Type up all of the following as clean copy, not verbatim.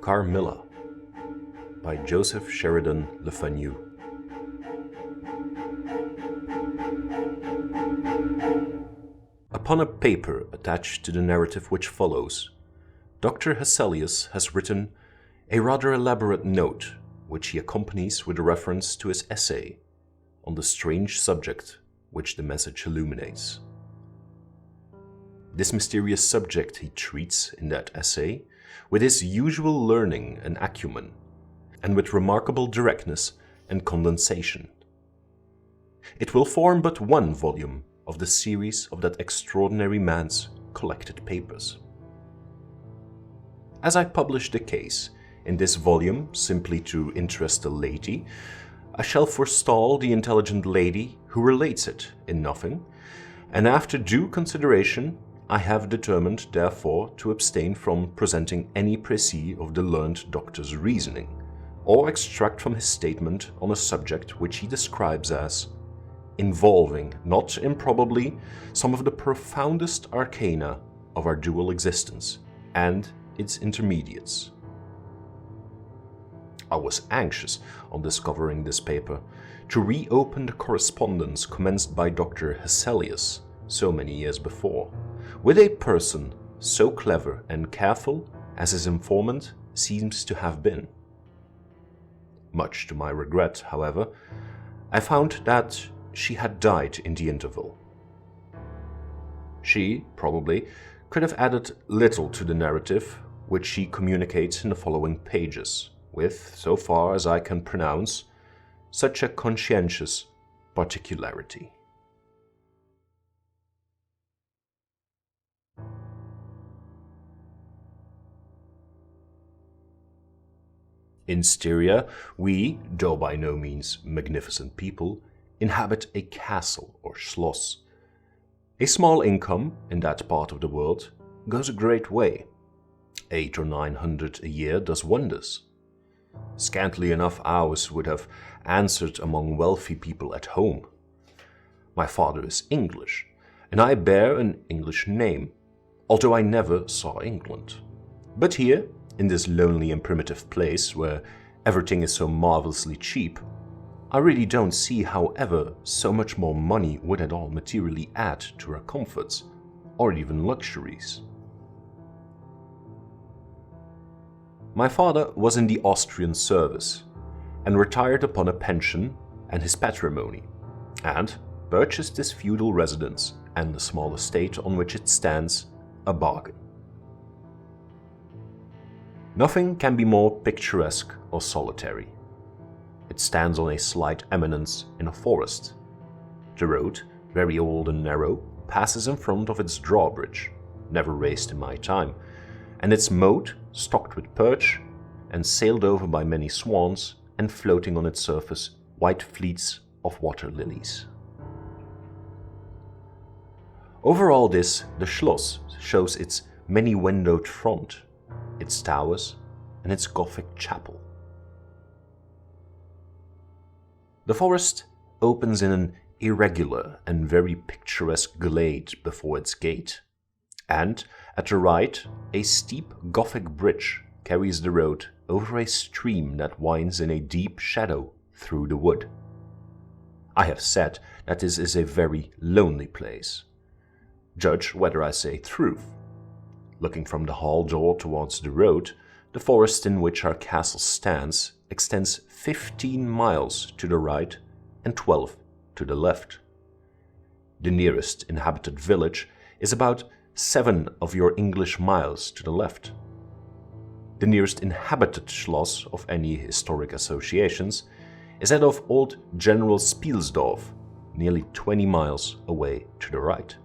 Carmilla by Sheridan Le Fanu. Upon a paper attached to the narrative which follows, Dr. Hesselius has written a rather elaborate note which he accompanies with a reference to his essay on the strange subject which the message illuminates. This mysterious subject he treats in that essay with his usual learning and acumen, and with remarkable directness and condensation. It will form but one volume of the series of that extraordinary man's collected papers. As I publish the case in this volume simply to interest the laity, I shall forestall the intelligent lady who relates it in nothing, and after due consideration I have determined therefore to abstain from presenting any précis of the learned doctor's reasoning, or extract from his statement on a subject which he describes as involving, not improbably, some of the profoundest arcana of our dual existence and its intermediates. I was anxious, on discovering this paper, to reopen the correspondence commenced by Dr. Hesselius so many years before, with a person so clever and careful as his informant seems to have been. Much to my regret, however, I found that she had died in the interval. She, probably, could have added little to the narrative which she communicates in the following pages, with, so far as I can pronounce, such a conscientious particularity. In Styria, we, though by no means magnificent people, inhabit a castle or schloss. A small income in that part of the world goes a great way. 800 or 900 a year does wonders. Scantily enough ours would have answered among wealthy people at home. My father is English, and I bear an English name, although I never saw England. But here, in this lonely and primitive place where everything is so marvelously cheap, I really don't see how ever so much more money would at all materially add to our comforts, or even luxuries. My father was in the Austrian service, and retired upon a pension and his patrimony, and purchased this feudal residence and the small estate on which it stands a bargain. Nothing can be more picturesque or solitary. It stands on a slight eminence in a forest. The road, very old and narrow, passes in front of its drawbridge, never raised in my time, and its moat, stocked with perch, and sailed over by many swans, and floating on its surface white fleets of water lilies. Over all this, the Schloss shows its many-windowed front, its towers, and its Gothic chapel. The forest opens in an irregular and very picturesque glade before its gate, and at the right a steep Gothic bridge carries the road over a stream that winds in a deep shadow through the wood. I have said that this is a very lonely place. Judge whether I say truth. Looking from the hall door towards the road, the forest in which our castle stands extends 15 miles to the right and 12 to the left. The nearest inhabited village is about 7 of your English miles to the left. The nearest inhabited schloss of any historic associations is that of old General Spielsdorf, nearly 20 miles away to the right.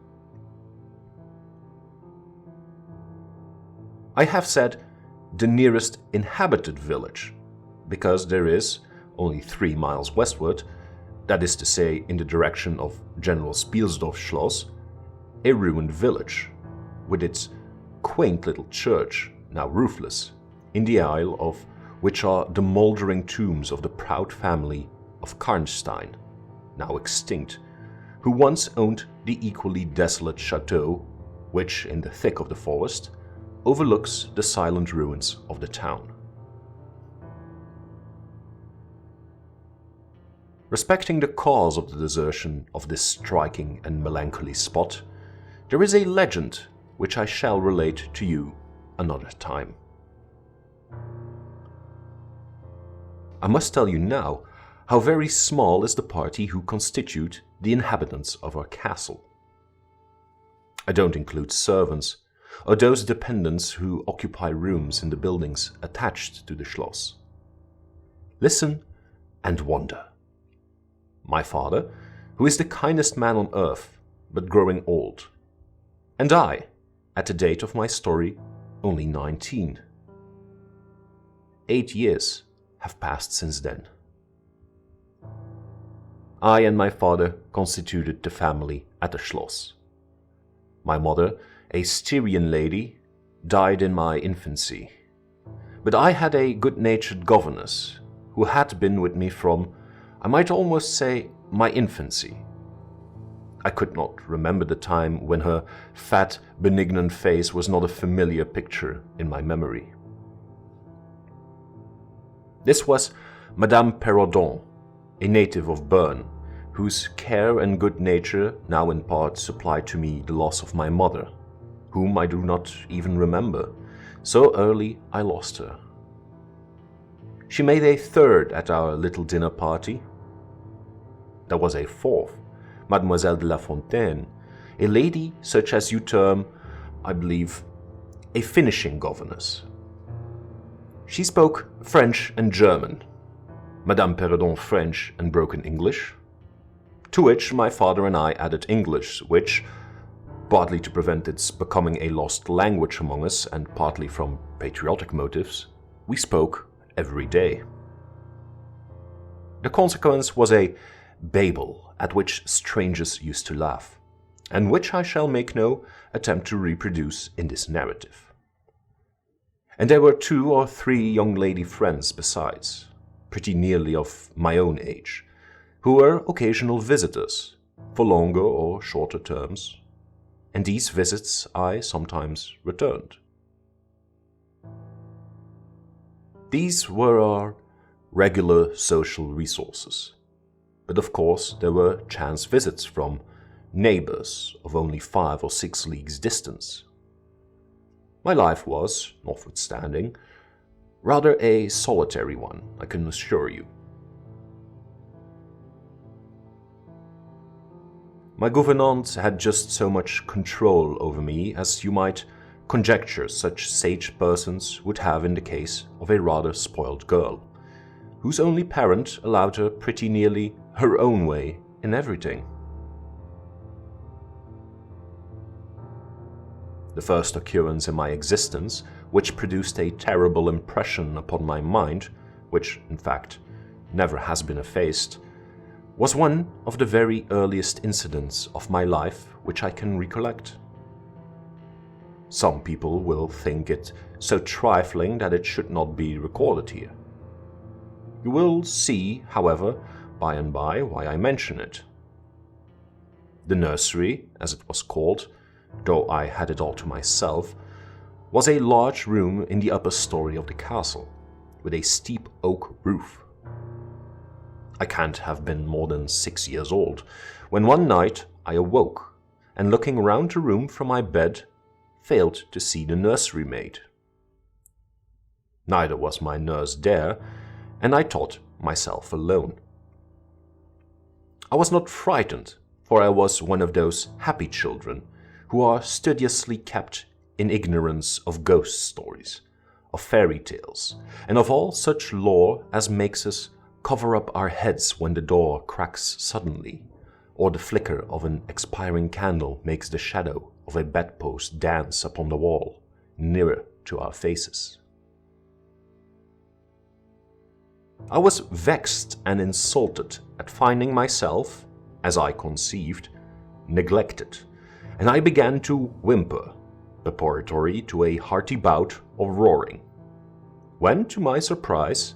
I have said the nearest inhabited village, because there is, only 3 miles westward, that is to say in the direction of General Spielsdorf Schloss, a ruined village, with its quaint little church, now roofless, in the aisle of which are the mouldering tombs of the proud family of Karnstein, now extinct, who once owned the equally desolate chateau, which, in the thick of the forest, overlooks the silent ruins of the town. Respecting the cause of the desertion of this striking and melancholy spot, there is a legend which I shall relate to you another time. I must tell you now how very small is the party who constitute the inhabitants of our castle. I don't include servants, or those dependents who occupy rooms in the buildings attached to the Schloss. Listen and wonder. My father, who is the kindest man on earth, but growing old, and I, at the date of my story, only 19. 8 years have passed since then. I and my father constituted the family at the Schloss. My mother, a Styrian lady, died in my infancy, but I had a good-natured governess who had been with me from, I might almost say, my infancy. I could not remember the time when her fat, benignant face was not a familiar picture in my memory. This was Madame Perrodon, a native of Bern, whose care and good nature now in part supplied to me the loss of my mother, whom I do not even remember. So early I lost her. She made a third at our little dinner party. There was a fourth, Mademoiselle de La Fontaine, a lady such as you term, I believe, a finishing governess. She spoke French and German, Madame Perrodon French and broken English, to which my father and I added English, which, partly to prevent its becoming a lost language among us and partly from patriotic motives, we spoke every day. The consequence was a babel at which strangers used to laugh, and which I shall make no attempt to reproduce in this narrative. And there were 2 or 3 young lady friends besides, pretty nearly of my own age, who were occasional visitors, for longer or shorter terms, and these visits I sometimes returned. These were our regular social resources, but of course there were chance visits from neighbors of only 5 or 6 leagues distance. My life was, notwithstanding, rather a solitary one, I can assure you. My gouvernante had just so much control over me as you might conjecture such sage persons would have in the case of a rather spoiled girl, whose only parent allowed her pretty nearly her own way in everything. The first occurrence in my existence, which produced a terrible impression upon my mind, which, in fact, never has been effaced, was one of the very earliest incidents of my life which I can recollect. Some people will think it so trifling that it should not be recorded here. You will see, however, by and by why I mention it. The nursery, as it was called, though I had it all to myself, was a large room in the upper story of the castle, with a steep oak roof. I can't have been more than 6 years old, when one night I awoke, and looking round the room from my bed, failed to see the nursery maid. Neither was my nurse there, and I thought myself alone. I was not frightened, for I was one of those happy children who are studiously kept in ignorance of ghost stories, of fairy tales, and of all such lore as makes us cover up our heads when the door cracks suddenly, or the flicker of an expiring candle makes the shadow of a bedpost dance upon the wall, nearer to our faces. I was vexed and insulted at finding myself, as I conceived, neglected, and I began to whimper, preparatory to a hearty bout of roaring, when, to my surprise,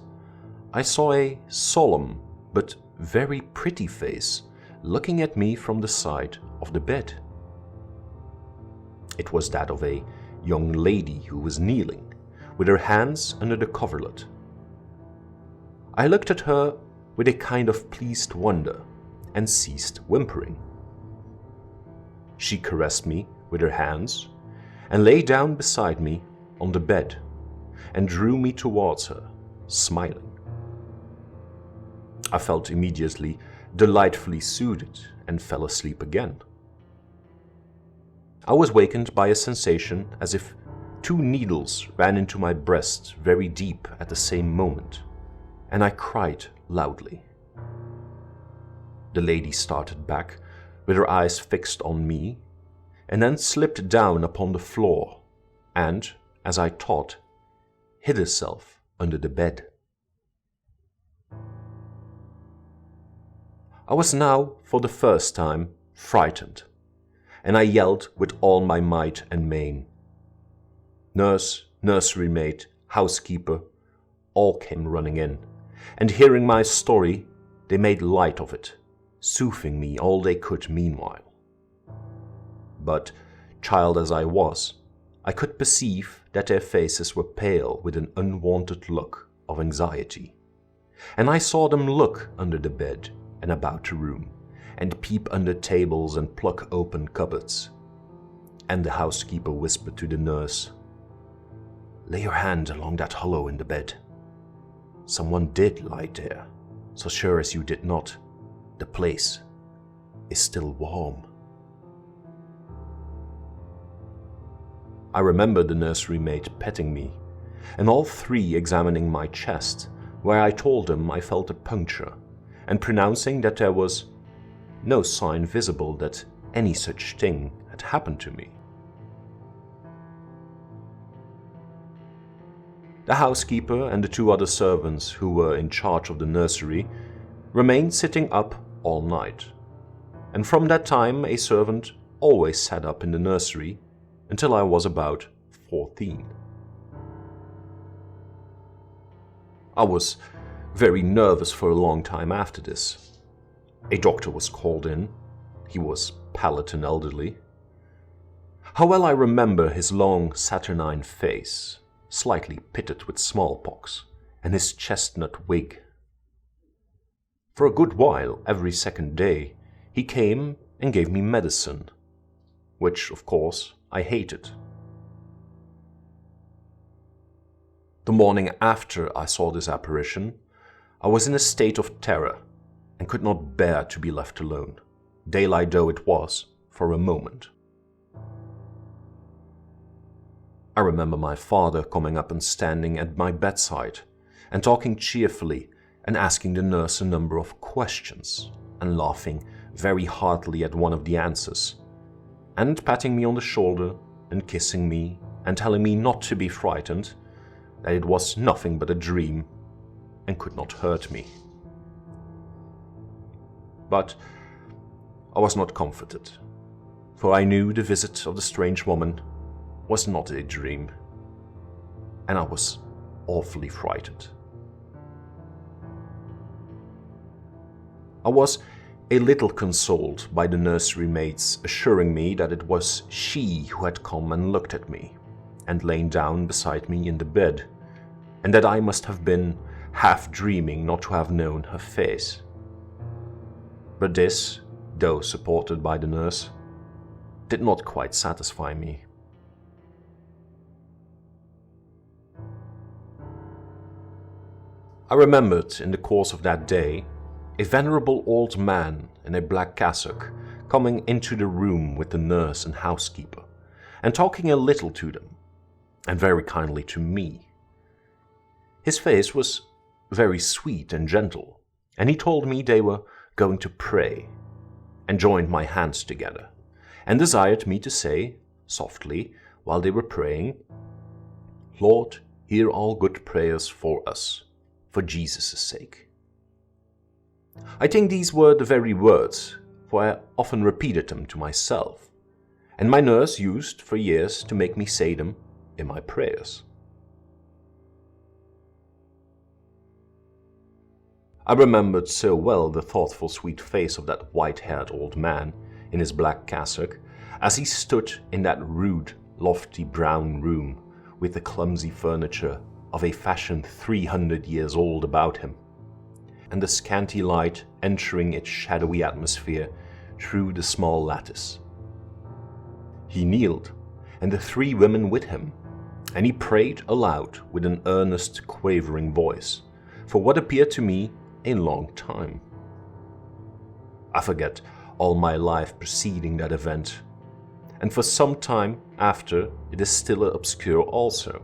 I saw a solemn but very pretty face looking at me from the side of the bed. It was that of a young lady who was kneeling, with her hands under the coverlet. I looked at her with a kind of pleased wonder and ceased whimpering. She caressed me with her hands and lay down beside me on the bed and drew me towards her, smiling. I felt immediately delightfully soothed and fell asleep again. I was wakened by a sensation as if 2 needles ran into my breast very deep at the same moment, and I cried loudly. The lady started back with her eyes fixed on me, and then slipped down upon the floor and, as I thought, hid herself under the bed. I was now, for the first time, frightened, and I yelled with all my might and main. Nurse, nursery maid, housekeeper, all came running in, and hearing my story, they made light of it, soothing me all they could meanwhile. But, child as I was, I could perceive that their faces were pale with an unwonted look of anxiety, and I saw them look under the bed and about the room, and peep under tables and pluck open cupboards. And the housekeeper whispered to the nurse, "Lay your hand along that hollow in the bed. Someone did lie there, so sure as you did not, the place is still warm." I remember the nursery maid petting me, and all 3 examining my chest, where I told them I felt a puncture, and pronouncing that there was no sign visible that any such thing had happened to me. The housekeeper and the 2 other servants who were in charge of the nursery remained sitting up all night, and from that time a servant always sat up in the nursery until I was about 14. I was very nervous for a long time after this. A doctor was called in. He was pallid and elderly. How well I remember his long saturnine face, slightly pitted with smallpox, and his chestnut wig. For a good while, every second day, he came and gave me medicine, which, of course, I hated. The morning after I saw this apparition, I was in a state of terror and could not bear to be left alone, daylight though it was, for a moment. I remember my father coming up and standing at my bedside and talking cheerfully and asking the nurse a number of questions and laughing very heartily at one of the answers, and patting me on the shoulder and kissing me and telling me not to be frightened, that it was nothing but a dream and could not hurt me. But I was not comforted, for I knew the visit of the strange woman was not a dream, and I was awfully frightened. I was a little consoled by the nursery maid's assuring me that it was she who had come and looked at me, and lain down beside me in the bed, and that I must have been half dreaming not to have known her face. But this, though supported by the nurse, did not quite satisfy me. I remembered in the course of that day a venerable old man in a black cassock coming into the room with the nurse and housekeeper, and talking a little to them, and very kindly to me. His face was very sweet and gentle, and he told me they were going to pray, and joined my hands together, and desired me to say, softly, while they were praying, "Lord, hear all good prayers for us, for Jesus' sake." I think these were the very words, for I often repeated them to myself, and my nurse used for years to make me say them in my prayers. I remembered so well the thoughtful sweet face of that white-haired old man in his black cassock as he stood in that rude, lofty brown room with the clumsy furniture of a fashion 300 years old about him, and the scanty light entering its shadowy atmosphere through the small lattice. He kneeled, and the 3 women with him, and he prayed aloud with an earnest, quavering voice, for what appeared to me a long time. I forget all my life preceding that event, and for some time after it is still obscure also.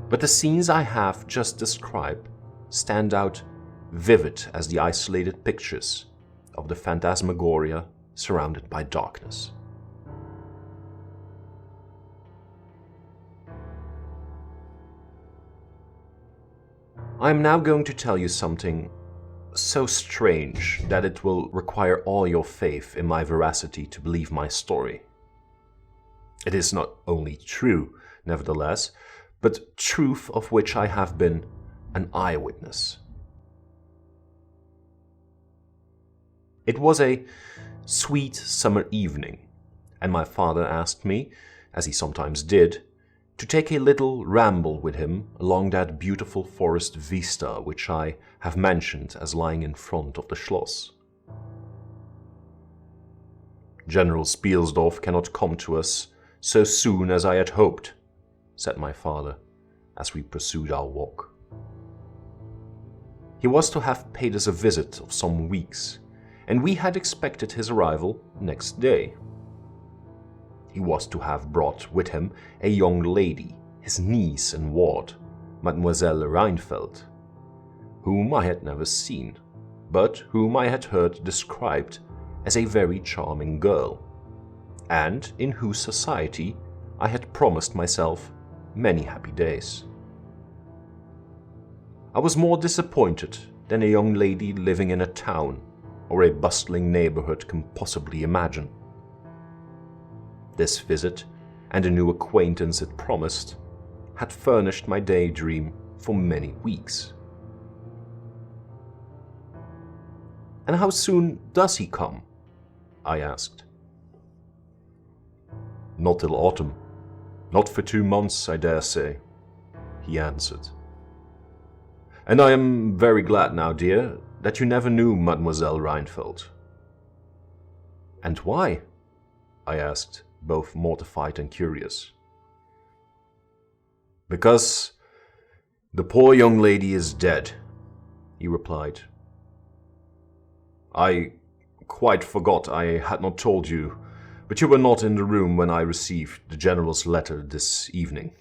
But the scenes I have just described stand out vivid as the isolated pictures of the phantasmagoria surrounded by darkness. I am now going to tell you something so strange that it will require all your faith in my veracity to believe my story. It is not only true, nevertheless, but truth of which I have been an eyewitness. It was a sweet summer evening, and my father asked me, as he sometimes did, to take a little ramble with him along that beautiful forest vista which I have mentioned as lying in front of the Schloss. General Spielsdorf cannot come to us so soon as I had hoped, said my father, as we pursued our walk. He was to have paid us a visit of some weeks, and we had expected his arrival next day. He was to have brought with him a young lady, his niece and ward, Mademoiselle Reinfeldt, whom I had never seen, but whom I had heard described as a very charming girl, and in whose society I had promised myself many happy days. I was more disappointed than a young lady living in a town or a bustling neighborhood can possibly imagine. This visit, and the new acquaintance it promised, had furnished my daydream for many weeks. "And how soon does he come?" I asked. "Not till autumn. Not for 2 months, I dare say," he answered. "And I am very glad now, dear, that you never knew Mademoiselle Reinfeldt." "And why?" I asked, both mortified and curious. "Because the poor young lady is dead," he replied. "I quite forgot I had not told you, but you were not in the room when I received the General's letter this evening."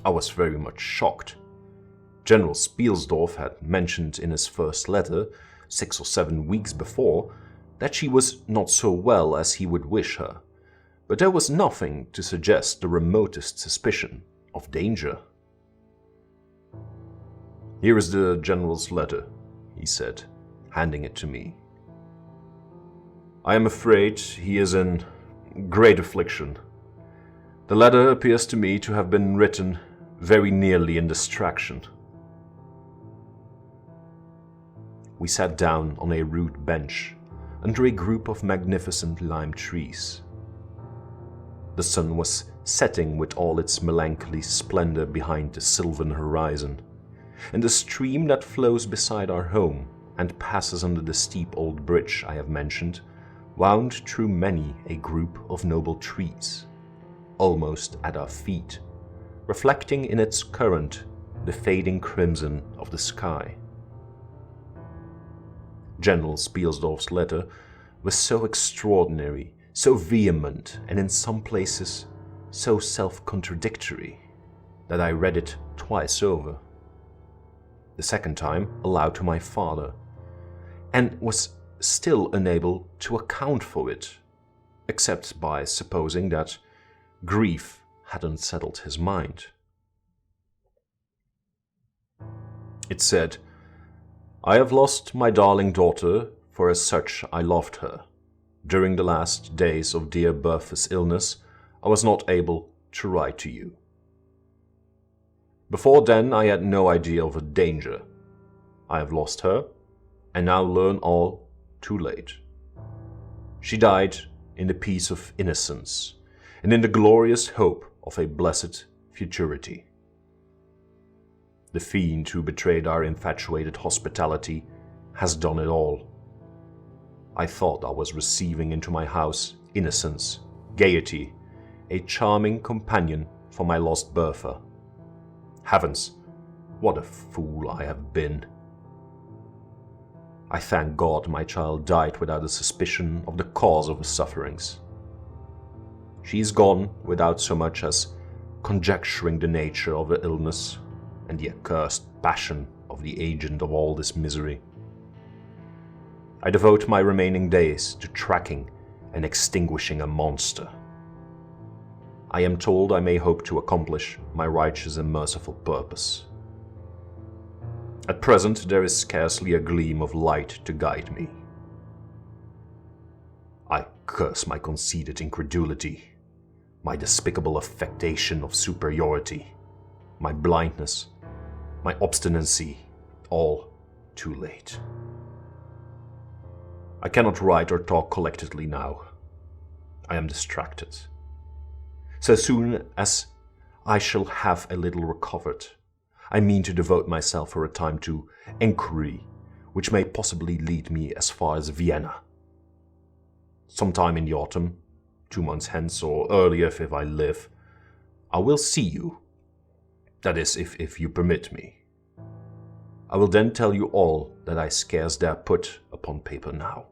I was very much shocked. General Spielsdorf had mentioned in his first letter, 6 or 7 weeks before, that she was not so well as he would wish her, but there was nothing to suggest the remotest suspicion of danger. "Here is the General's letter," he said, handing it to me. "I am afraid he is in great affliction. The letter appears to me to have been written very nearly in distraction." We sat down on a rude bench under a group of magnificent lime trees. The sun was setting with all its melancholy splendor behind the sylvan horizon, and the stream that flows beside our home and passes under the steep old bridge I have mentioned wound through many a group of noble trees, almost at our feet, reflecting in its current the fading crimson of the sky. General Spielsdorf's letter was so extraordinary, so vehement, and in some places so self-contradictory, that I read it twice over. The second time aloud to my father, and was still unable to account for it, except by supposing that grief had unsettled his mind. It said, "I have lost my darling daughter, for as such I loved her. During the last days of dear Bertha's illness, I was not able to write to you. Before then I had no idea of her danger. I have lost her, and now learn all too late. She died in the peace of innocence, and in the glorious hope of a blessed futurity. The fiend who betrayed our infatuated hospitality has done it all. I thought I was receiving into my house innocence, gaiety, a charming companion for my lost Bertha. Heavens, what a fool I have been. I thank God my child died without a suspicion of the cause of her sufferings. She is gone without so much as conjecturing the nature of her illness and the accursed passion of the agent of all this misery. I devote my remaining days to tracking and extinguishing a monster. I am told I may hope to accomplish my righteous and merciful purpose. At present, there is scarcely a gleam of light to guide me. I curse my conceited incredulity, my despicable affectation of superiority, my blindness, my obstinacy, all too late. I cannot write or talk collectedly now. I am distracted. So soon as I shall have a little recovered, I mean to devote myself for a time to inquiry, which may possibly lead me as far as Vienna. Sometime in the autumn, 2 months hence, or earlier if I live, I will see you. That is, if you permit me. I will then tell you all that I scarce dare put upon paper now.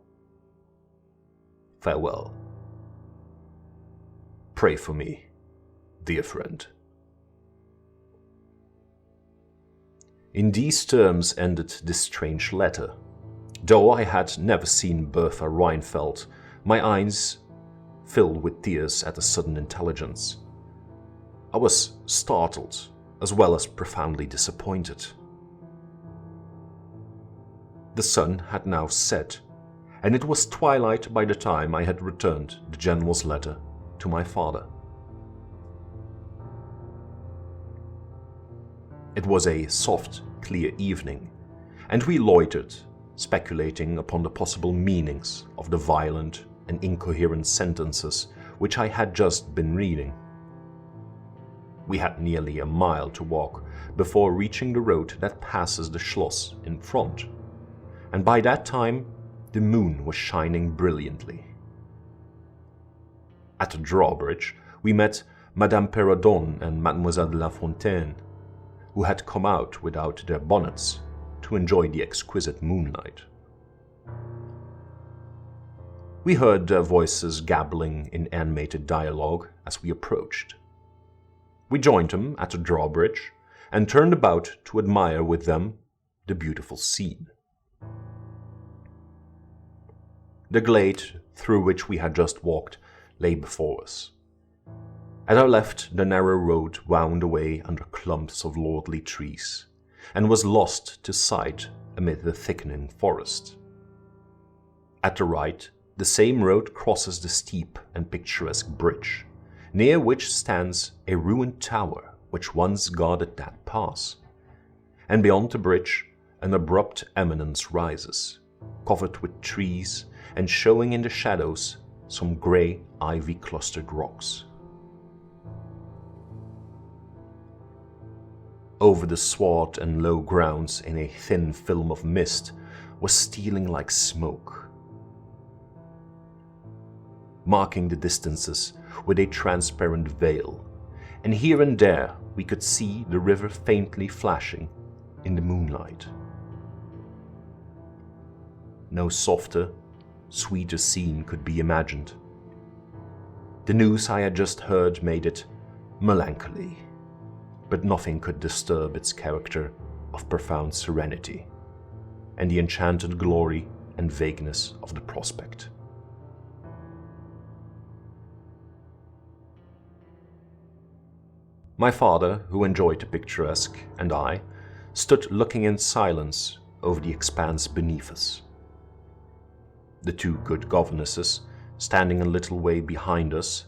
Farewell. Pray for me, dear friend. In these terms ended this strange letter. Though I had never seen Bertha Reinfeldt, my eyes filled with tears at the sudden intelligence. I was startled, as well as profoundly disappointed. The sun had now set, and it was twilight by the time I had returned the general's letter to my father. It was a soft, clear evening, and we loitered, speculating upon the possible meanings of the violent and incoherent sentences which I had just been reading. We had nearly a mile to walk before reaching the road that passes the Schloss in front, and by that time the moon was shining brilliantly. At the drawbridge we met Madame Perrodon and Mademoiselle de La Fontaine, who had come out without their bonnets to enjoy the exquisite moonlight. We heard their voices gabbling in animated dialogue as we approached. We joined them at the drawbridge and turned about to admire with them the beautiful scene. The glade through which we had just walked lay before us. At our left, the narrow road wound away under clumps of lordly trees, and was lost to sight amid the thickening forest. At the right, the same road crosses the steep and picturesque bridge, near which stands a ruined tower which once guarded that pass, and beyond the bridge an abrupt eminence rises, covered with trees and showing in the shadows some grey, ivy-clustered rocks. Over the sward and low grounds in a thin film of mist was stealing like smoke, marking the distances with a transparent veil, and here and there we could see the river faintly flashing in the moonlight. No softer, sweeter scene could be imagined. The news I had just heard made it melancholy, but nothing could disturb its character of profound serenity and the enchanted glory and vagueness of the prospect. My father, who enjoyed the picturesque, and I, stood looking in silence over the expanse beneath us. The two good governesses, standing a little way behind us,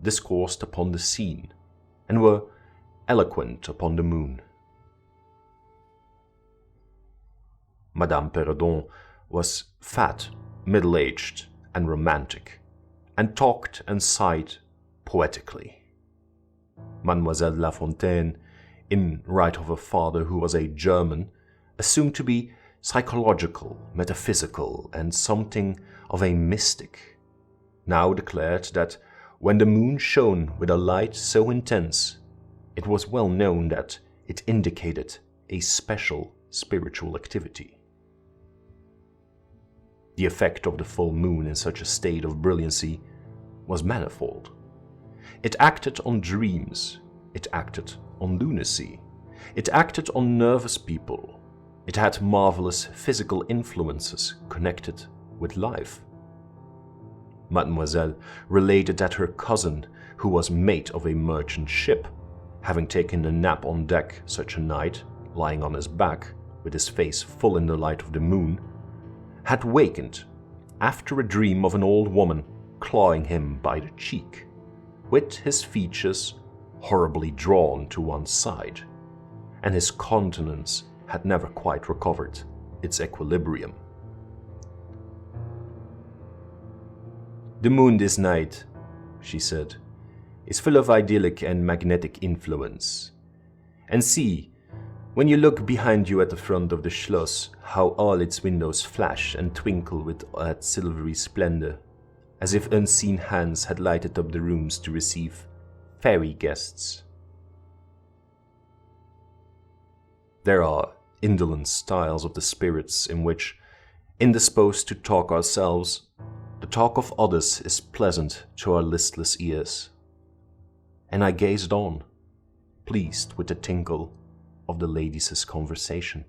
discoursed upon the scene, and were eloquent upon the moon. Madame Perrodon was fat, middle-aged, and romantic, and talked and sighed poetically. Mademoiselle de La Fontaine, in right of a father who was a German, assumed to be psychological, metaphysical, and something of a mystic, now declared that when the moon shone with a light so intense, it was well known that it indicated a special spiritual activity. The effect of the full moon in such a state of brilliancy was manifold. It acted on dreams, it acted on lunacy, it acted on nervous people, it had marvelous physical influences connected with life. Mademoiselle related that her cousin, who was mate of a merchant ship, having taken a nap on deck such a night, lying on his back, with his face full in the light of the moon, had wakened after a dream of an old woman clawing him by the cheek, with his features horribly drawn to one side, and his countenance had never quite recovered its equilibrium. "The moon this night," she said, "is full of idyllic and magnetic influence. And see, when you look behind you at the front of the Schloss, how all its windows flash and twinkle with that silvery splendor, as if unseen hands had lighted up the rooms to receive fairy guests. There are indolent styles of the spirits in which, indisposed to talk ourselves, the talk of others is pleasant to our listless ears. And I gazed on, pleased with the tinkle of the ladies' conversation.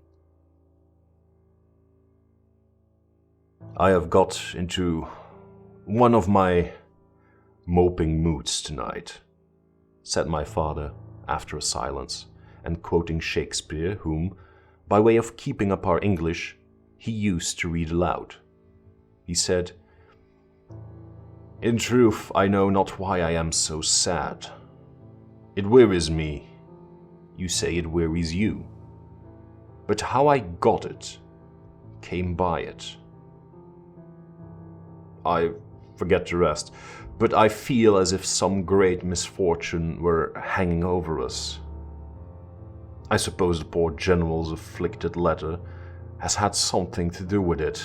"I have got into one of my moping moods tonight," said my father after a silence, and quoting Shakespeare, whom, by way of keeping up our English, he used to read aloud. He said, "In truth, I know not why I am so sad. It wearies me. You say it wearies you. But how I got it, came by it. I forget the rest, but I feel as if some great misfortune were hanging over us. I suppose the poor General's afflicted letter has had something to do with it."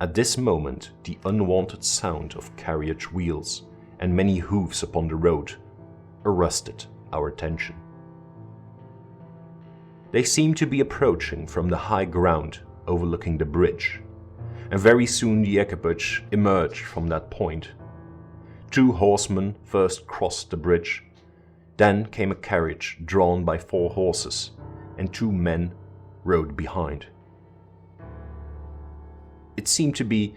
At this moment, the unwonted sound of carriage wheels and many hoofs upon the road arrested our attention. They seemed to be approaching from the high ground overlooking the bridge, and very soon the equipage emerged from that point. 2 horsemen first crossed the bridge, then came a carriage drawn by 4 horses, and 2 men rode behind. It seemed to be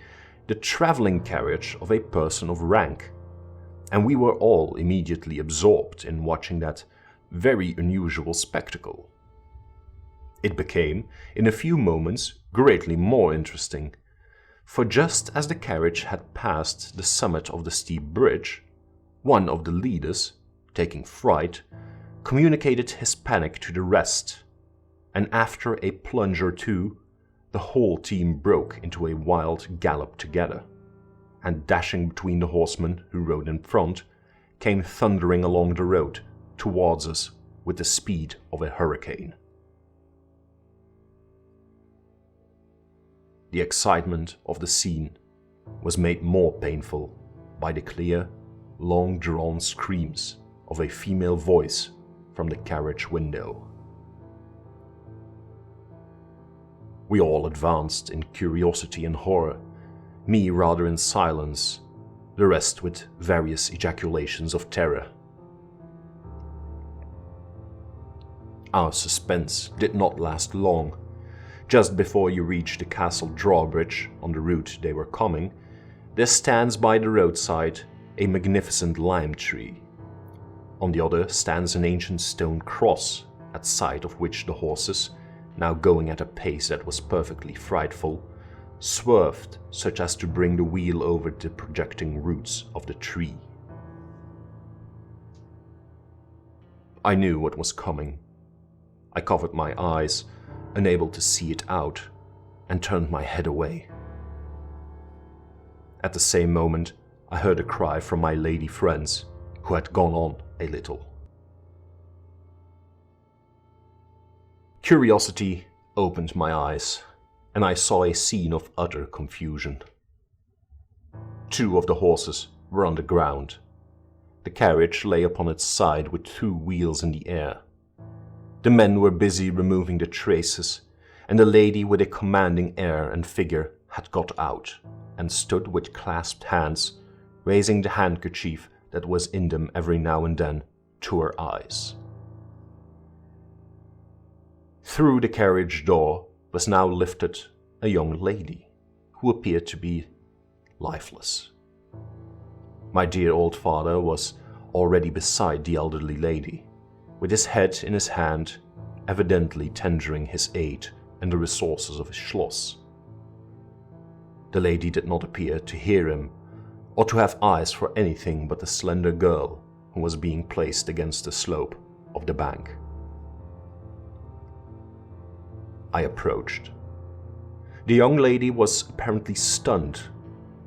the traveling carriage of a person of rank, and we were all immediately absorbed in watching that very unusual spectacle. It became, in a few moments, greatly more interesting, for just as the carriage had passed the summit of the steep bridge, one of the leaders, taking fright, communicated his panic to the rest, and after a plunge or two, the whole team broke into a wild gallop together, and dashing between the horsemen who rode in front, came thundering along the road towards us with the speed of a hurricane. The excitement of the scene was made more painful by the clear, long-drawn screams of a female voice from the carriage window. We all advanced in curiosity and horror, me rather in silence, the rest with various ejaculations of terror. Our suspense did not last long. Just before you reach the castle drawbridge on the route they were coming, there stands by the roadside a magnificent lime tree. On the other stands an ancient stone cross, at sight of which the horses, now going at a pace that was perfectly frightful, swerved such as to bring the wheel over the projecting roots of the tree. I knew what was coming. I covered my eyes, unable to see it out, and turned my head away. At the same moment, I heard a cry from my lady friends, who had gone on a little. Curiosity opened my eyes, and I saw a scene of utter confusion. 2 of the horses were on the ground. The carriage lay upon its side with 2 wheels in the air. The men were busy removing the traces, and the lady with a commanding air and figure had got out and stood with clasped hands, raising the handkerchief that was in them every now and then to her eyes. Through the carriage door was now lifted a young lady, who appeared to be lifeless. My dear old father was already beside the elderly lady, with his head in his hand, evidently tendering his aid and the resources of his schloss. The lady did not appear to hear him, or to have eyes for anything but the slender girl who was being placed against the slope of the bank. I approached. The young lady was apparently stunned,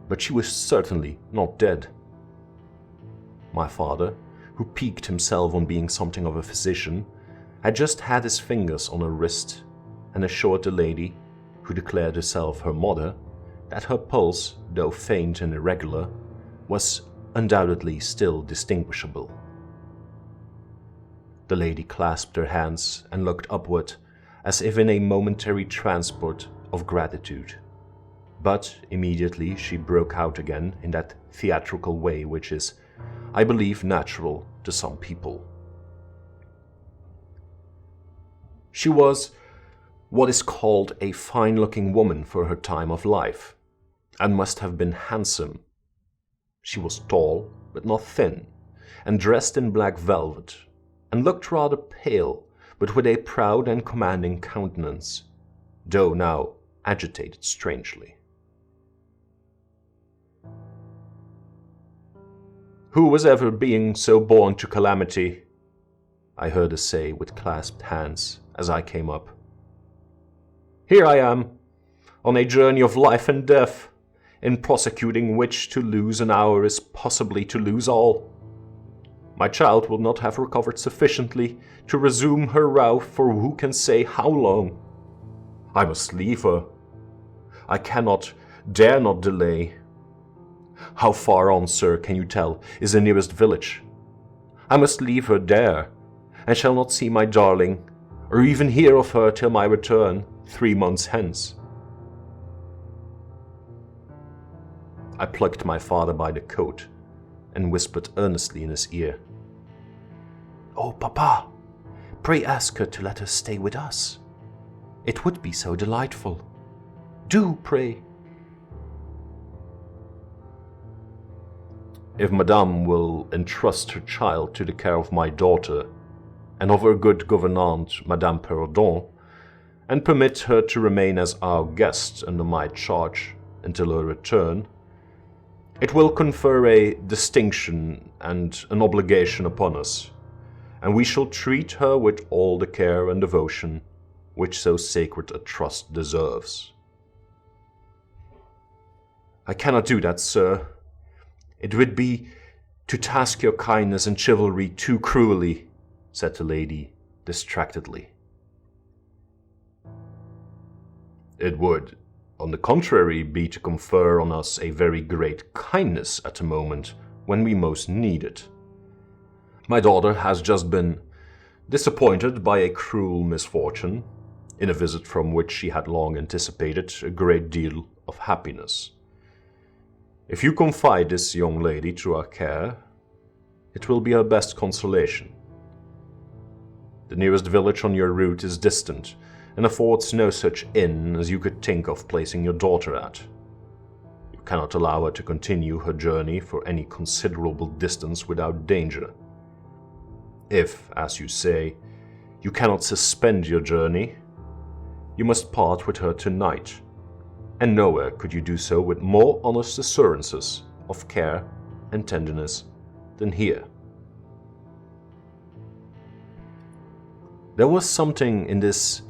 but she was certainly not dead. My father, who piqued himself on being something of a physician, had just had his fingers on her wrist and assured the lady, who declared herself her mother, that her pulse, though faint and irregular, was undoubtedly still distinguishable. The lady clasped her hands and looked upward, as if in a momentary transport of gratitude. But immediately she broke out again in that theatrical way which is, I believe, natural to some people. She was what is called a fine-looking woman for her time of life, and must have been handsome. She was tall, but not thin, and dressed in black velvet, and looked rather pale, but with a proud and commanding countenance, though now agitated strangely. "Who was ever being so born to calamity?" I heard her say with clasped hands as I came up. "Here I am, on a journey of life and death, in prosecuting which to lose an hour is possibly to lose all. My child will not have recovered sufficiently to resume her route for who can say how long. I must leave her. I cannot, dare not delay. How far on, sir, can you tell, is the nearest village? I must leave her there, and shall not see my darling, or even hear of her till my return 3 months hence." I plucked my father by the coat and whispered earnestly in his ear, "Oh, Papa, pray ask her to let us stay with us. It would be so delightful. Do, pray." "If Madame will entrust her child to the care of my daughter, and of her good gouvernante, Madame Perrodon, and permit her to remain as our guest under my charge until her return, it will confer a distinction and an obligation upon us, and we shall treat her with all the care and devotion which so sacred a trust deserves." "I cannot do that, sir. It would be to task your kindness and chivalry too cruelly," said the lady distractedly. "It would, on the contrary, be to confer on us a very great kindness at the moment when we most need it. My daughter has just been disappointed by a cruel misfortune, in a visit from which she had long anticipated a great deal of happiness. If you confide this young lady to our care, it will be her best consolation. The nearest village on your route is distant, and affords no such inn as you could think of placing your daughter at. You cannot allow her to continue her journey for any considerable distance without danger. If, as you say, you cannot suspend your journey, you must part with her tonight, and nowhere could you do so with more honest assurances of care and tenderness than here." There was something in this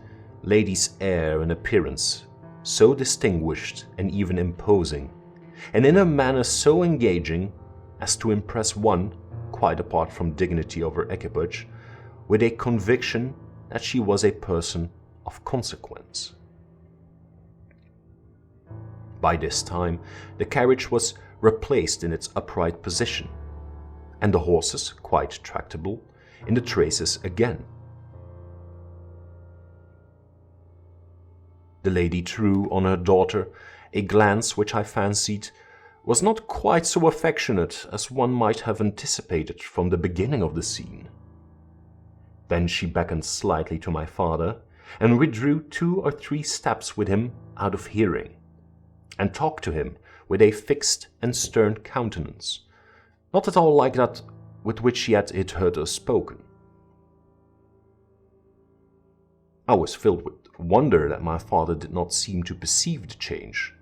lady's air and appearance so distinguished and even imposing, and in her manner so engaging as to impress one, quite apart from dignity of her equipage, with a conviction that she was a person of consequence. By this time, the carriage was replaced in its upright position, and the horses, quite tractable, in the traces again. The lady threw on her daughter a glance which I fancied was not quite so affectionate as one might have anticipated from the beginning of the scene. Then she beckoned slightly to my father and withdrew 2 or 3 steps with him out of hearing, and talked to him with a fixed and stern countenance, not at all like that with which she had hitherto spoken. I was filled with wonder that my father did not seem to perceive the change,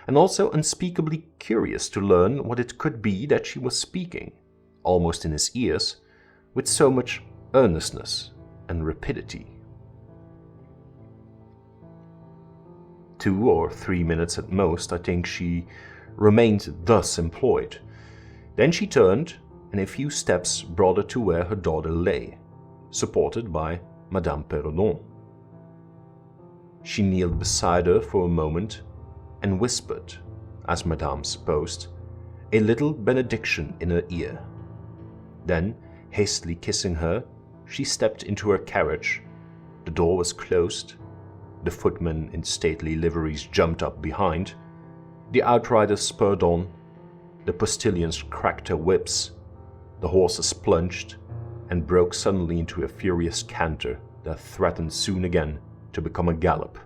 and also unspeakably curious to learn what it could be that she was speaking, almost in his ears, with so much earnestness and rapidity. 2 or 3 minutes at most, I think, she remained thus employed. Then she turned, and a few steps brought her to where her daughter lay, supported by Madame Perrodon. She kneeled beside her for a moment and whispered, as Madame supposed, a little benediction in her ear. Then, hastily kissing her, she stepped into her carriage. The door was closed. The footmen in stately liveries jumped up behind. The outriders spurred on. The postilions cracked their whips. The horses plunged and broke suddenly into a furious canter that threatened soon again to become a gallop.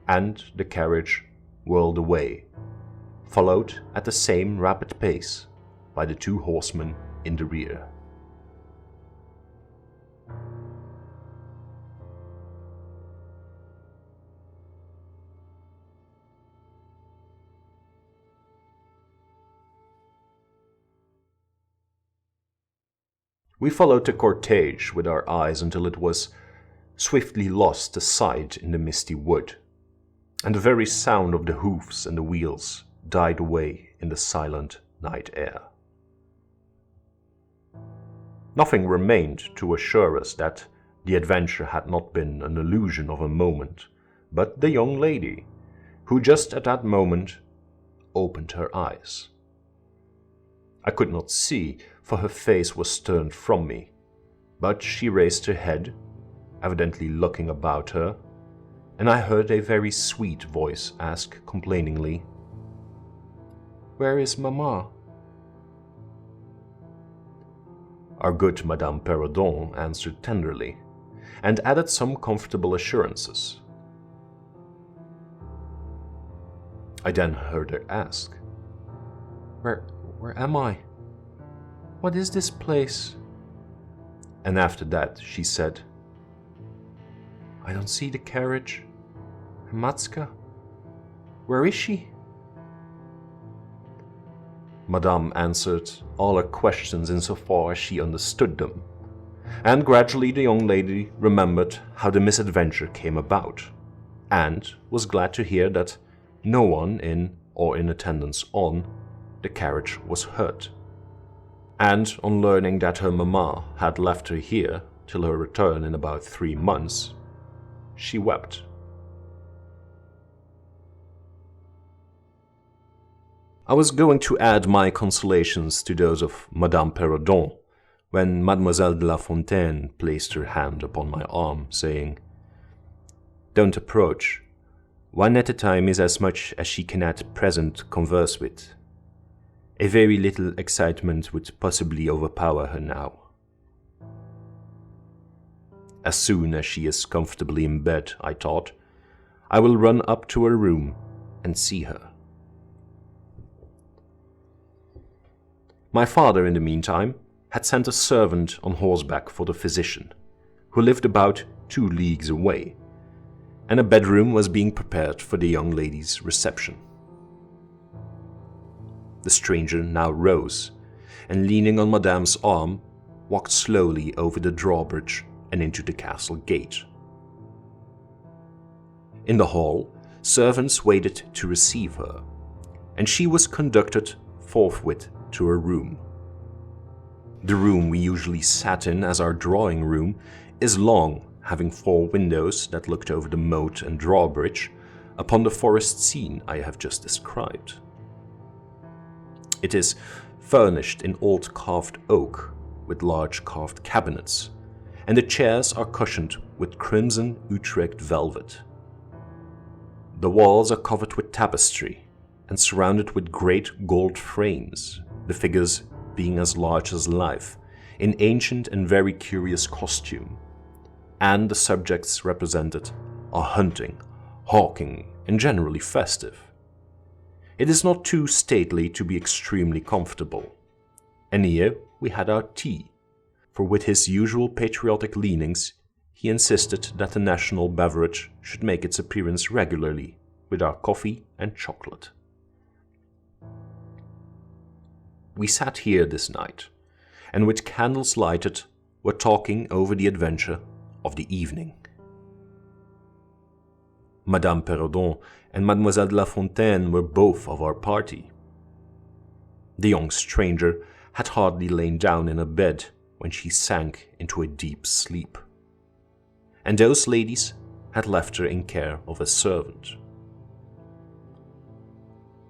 And the carriage whirled away, followed at the same rapid pace by the 2 horsemen in the rear. We followed the cortege with our eyes until it was swiftly lost to sight in the misty wood, and the very sound of the hoofs and the wheels died away in the silent night air. Nothing remained to assure us that the adventure had not been an illusion of a moment, but the young lady, who just at that moment opened her eyes. I could not see, for her face was turned from me, but she raised her head, evidently looking about her, and I heard a very sweet voice ask complainingly, "Where is Mamma?" Our good Madame Perrodon answered tenderly, and added some comfortable assurances. I then heard her ask, Where am I? What is this place?" And after that she said, "I don't see the carriage. Matska, where is she?" Madame answered all her questions insofar as she understood them, and gradually the young lady remembered how the misadventure came about, and was glad to hear that no one in or in attendance on the carriage was hurt. And on learning that her mamma had left her here till her return in about 3 months, she wept. I was going to add my consolations to those of Madame Perrodon, when Mademoiselle de la Fontaine placed her hand upon my arm, saying, "Don't approach. One at a time is as much as she can at present converse with. A very little excitement would possibly overpower her now. As soon as she is comfortably in bed, I thought, I will run up to her room and see her." My father, in the meantime, had sent a servant on horseback for the physician, who lived about 2 leagues away, and a bedroom was being prepared for the young lady's reception. The stranger now rose, and leaning on Madame's arm, walked slowly over the drawbridge and into the castle gate. In the hall, servants waited to receive her, and she was conducted forthwith to her room. The room we usually sat in as our drawing room is long, having 4 windows that looked over the moat and drawbridge upon the forest scene I have just described. It is furnished in old carved oak with large carved cabinets, and the chairs are cushioned with crimson Utrecht velvet. The walls are covered with tapestry and surrounded with great gold frames, the figures being as large as life, in ancient and very curious costume, and the subjects represented are hunting, hawking, and generally festive. It is not too stately to be extremely comfortable. And here we had our tea, for with his usual patriotic leanings, he insisted that the national beverage should make its appearance regularly with our coffee and chocolate. We sat here this night, and with candles lighted, were talking over the adventure of the evening. Madame Perrodon and Mademoiselle de La Fontaine were both of our party. The young stranger had hardly lain down in her bed when she sank into a deep sleep, and those ladies had left her in care of a servant.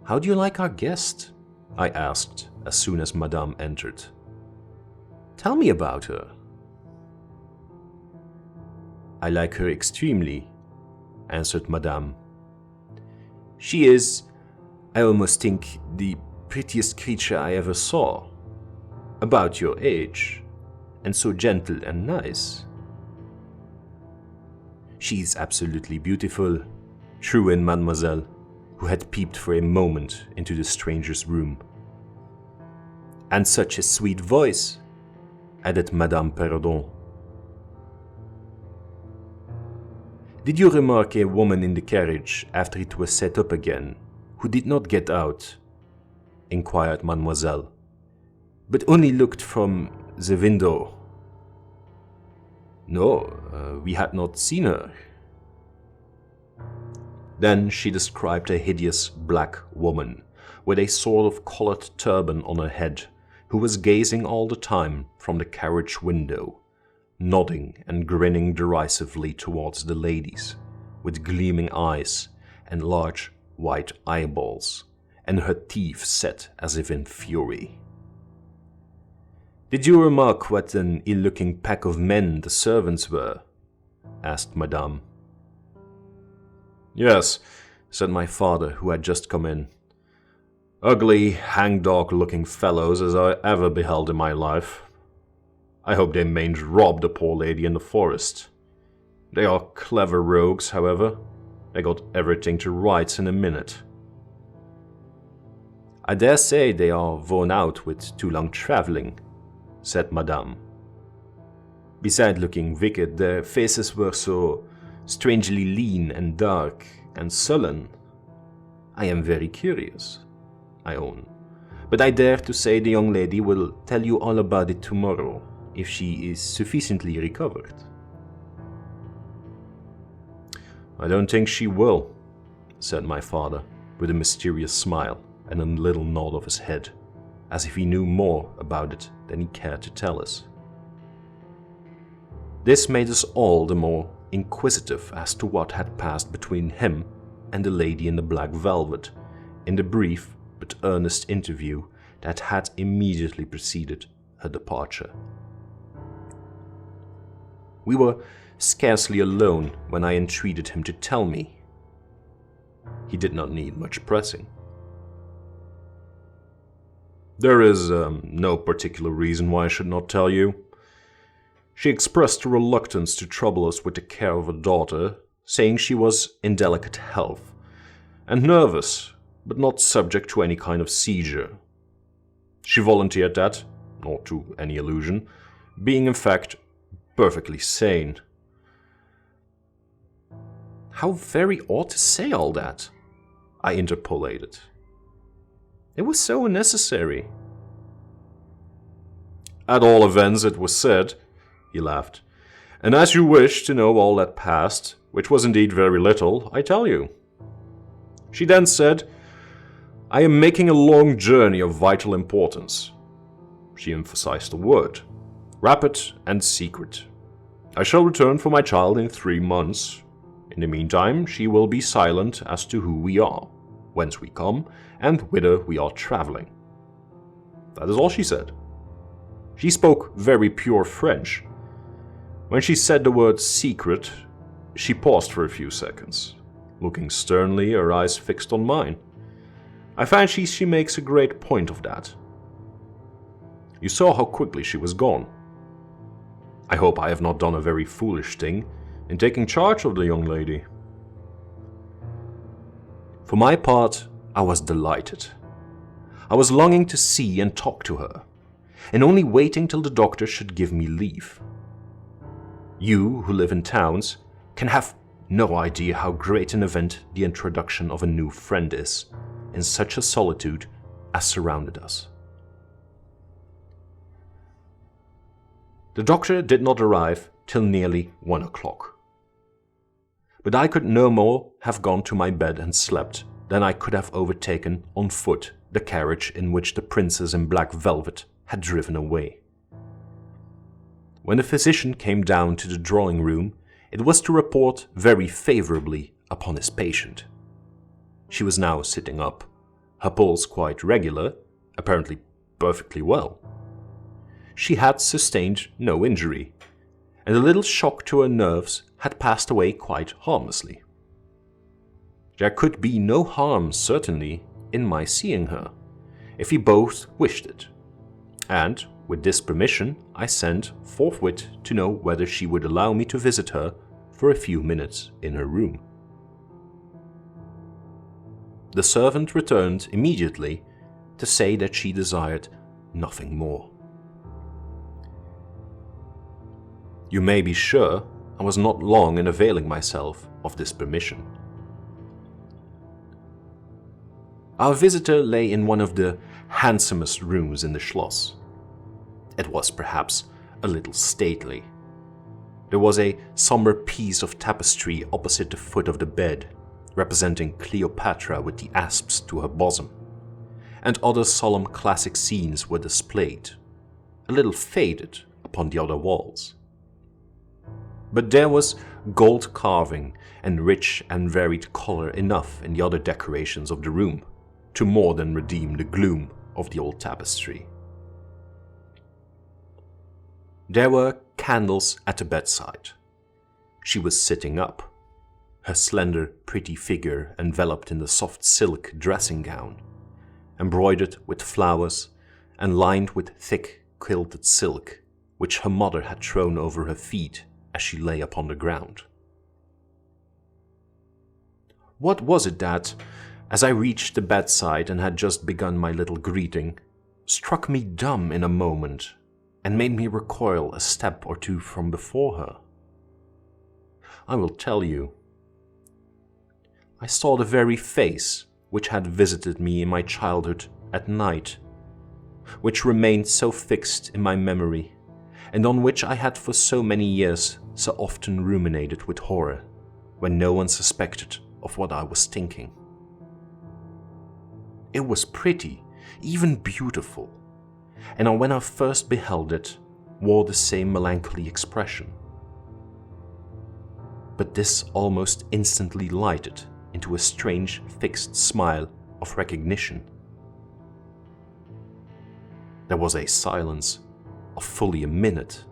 "How do you like our guest?" I asked as soon as Madame entered. "Tell me about her." "I like her extremely," answered Madame. "She is, I almost think, the prettiest creature I ever saw. About your age, and so gentle and nice." "She is absolutely beautiful," threw in Mademoiselle, who had peeped for a moment into the stranger's room. "And such a sweet voice," added Madame Perrodon. "Did you remark a woman in the carriage after it was set up again, who did not get out?" inquired Mademoiselle, "but only looked from the window." "No, we had not seen her." Then she described a hideous black woman with a sort of collared turban on her head, who was gazing all the time from the carriage window, nodding and grinning derisively towards the ladies, with gleaming eyes and large white eyeballs, and her teeth set as if in fury. "Did you remark what an ill-looking pack of men the servants were?" asked Madame. "Yes," said my father, who had just come in. "Ugly, hangdog-looking fellows as I ever beheld in my life. I hope they mayn't rob the poor lady in the forest. They are clever rogues, however. They got everything to rights in a minute." "I dare say they are worn out with too long travelling," said Madame. "Beside looking wicked, their faces were so strangely lean and dark and sullen. I am very curious, I own, but I dare to say the young lady will tell you all about it tomorrow, if she is sufficiently recovered." "I don't think she will," said my father, with a mysterious smile and a little nod of his head, as if he knew more about it than he cared to tell us. This made us all the more inquisitive as to what had passed between him and the lady in the black velvet in the brief but earnest interview that had immediately preceded her departure. We were scarcely alone when I entreated him to tell me. He did not need much pressing. "There is no particular reason why I should not tell you. She expressed a reluctance to trouble us with the care of her daughter, saying she was in delicate health, and nervous, but not subject to any kind of seizure. She volunteered that, not to any illusion, being in fact perfectly sane." "How very odd to say all that," I interpolated. "It was so unnecessary." "At all events it was said," he laughed, "and as you wish to know all that passed, which was indeed very little, I tell you. She then said, 'I am making a long journey of vital importance.' She emphasized the word, rapid and secret. I shall return for my child in 3 months. In the meantime, she will be silent as to who we are, whence we come, and whither we are traveling." That is all she said. She spoke very pure French. When she said the word secret, she paused for a few seconds, looking sternly, her eyes fixed on mine. I fancy she makes a great point of that. You saw how quickly she was gone. I hope I have not done a very foolish thing in taking charge of the young lady. For my part, I was delighted. I was longing to see and talk to her, and only waiting till the doctor should give me leave. You, who live in towns, can have no idea how great an event the introduction of a new friend is in such a solitude as surrounded us. The doctor did not arrive till nearly 1 o'clock. But I could no more have gone to my bed and slept than I could have overtaken on foot the carriage in which the princess in black velvet had driven away. When the physician came down to the drawing-room, it was to report very favorably upon his patient. She was now sitting up, her pulse quite regular, apparently perfectly well. She had sustained no injury, and the little shock to her nerves had passed away quite harmlessly. There could be no harm, certainly, in my seeing her, if we both wished it, and, with this permission, I sent forthwith to know whether she would allow me to visit her for a few minutes in her room. The servant returned immediately to say that she desired nothing more. You may be sure I was not long in availing myself of this permission. Our visitor lay in one of the handsomest rooms in the Schloss. It was perhaps a little stately. There was a somber piece of tapestry opposite the foot of the bed, representing Cleopatra with the asps to her bosom, and other solemn classic scenes were displayed, a little faded upon the other walls. But there was gold carving and rich and varied color enough in the other decorations of the room to more than redeem the gloom of the old tapestry. There were candles at the bedside. She was sitting up, her slender, pretty figure enveloped in the soft silk dressing gown, embroidered with flowers and lined with thick quilted silk, which her mother had thrown over her feet as she lay upon the ground. What was it that, as I reached the bedside and had just begun my little greeting, struck me dumb in a moment and made me recoil a step or two from before her? I will tell you. I saw the very face which had visited me in my childhood at night, which remained so fixed in my memory, and on which I had for so many years so often ruminated with horror, when no one suspected of what I was thinking. It was pretty, even beautiful, and when I first beheld it, wore the same melancholy expression. But this almost instantly lighted into a strange fixed smile of recognition. There was a silence of fully a minute,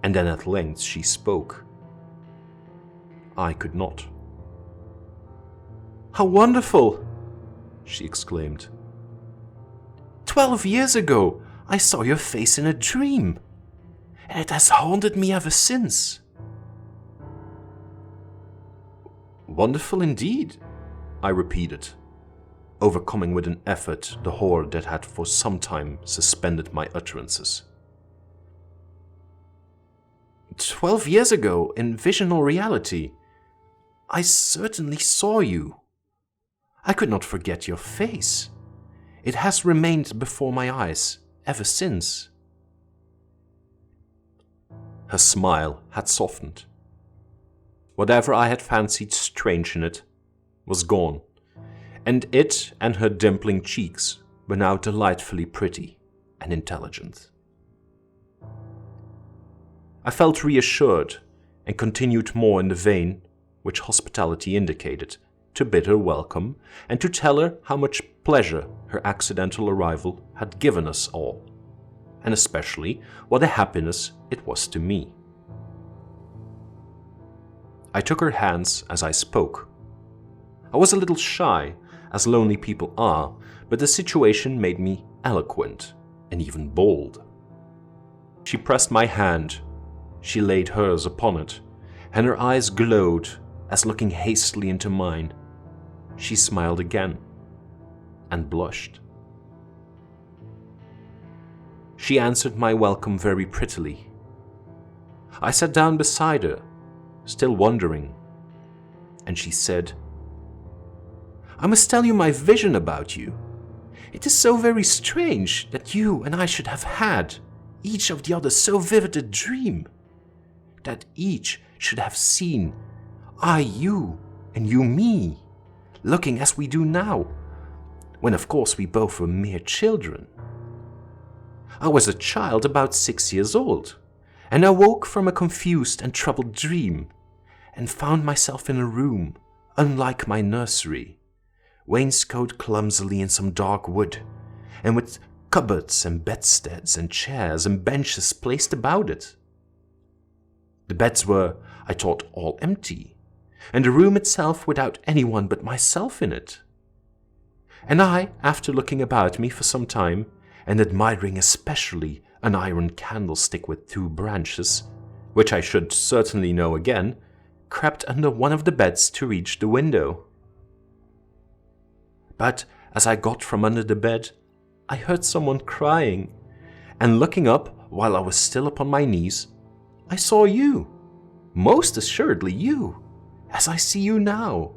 and then at length she spoke. I could not. "How wonderful!" she exclaimed. 12 years ago I saw your face in a dream, and it has haunted me ever since. Wonderful indeed, I repeated, overcoming with an effort the horror that had for some time suspended my utterances. 12 years ago, in vision or reality, I certainly saw you. I could not forget your face. It has remained before my eyes ever since. Her smile had softened. Whatever I had fancied strange in it was gone, and it and her dimpling cheeks were now delightfully pretty and intelligent. I felt reassured and continued more in the vein which hospitality indicated, to bid her welcome and to tell her how much pleasure her accidental arrival had given us all, and especially what a happiness it was to me. I took her hands as I spoke. I was a little shy, as lonely people are, but the situation made me eloquent and even bold. She pressed my hand, she laid hers upon it, and her eyes glowed as, looking hastily into mine, she smiled again and blushed. She answered my welcome very prettily. I sat down beside her, still wondering, and she said, "I must tell you my vision about you. It is so very strange that you and I should have had, each of the other, so vivid a dream, that each should have seen, I you and you me, looking as we do now, when of course we both were mere children. I was a child about 6 years old, and I woke from a confused and troubled dream, and found myself in a room unlike my nursery, wainscoted clumsily in some dark wood, and with cupboards and bedsteads and chairs and benches placed about it. The beds were, I thought, all empty, and the room itself without anyone but myself in it. And I, after looking about me for some time, and admiring especially an iron candlestick with 2 branches, which I should certainly know again, crept under one of the beds to reach the window. But as I got from under the bed, I heard someone crying, and looking up while I was still upon my knees, I saw you, most assuredly you, as I see you now.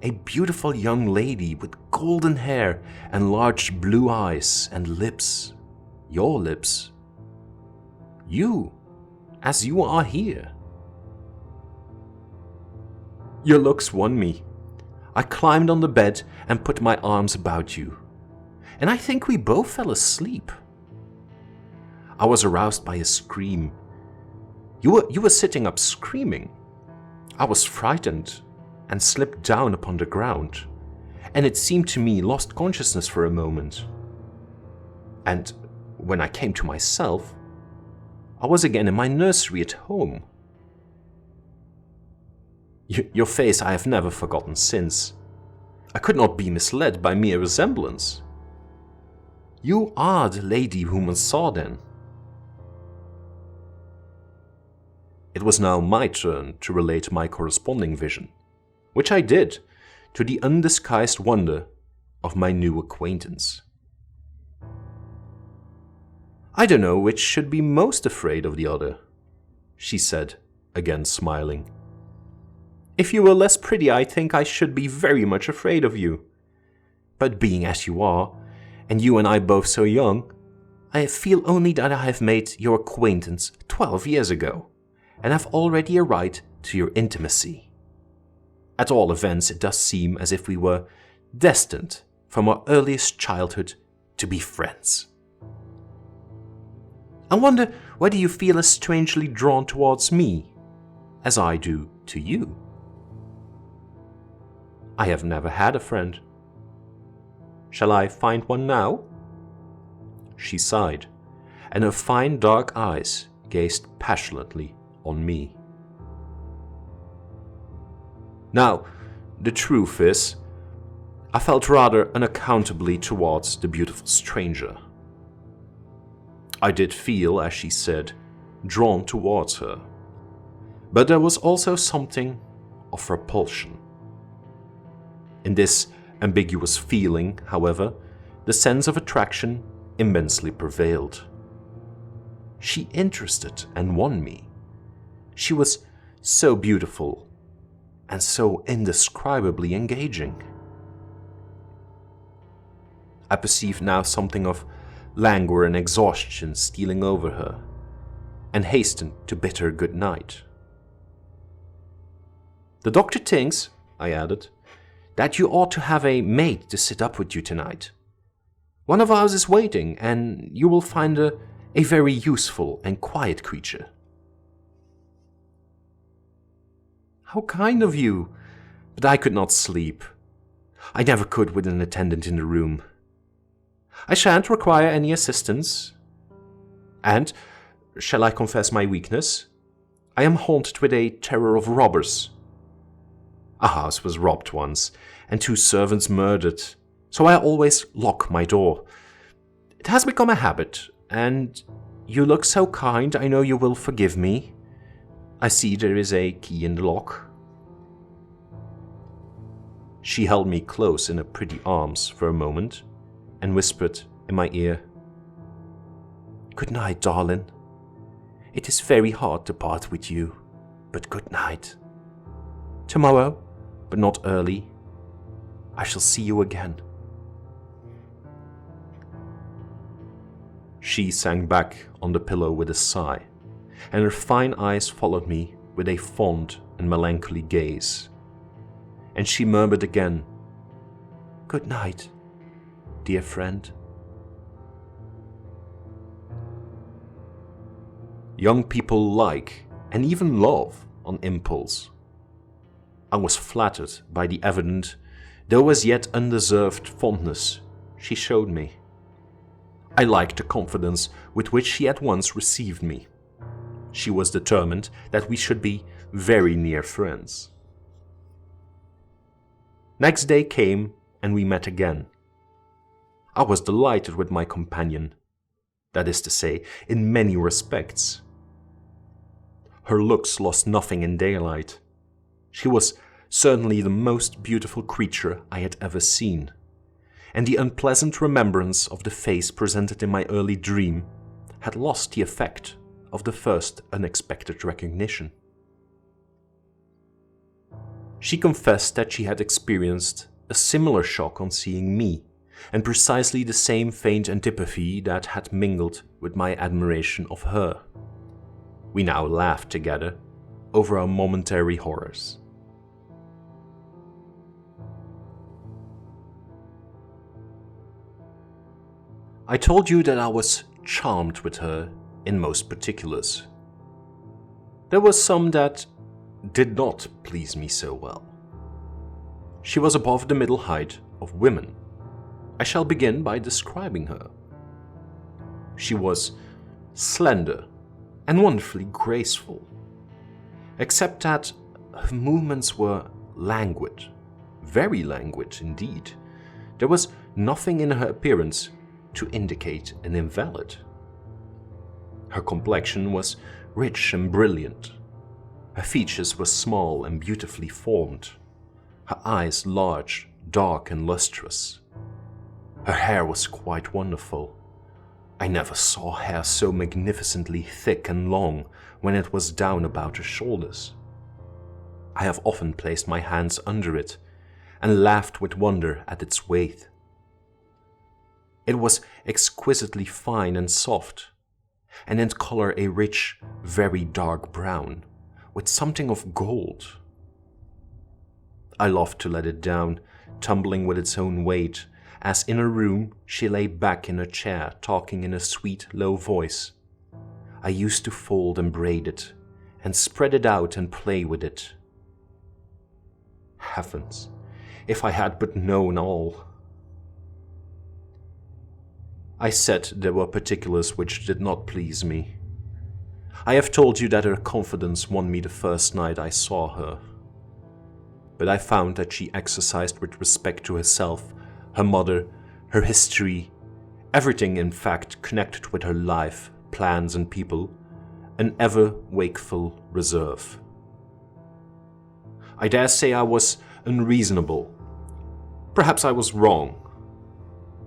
A beautiful young lady with golden hair and large blue eyes and lips, your lips. You, as you are here." Your looks won me. I climbed on the bed and put my arms about you, and I think we both fell asleep. I was aroused by a scream. You were sitting up screaming. I was frightened and slipped down upon the ground, and it seemed to me lost consciousness for a moment. And when I came to myself, I was again in my nursery at home. Your face I have never forgotten since. I could not be misled by mere resemblance. You are the lady whom I saw then. It was now my turn to relate my corresponding vision, which I did, to the undisguised wonder of my new acquaintance. "I don't know which should be most afraid of the other," she said, again smiling. "If you were less pretty, I think I should be very much afraid of you. But being as you are, and you and I both so young, I feel only that I have made your acquaintance 12 years ago, and have already a right to your intimacy. At all events, it does seem as if we were destined from our earliest childhood to be friends. I wonder whether you feel as strangely drawn towards me as I do to you. I have never had a friend. Shall I find one now?" She sighed, and her fine dark eyes gazed passionately on me. Now, the truth is, I felt rather unaccountably towards the beautiful stranger. I did feel, as she said, drawn towards her, but there was also something of repulsion. In this ambiguous feeling, however, the sense of attraction immensely prevailed. She interested and won me. She was so beautiful and so indescribably engaging. I perceived now something of languor and exhaustion stealing over her, and hastened to bid her good night. "The doctor thinks," I added, "that you ought to have a maid to sit up with you tonight. One of ours is waiting, and you will find her a very useful and quiet creature, How kind of you! But I could not sleep. I never could with an attendant in the room. I shan't require any assistance. And, shall I confess my weakness? I am haunted with a terror of robbers. A house was robbed once, and 2 servants murdered, so I always lock my door. It has become a habit, and you look so kind, I know you will forgive me. I see there is a key in the lock. She held me close in her pretty arms for a moment, and whispered in my ear, "Good night, darling. It is very hard to part with you, but good night. Tomorrow, but not early, I shall see you again." She sank back on the pillow with a sigh, and her fine eyes followed me with a fond and melancholy gaze. And she murmured again, "Good night, dear friend." Young people like, and even love, on impulse. I was flattered by the evident, though as yet undeserved, fondness she showed me. I liked the confidence with which she at once received me. She was determined that we should be very near friends. Next day came, and we met again. I was delighted with my companion, that is to say, in many respects. Her looks lost nothing in daylight. She was certainly the most beautiful creature I had ever seen, and the unpleasant remembrance of the face presented in my early dream had lost the effect of the first unexpected recognition. She confessed that she had experienced a similar shock on seeing me, and precisely the same faint antipathy that had mingled with my admiration of her. We now laughed together over our momentary horrors. I told you that I was charmed with her in most particulars. There were some that did not please me so well. She was above the middle height of women. I shall begin by describing her. She was slender and wonderfully graceful, except that her movements were languid, very languid indeed. There was nothing in her appearance to indicate an invalid. Her complexion was rich and brilliant. Her features were small and beautifully formed. Her eyes large, dark and lustrous. Her hair was quite wonderful. I never saw hair so magnificently thick and long when it was down about her shoulders. I have often placed my hands under it and laughed with wonder at its weight. It was exquisitely fine and soft, and in color a rich, very dark brown, with something of gold. I loved to let it down, tumbling with its own weight, as in a room she lay back in a chair talking in a sweet, low voice. I used to fold and braid it, and spread it out and play with it. Heavens, if I had but known all! I said there were particulars which did not please me. I have told you that her confidence won me the first night I saw her. But I found that she exercised with respect to herself, her mother, her history, everything in fact connected with her life, plans and people, an ever-wakeful reserve. I dare say I was unreasonable. Perhaps I was wrong.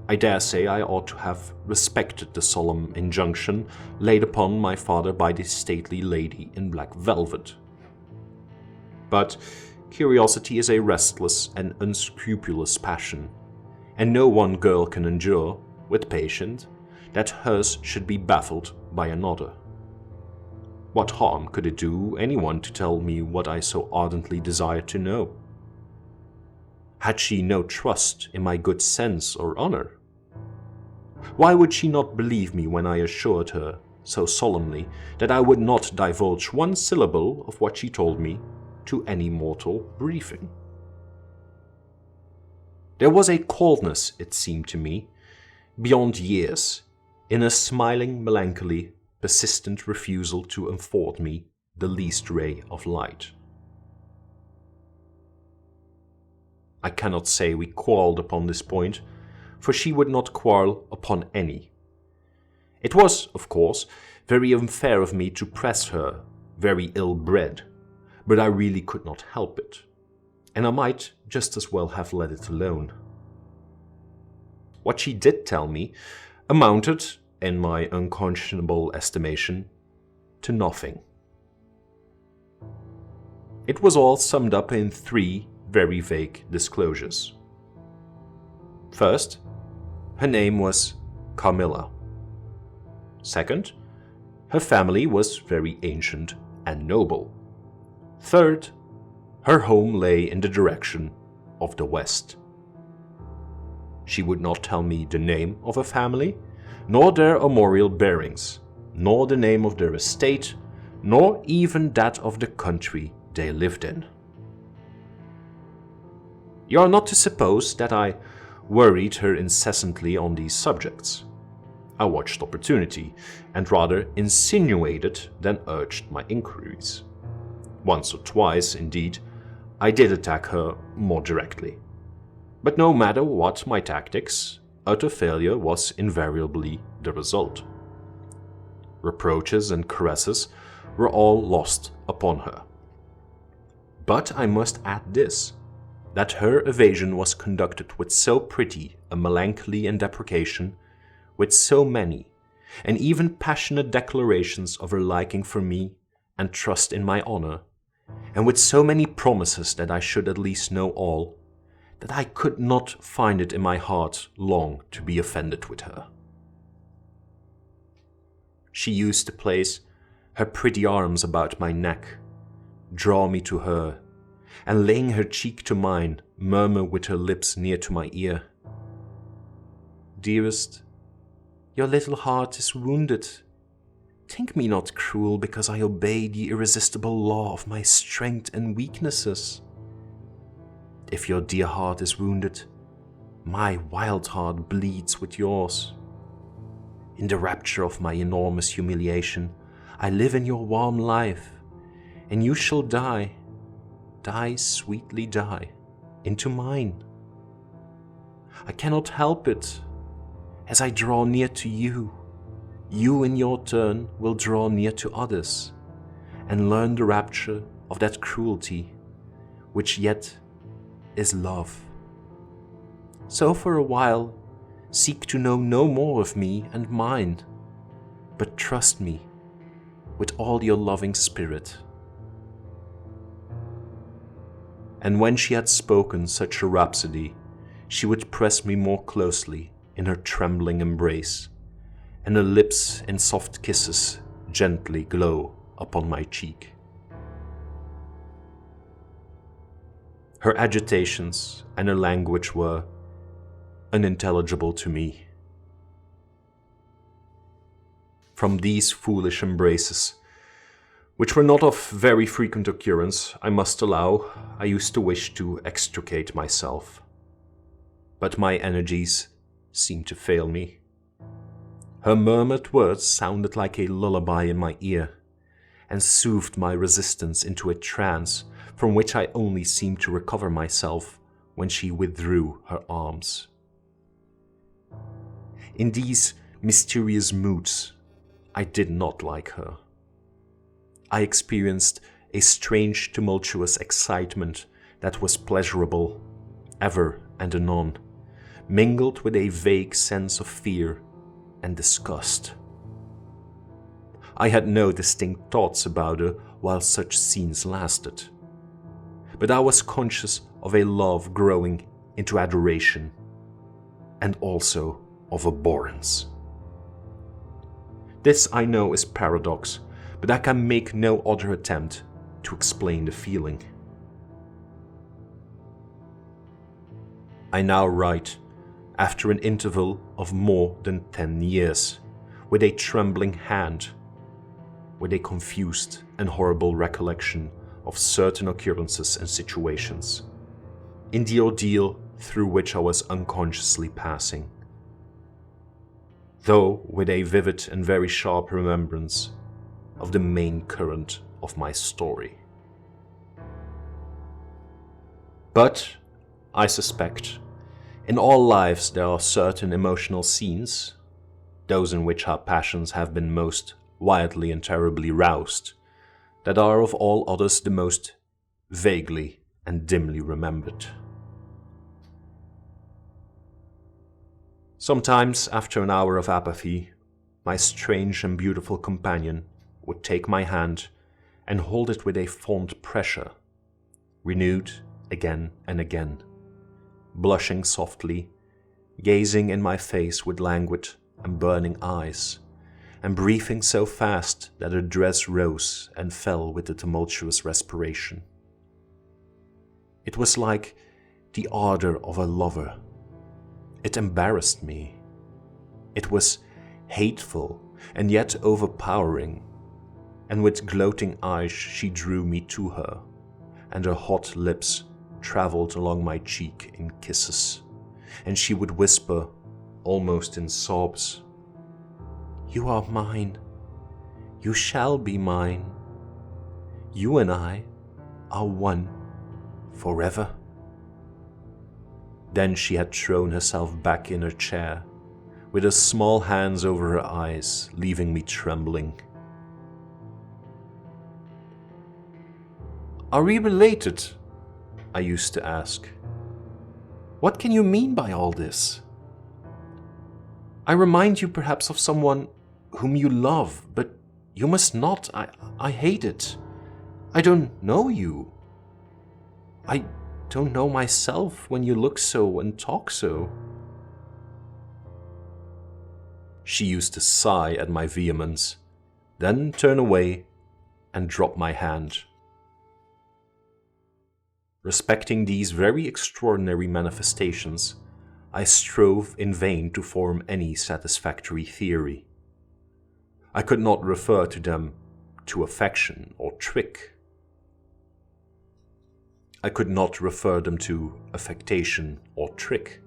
I dare say I ought to have respected the solemn injunction laid upon my father by the stately lady in black velvet. But curiosity is a restless and unscrupulous passion, and no one girl can endure, with patience, that hers should be baffled by another. What harm could it do anyone to tell me what I so ardently desired to know? Had she no trust in my good sense or honor? Why would she not believe me when I assured her, so solemnly, that I would not divulge one syllable of what she told me to any mortal breathing. There was a coldness, it seemed to me, beyond years, in a smiling melancholy, persistent refusal to afford me the least ray of light. I cannot say we quarrelled upon this point, for she would not quarrel upon any. It was, of course, very unfair of me to press her, very ill-bred, but I really could not help it, and I might just as well have let it alone. What she did tell me amounted, in my unconscionable estimation, to nothing. It was all summed up in 3 very vague disclosures. First, her name was Carmilla. Second, her family was very ancient and noble. Third, her home lay in the direction of the west. She would not tell me the name of her family, nor their armorial bearings, nor the name of their estate, nor even that of the country they lived in. You are not to suppose that I worried her incessantly on these subjects. I watched opportunity, and rather insinuated than urged my inquiries. Once or twice, indeed, I did attack her more directly. But no matter what my tactics, utter failure was invariably the result. Reproaches and caresses were all lost upon her. But I must add this, that her evasion was conducted with so pretty a melancholy and deprecation, with so many, and even passionate declarations of her liking for me and trust in my honor, and with so many promises that I should at least know all, that I could not find it in my heart long to be offended with her. She used to place her pretty arms about my neck, draw me to her, and laying her cheek to mine, murmur with her lips near to my ear, "Dearest, your little heart is wounded. Think me not cruel because I obey the irresistible law of my strength and weaknesses. If your dear heart is wounded, my wild heart bleeds with yours. In the rapture of my enormous humiliation, I live in your warm life, and you shall die, sweetly die, into mine. I cannot help it. As I draw near to you, you in your turn will draw near to others, and learn the rapture of that cruelty, which yet is love. So for a while, seek to know no more of me and mine, but trust me with all your loving spirit." And when she had spoken such a rhapsody, she would press me more closely in her trembling embrace, and her lips in soft kisses gently glow upon my cheek. Her agitations and her language were unintelligible to me. From these foolish embraces, which were not of very frequent occurrence, I must allow, I used to wish to extricate myself. But my energies seemed to fail me. Her murmured words sounded like a lullaby in my ear, and soothed my resistance into a trance from which I only seemed to recover myself when she withdrew her arms. In these mysterious moods, I did not like her. I experienced a strange tumultuous excitement that was pleasurable, ever and anon, mingled with a vague sense of fear and disgust. I had no distinct thoughts about her while such scenes lasted, but I was conscious of a love growing into adoration, and also of abhorrence. This I know is paradox, but I can make no other attempt to explain the feeling. I now write, after an interval of more than 10 years, with a trembling hand, with a confused and horrible recollection of certain occurrences and situations, in the ordeal through which I was unconsciously passing, though with a vivid and very sharp remembrance of the main current of my story. But I suspect in all lives there are certain emotional scenes, those in which our passions have been most wildly and terribly roused, that are of all others the most vaguely and dimly remembered. Sometimes, after an hour of apathy, my strange and beautiful companion would take my hand and hold it with a fond pressure, renewed again and again, blushing softly, gazing in my face with languid and burning eyes, and breathing so fast that her dress rose and fell with the tumultuous respiration. It was like the ardor of a lover. It embarrassed me. It was hateful and yet overpowering, and with gloating eyes she drew me to her, and her hot lips traveled along my cheek in kisses, and she would whisper, almost in sobs, "You are mine. You shall be mine. You and I are one forever." Then she had thrown herself back in her chair, with her small hands over her eyes, leaving me trembling. "Are we related?" I used to ask. "What can you mean by all this? I remind you perhaps of someone whom you love, but you must not. I hate it. I don't know you. I don't know myself when you look so and talk so." She used to sigh at my vehemence, then turn away and drop my hand. Respecting these very extraordinary manifestations, I strove in vain to form any satisfactory theory. I could not refer to them to affection or trick. I could not refer them to affectation or trick.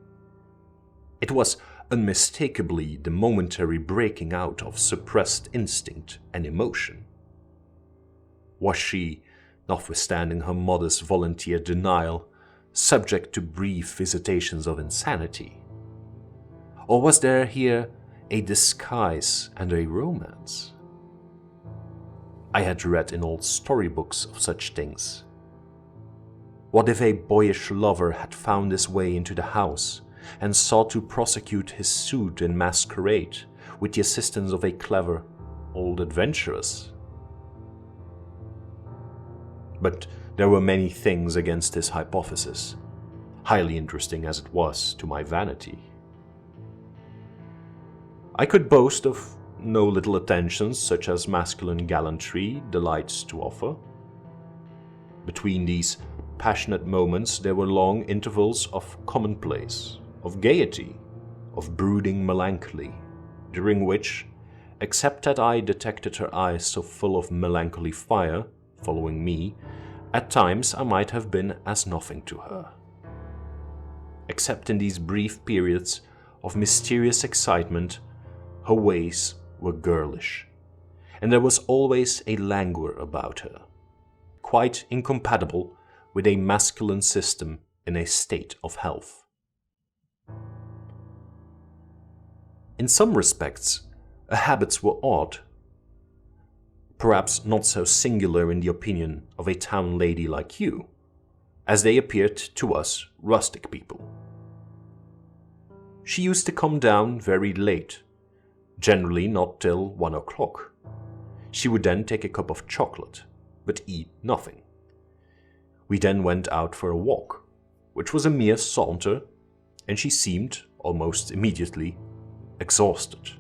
It was unmistakably the momentary breaking out of suppressed instinct and emotion. Was she, notwithstanding her modest volunteered denial, subject to brief visitations of insanity? Or was there here a disguise and a romance? I had read in old storybooks of such things. What if a boyish lover had found his way into the house and sought to prosecute his suit in masquerade with the assistance of a clever old adventuress? But there were many things against this hypothesis, highly interesting as it was to my vanity. I could boast of no little attentions such as masculine gallantry delights to offer. Between these passionate moments there were long intervals of commonplace, of gaiety, of brooding melancholy, during which, except that I detected her eyes so full of melancholy fire, following me, at times I might have been as nothing to her. Except in these brief periods of mysterious excitement, her ways were girlish, and there was always a languor about her, quite incompatible with a masculine system in a state of health. In some respects, her habits were odd, perhaps not so singular in the opinion of a town lady like you, as they appeared to us rustic people. She used to come down very late, generally not till 1 o'clock. She would then take a cup of chocolate, but eat nothing. We then went out for a walk, which was a mere saunter, and she seemed, almost immediately, exhausted,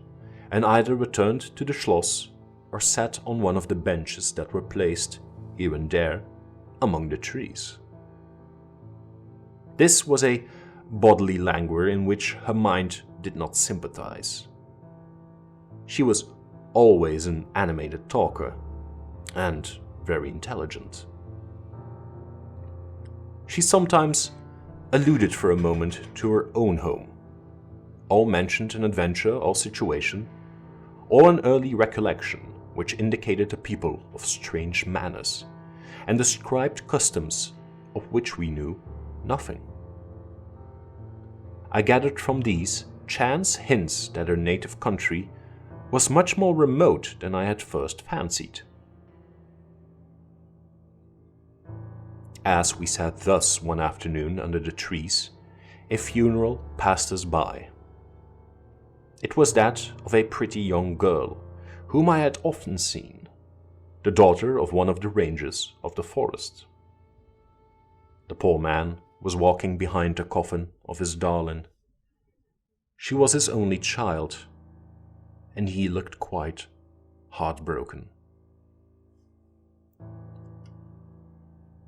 and either returned to the schloss or sat on one of the benches that were placed, here and there, among the trees. This was a bodily languor in which her mind did not sympathize. She was always an animated talker, and very intelligent. She sometimes alluded for a moment to her own home, or mentioned an adventure or situation, or an early recollection which indicated a people of strange manners, and described customs of which we knew nothing. I gathered from these chance hints that her native country was much more remote than I had first fancied. As we sat thus one afternoon under the trees, a funeral passed us by. It was that of a pretty young girl, whom I had often seen, the daughter of one of the rangers of the forest. The poor man was walking behind the coffin of his darling. She was his only child, and he looked quite heartbroken.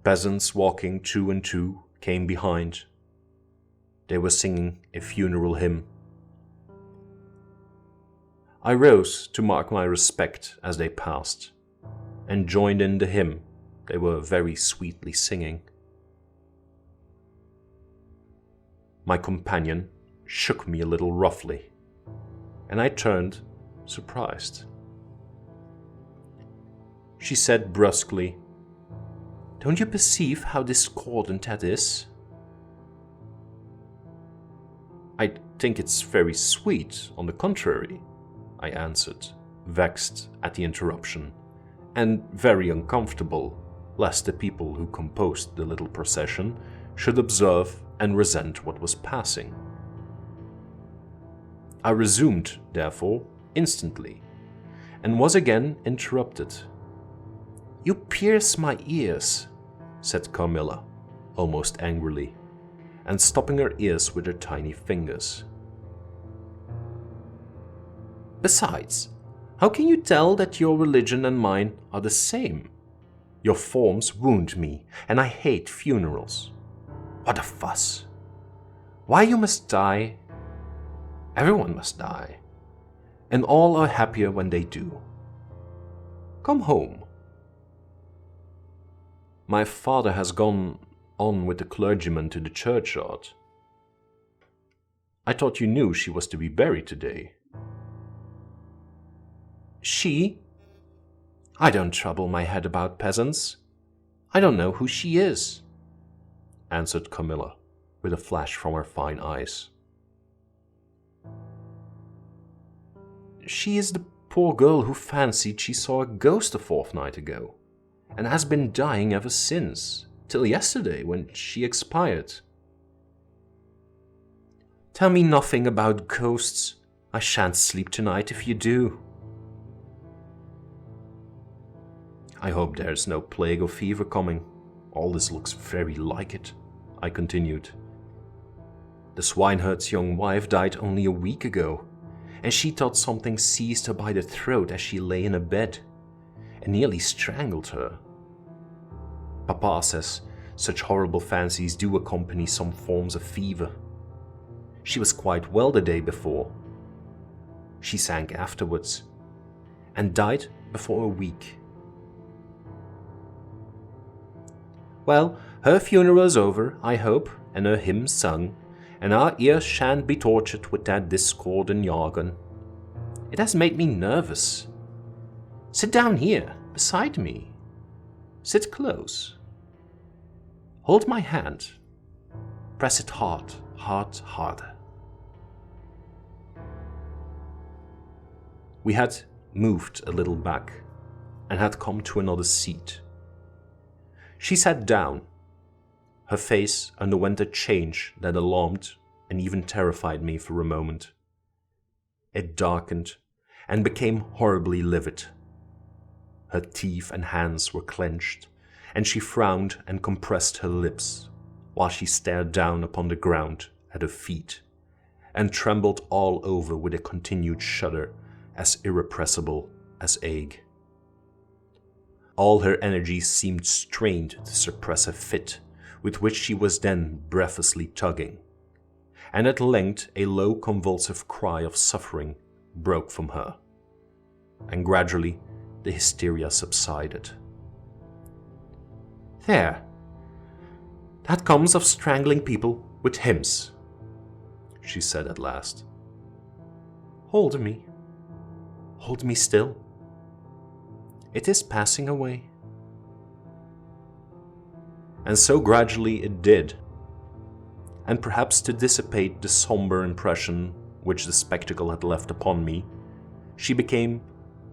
Peasants walking two and two came behind. They were singing a funeral hymn. I rose to mark my respect as they passed, and joined in the hymn they were very sweetly singing. My companion shook me a little roughly, and I turned, surprised. She said brusquely, "Don't you perceive how discordant that is?" "I think it's very sweet, on the contrary," I answered, vexed at the interruption, and very uncomfortable lest the people who composed the little procession should observe and resent what was passing. I resumed, therefore, instantly, and was again interrupted. "You pierce my ears," said Carmilla, almost angrily, and stopping her ears with her tiny fingers. "Besides, how can you tell that your religion and mine are the same? Your forms wound me, and I hate funerals. What a fuss! Why you must die? Everyone must die, and all are happier when they do. Come home." "My father has gone on with the clergyman to the churchyard." "I thought you knew she was to be buried today." "She? I don't trouble my head about peasants. I don't know who she is," answered Carmilla, with a flash from her fine eyes. "She is the poor girl who fancied she saw a ghost a fortnight ago, and has been dying ever since, till yesterday when she expired." "Tell me nothing about ghosts. I shan't sleep tonight if you do." "I hope there's no plague or fever coming. All this looks very like it," I continued. "The swineherd's young wife died only a week ago, and she thought something seized her by the throat as she lay in her bed, and nearly strangled her. Papa says such horrible fancies do accompany some forms of fever. She was quite well the day before. She sank afterwards, and died before a week. Well, her funeral's over, I hope, and her hymn sung, and our ears shan't be tortured with that discordant jargon. It has made me nervous. Sit down here, beside me. Sit close. Hold my hand. Press it hard, harder." We had moved a little back, and had come to another seat. She sat down. Her face underwent a change that alarmed and even terrified me for a moment. It darkened and became horribly livid. Her teeth and hands were clenched, and she frowned and compressed her lips, while she stared down upon the ground at her feet, and trembled all over with a continued shudder as irrepressible as ague. All her energies seemed strained to suppress a fit with which she was then breathlessly tugging, and at length a low convulsive cry of suffering broke from her, and gradually the hysteria subsided. "There, "That comes of strangling people with hymns," she said at last. Hold me still. It is passing away." And so gradually it did, and perhaps to dissipate the somber impression which the spectacle had left upon me, she became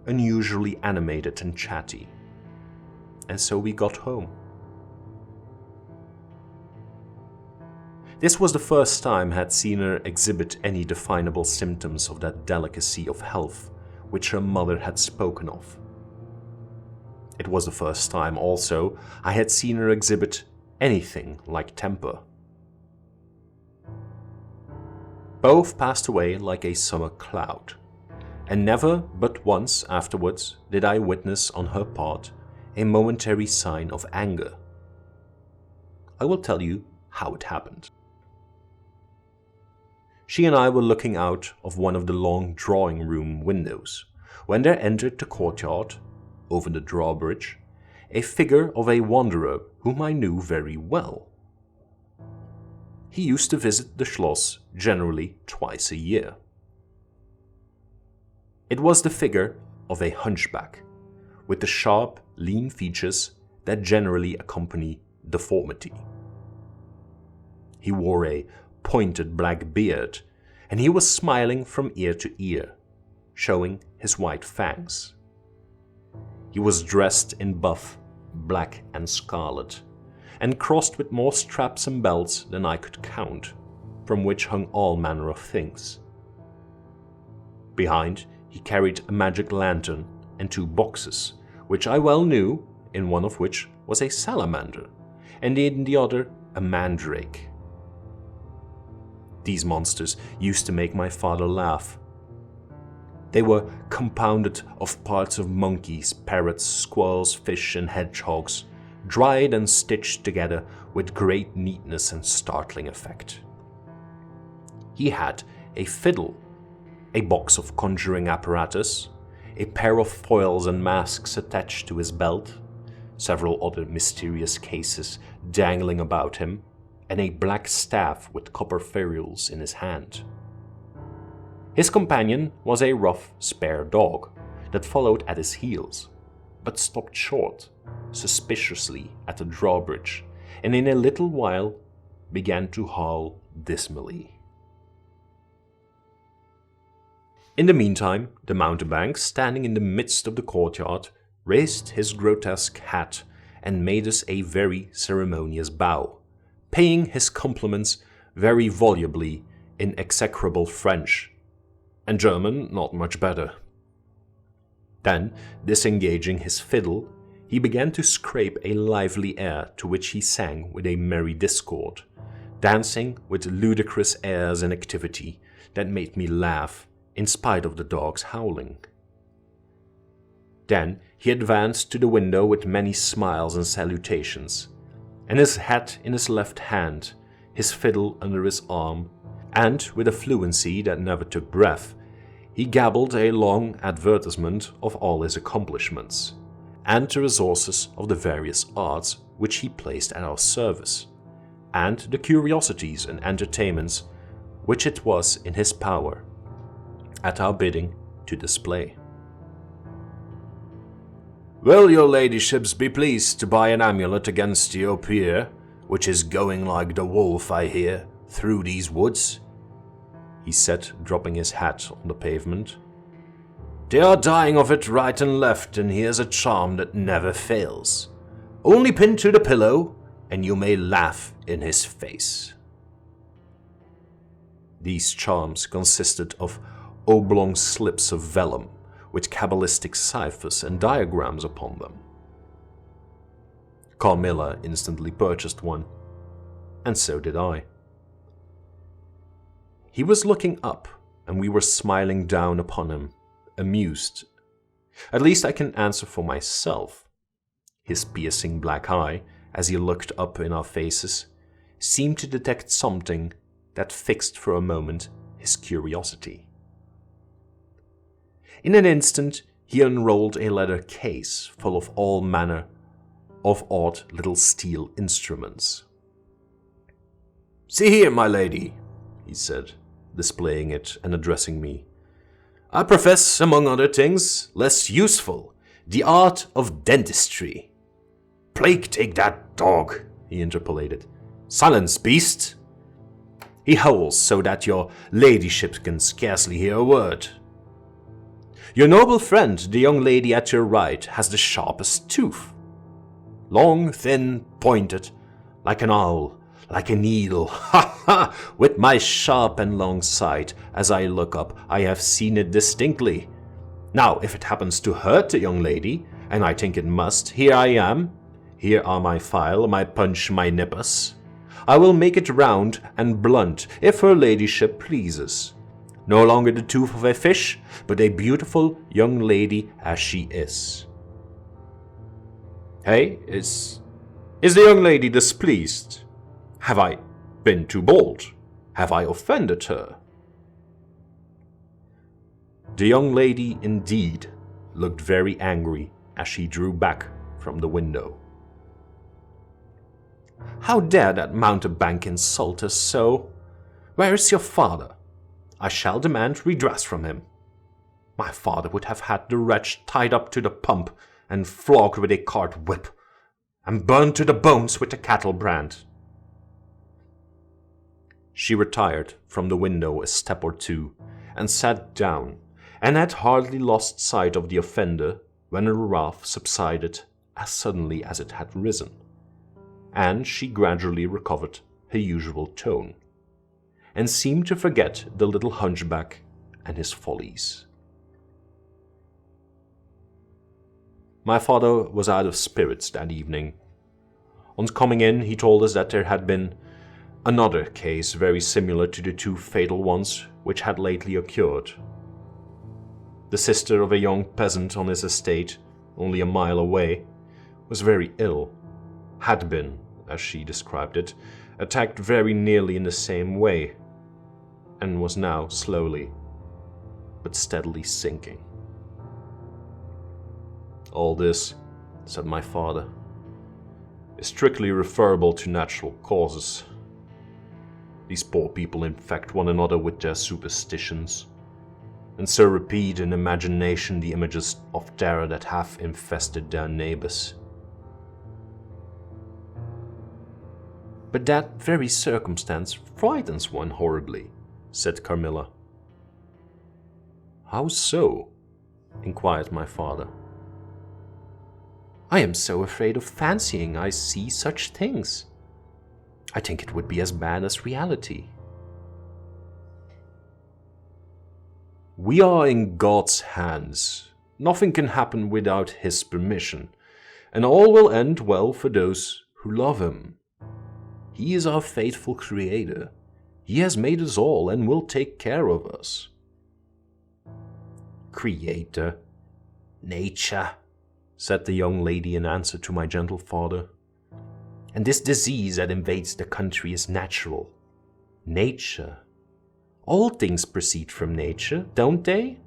unusually animated and chatty, and so we got home. This was the first time I had seen her exhibit any definable symptoms of that delicacy of health which her mother had spoken of. It was the first time also I had seen her exhibit anything like temper. Both passed away like a summer cloud, and never but once afterwards did I witness on her part a momentary sign of anger. I will tell you how it happened. She and I were looking out of one of the long drawing-room windows when there entered the courtyard, over the drawbridge, a figure of a wanderer whom I knew very well. He used to visit the Schloss generally twice a year. It was the figure of a hunchback, with the sharp, lean features that generally accompany deformity. He wore a pointed black beard, and he was smiling from ear to ear, showing his white fangs. He was dressed in buff, black and scarlet, and crossed with more straps and belts than I could count, from which hung all manner of things. Behind, he carried a magic lantern and 2 boxes, which I well knew, in one of which was a salamander, and in the other a mandrake. These monsters used to make my father laugh. They were compounded of parts of monkeys, parrots, squirrels, fish, and hedgehogs, dried and stitched together with great neatness and startling effect. He had a fiddle, a box of conjuring apparatus, a pair of foils and masks attached to his belt, several other mysterious cases dangling about him, and a black staff with copper ferrules in his hand. His companion was a rough, spare dog that followed at his heels, but stopped short, suspiciously at the drawbridge, and in a little while began to howl dismally. In the meantime, the mountebank, standing in the midst of the courtyard, raised his grotesque hat and made us a very ceremonious bow, paying his compliments very volubly in execrable French, and German not much better. Then, disengaging his fiddle, he began to scrape a lively air to which he sang with a merry discord, dancing with ludicrous airs and activity that made me laugh in spite of the dog's howling. Then he advanced to the window with many smiles and salutations, and his hat in his left hand, his fiddle under his arm, and with a fluency that never took breath, he gabbled a long advertisement of all his accomplishments, and the resources of the various arts which he placed at our service, and the curiosities and entertainments which it was in his power, at our bidding, to display. "Will your ladyships be pleased to buy an amulet against your peer, which is going like the wolf, I hear, through these woods?" he said, dropping his hat on the pavement. "They are dying of it right and left, and here's a charm that never fails. Only pin to the pillow, and you may laugh in his face." These charms consisted of oblong slips of vellum with cabalistic ciphers and diagrams upon them. Carmilla instantly purchased one, and so did I. He was looking up, and we were smiling down upon him, amused. At least I can answer for myself. His piercing black eye, as he looked up in our faces, seemed to detect something that fixed for a moment his curiosity. In an instant, he unrolled a leather case full of all manner of odd little steel instruments. "See here, my lady," he said, displaying it and addressing me. "I profess, among other things, less useful, the art of dentistry." "Plague take that dog," he interpolated. "Silence, beast!" He howls so that your ladyship can scarcely hear a word. "Your noble friend, the young lady at your right, has the sharpest tooth. Long, thin, pointed, like an owl, like a needle. Ha ha! With my sharp and long sight, as I look up, I have seen it distinctly. Now, if it happens to hurt the young lady, and I think it must, here I am. Here are my file, my punch, my nippers. I will make it round and blunt, if her ladyship pleases. No longer the tooth of a fish, but a beautiful young lady as she is. Hey, is the young lady displeased? Have I been too bold? Have I offended her?" The young lady indeed looked very angry as she drew back from the window. "How dare that mountebank insult us so? Where is your father? I shall demand redress from him. My father would have had the wretch tied up to the pump and flogged with a cart whip, and burned to the bones with the cattle brand." She retired from the window a step or two, and sat down, and had hardly lost sight of the offender when her wrath subsided as suddenly as it had risen, and she gradually recovered her usual tone, and seemed to forget the little hunchback and his follies. My father was out of spirits that evening. On coming in, he told us that there had been another case very similar to the two fatal ones which had lately occurred. The sister of a young peasant on his estate, only a mile away, was very ill, had been, as she described it, attacked very nearly in the same way, and was now slowly but steadily sinking. "All this," said my father, "is strictly referable to natural causes. These poor people infect one another with their superstitions, and so repeat in imagination the images of terror that have infested their neighbors." "But that very circumstance frightens one horribly," said Carmilla. "How so?" inquired my father. "I am so afraid of fancying I see such things. I think it would be as bad as reality." "We are in God's hands. Nothing can happen without His permission, and all will end well for those who love Him. He is our faithful Creator. He has made us all and will take care of us." "Creator, nature," said the young lady in answer to my gentle father. "And this disease that invades the country is natural. Nature. All things proceed from nature, don't they?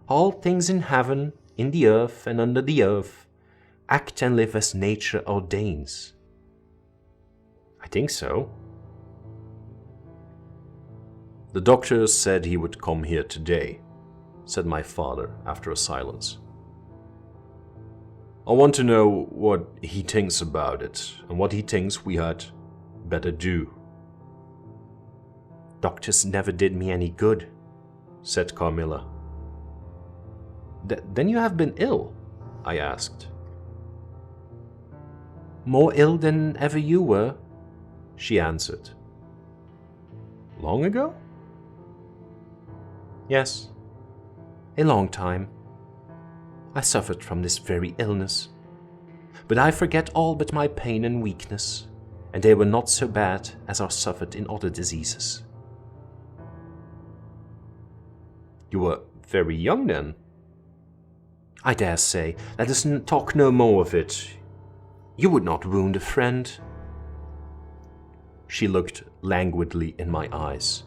All things in heaven, in the earth, and under the earth act and live as nature ordains." "I think so." "The doctor said he would come here today," said my father after a silence. "I want to know what he thinks about it, and what he thinks we had better do." "Doctors never did me any good," said Carmilla. Then you have been ill?" I asked. "More ill than ever you were," she answered. "Long ago?" "Yes, a long time. I suffered from this very illness, but I forget all but my pain and weakness, and they were not so bad as are suffered in other diseases." "You were very young then?" "I dare say. Let us talk no more of it. You would not wound a friend." She looked languidly in my eyes,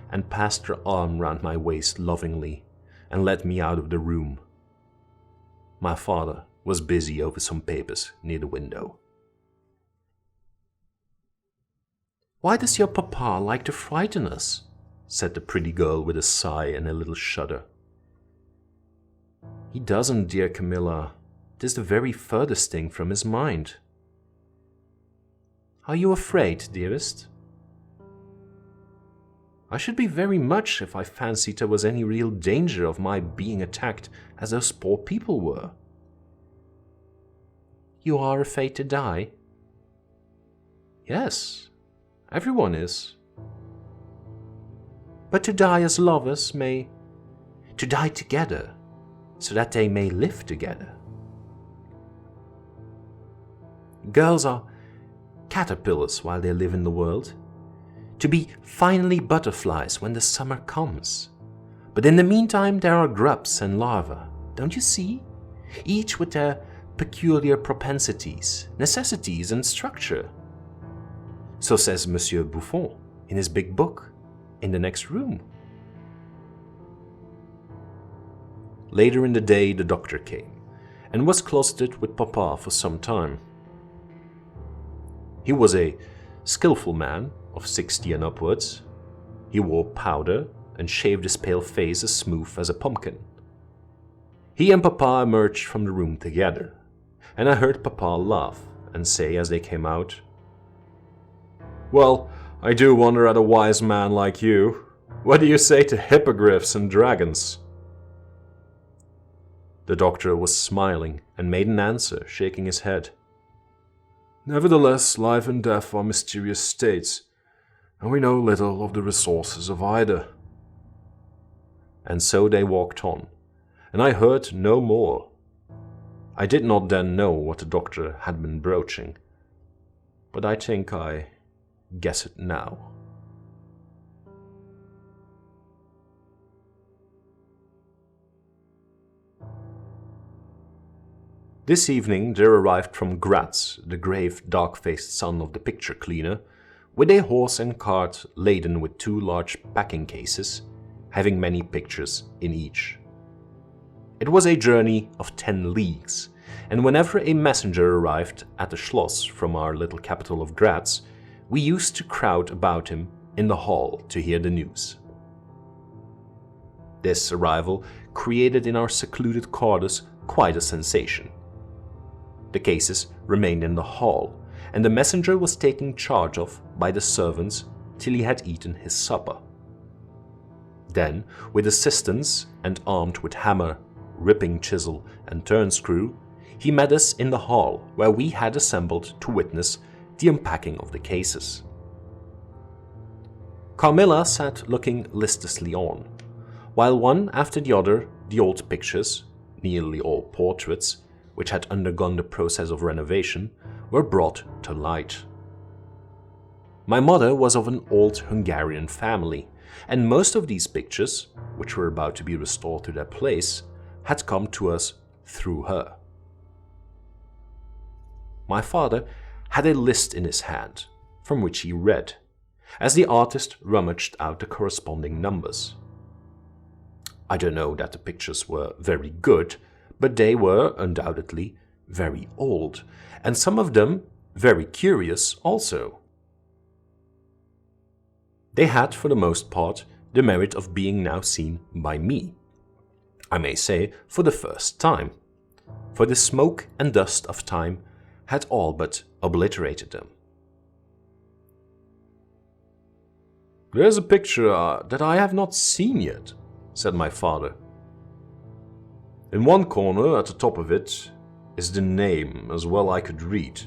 and passed her arm round my waist lovingly, and led me out of the room. My father was busy over some papers near the window. "Why does your papa like to frighten us?" said the pretty girl with a sigh and a little shudder. "He doesn't, dear Carmilla. It is the very furthest thing from his mind." "Are you afraid, dearest?" "I should be very much if I fancied there was any real danger of my being attacked as those poor people were." "You are afraid to die?" "Yes, everyone is." "But to die as lovers may... to die together, so that they may live together." "Girls are caterpillars while they live in the world, to be finally butterflies when the summer comes. But in the meantime there are grubs and larvae, don't you see? Each with their peculiar propensities, necessities and structure. So says Monsieur Buffon in his big book, in the next room." Later in the day the doctor came, and was closeted with Papa for some time. He was a skillful man of 60 and upwards. He wore powder and shaved his pale face as smooth as a pumpkin. He and Papa emerged from the room together, and I heard Papa laugh and say as they came out, "Well, I do wonder at a wise man like you. What do you say to hippogriffs and dragons?" The doctor was smiling and made an answer, shaking his head. "Nevertheless, life and death are mysterious states, and we know little of the resources of either." And so they walked on, and I heard no more. I did not then know what the doctor had been broaching, but I think I guess it now. This evening there arrived from Graz the grave, dark-faced son of the picture cleaner, with a horse and cart laden with 2 large packing cases, having many pictures in each. It was a journey of 10 leagues, and whenever a messenger arrived at the Schloss from our little capital of Graz, we used to crowd about him in the hall to hear the news. This arrival created in our secluded quarters quite a sensation. The cases remained in the hall, and the messenger was taken charge of by the servants till he had eaten his supper. Then, with assistants and armed with hammer, ripping chisel and turnscrew, he met us in the hall where we had assembled to witness the unpacking of the cases. Carmilla sat looking listlessly on, while one after the other the old pictures, nearly all portraits, which had undergone the process of renovation, were brought to light. My mother was of an old Hungarian family, and most of these pictures, which were about to be restored to their place, had come to us through her. My father had a list in his hand, from which he read, as the artist rummaged out the corresponding numbers. I don't know that the pictures were very good, but they were undoubtedly very old, and some of them very curious also. They had, for the most part, the merit of being now seen by me, I may say for the first time, for the smoke and dust of time had all but obliterated them. "There's a picture that I have not seen yet," said my father. "In one corner at the top of it is the name as well I could read,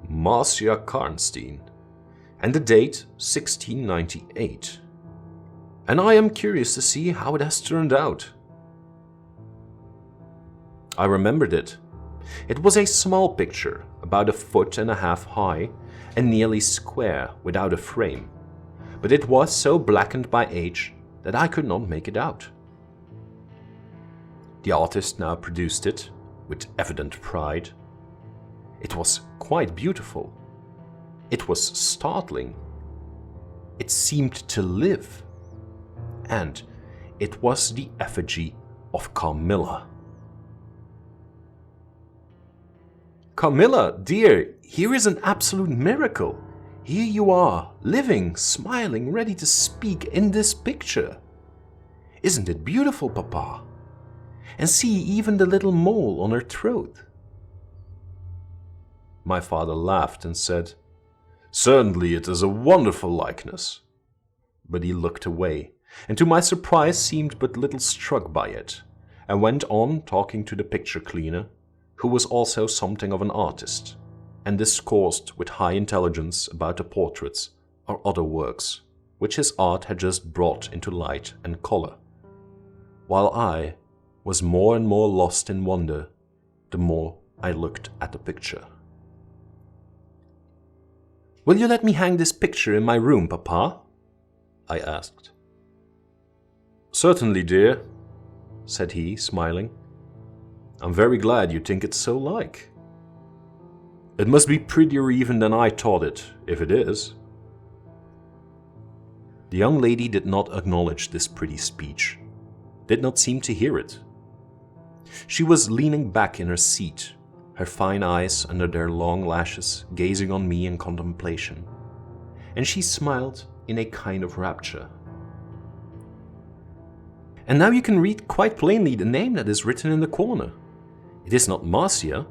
Marcia Karnstein, and the date 1698. And I am curious to see how it has turned out." I remembered it. It was a small picture, about 1.5 feet high and nearly square without a frame, but it was so blackened by age that I could not make it out. The artist now produced it, with evident pride. It was quite beautiful. It was startling. It seemed to live. And it was the effigy of Carmilla. "Carmilla, dear, here is an absolute miracle. Here you are, living, smiling, ready to speak in this picture. Isn't it beautiful, Papa? And see even the little mole on her throat." My father laughed and said, "Certainly it is a wonderful likeness." But he looked away, and to my surprise seemed but little struck by it, and went on talking to the picture cleaner, who was also something of an artist, and discoursed with high intelligence about the portraits or other works which his art had just brought into light and color, while I was more and more lost in wonder the more I looked at the picture. "Will you let me hang this picture in my room, Papa?" I asked. "Certainly, dear," said he, smiling. "I'm very glad you think it's so like. It must be prettier even than I thought it, if it is." The young lady did not acknowledge this pretty speech, did not seem to hear it. She was leaning back in her seat, her fine eyes under their long lashes gazing on me in contemplation, and she smiled in a kind of rapture. "And now you can read quite plainly the name that is written in the corner. It is not Marcia.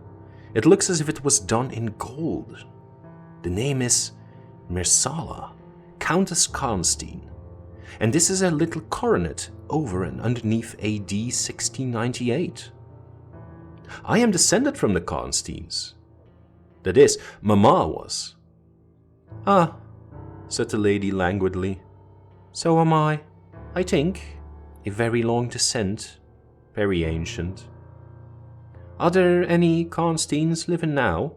It looks as if it was done in gold. The name is Mersala, Countess Karnstein, and this is a little coronet over and underneath AD 1698. I am descended from the Karnsteins. That is, Mamma was." "Ah," said the lady languidly, "so am I think. A very long descent, very ancient. Are there any Karnsteins living now?"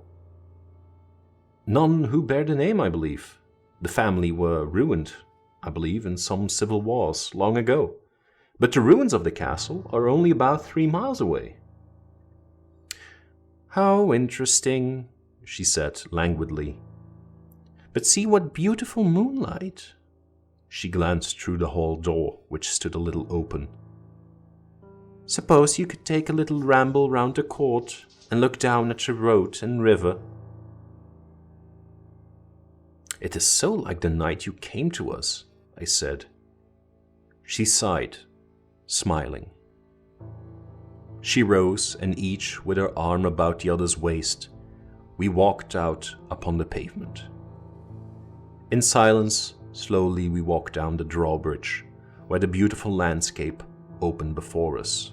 "None who bear the name, I believe. The family were ruined, I believe, in some civil wars long ago. But the ruins of the castle are only about 3 miles away." "How interesting," she said languidly. "But see what beautiful moonlight." She glanced through the hall door, which stood a little open. "Suppose you could take a little ramble round the court and look down at the road and river." "It is so like the night you came to us," I said. She sighed, smiling. She rose, and each with her arm about the other's waist, we walked out upon the pavement. In silence, slowly we walked down the drawbridge, where the beautiful landscape opened before us.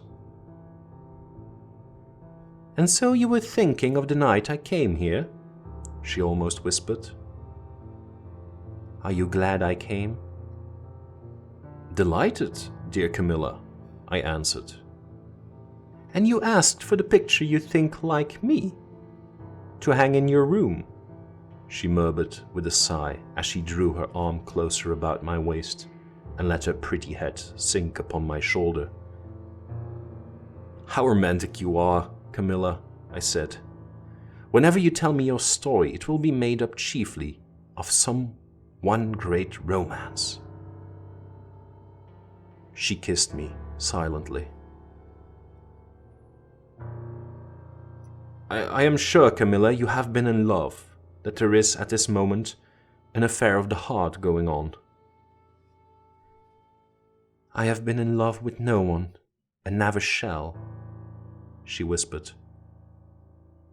"And so you were thinking of the night I came here?" she almost whispered. "Are you glad I came?" "Delighted, dear Carmilla," I answered. "And you asked for the picture you think like me? To hang in your room?" she murmured with a sigh as she drew her arm closer about my waist and let her pretty head sink upon my shoulder. "How romantic you are, Carmilla," I said. "Whenever you tell me your story, it will be made up chiefly of some one great romance." She kissed me silently. I am sure, Carmilla, you have been in love, that there is at this moment an affair of the heart going on." "I have been in love with no one, and never shall," she whispered,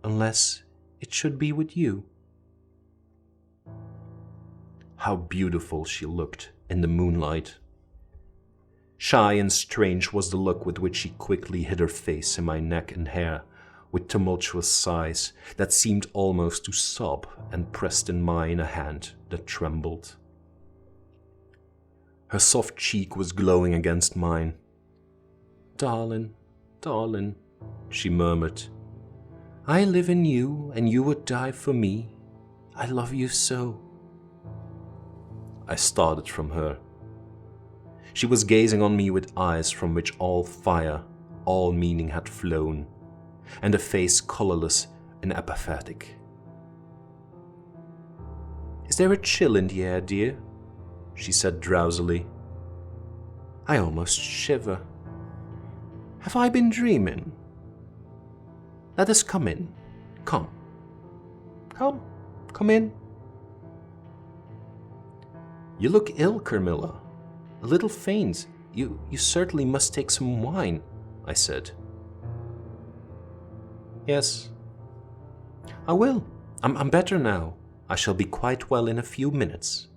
"unless it should be with you." How beautiful she looked in the moonlight. Shy and strange was the look with which she quickly hid her face in my neck and hair, with tumultuous sighs that seemed almost to sob, and pressed in mine a hand that trembled. Her soft cheek was glowing against mine. "Darling, darling," she murmured, "I live in you, and you would die for me. I love you so." I started from her. She was gazing on me with eyes from which all fire, all meaning had flown, and a face colorless and apathetic. "Is there a chill in the air, dear?" she said drowsily. "I almost shiver. Have I been dreaming? Let us come in. Come. Come in." "You look ill, Carmilla. A little faint. You certainly must take some wine," I said. "Yes, I will. I'm better now. I shall be quite well in a few minutes."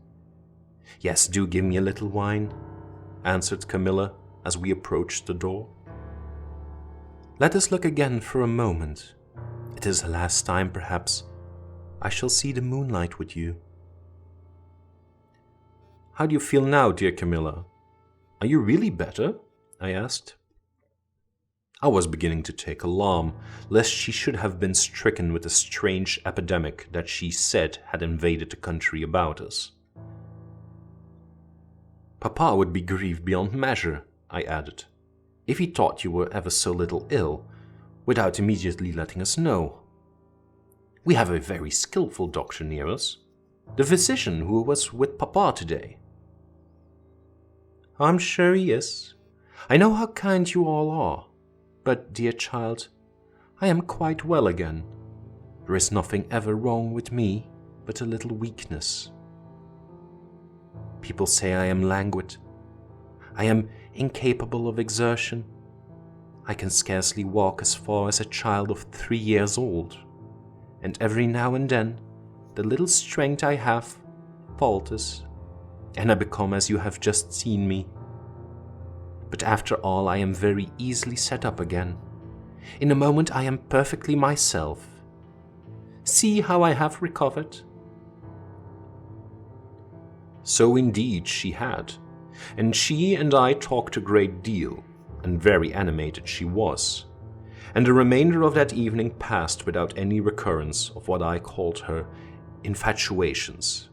"Yes, do give me a little wine," answered Carmilla as we approached the door. "Let us look again for a moment. It is the last time, perhaps, I shall see the moonlight with you." "How do you feel now, dear Carmilla? Are you really better?" I asked. I was beginning to take alarm, lest she should have been stricken with a strange epidemic that she said had invaded the country about us. "Papa would be grieved beyond measure," I added, "if he thought you were ever so little ill, without immediately letting us know. We have a very skillful doctor near us, the physician who was with Papa today." "I'm sure he is. I know how kind you all are. But, dear child, I am quite well again. There is nothing ever wrong with me but a little weakness. People say I am languid. I am incapable of exertion. I can scarcely walk as far as a child of 3 years old, and every now and then the little strength I have falters, and I become as you have just seen me. But after all, I am very easily set up again. In a moment I am perfectly myself. See how I have recovered." So indeed she had, and she and I talked a great deal, and very animated she was, and the remainder of that evening passed without any recurrence of what I called her infatuations.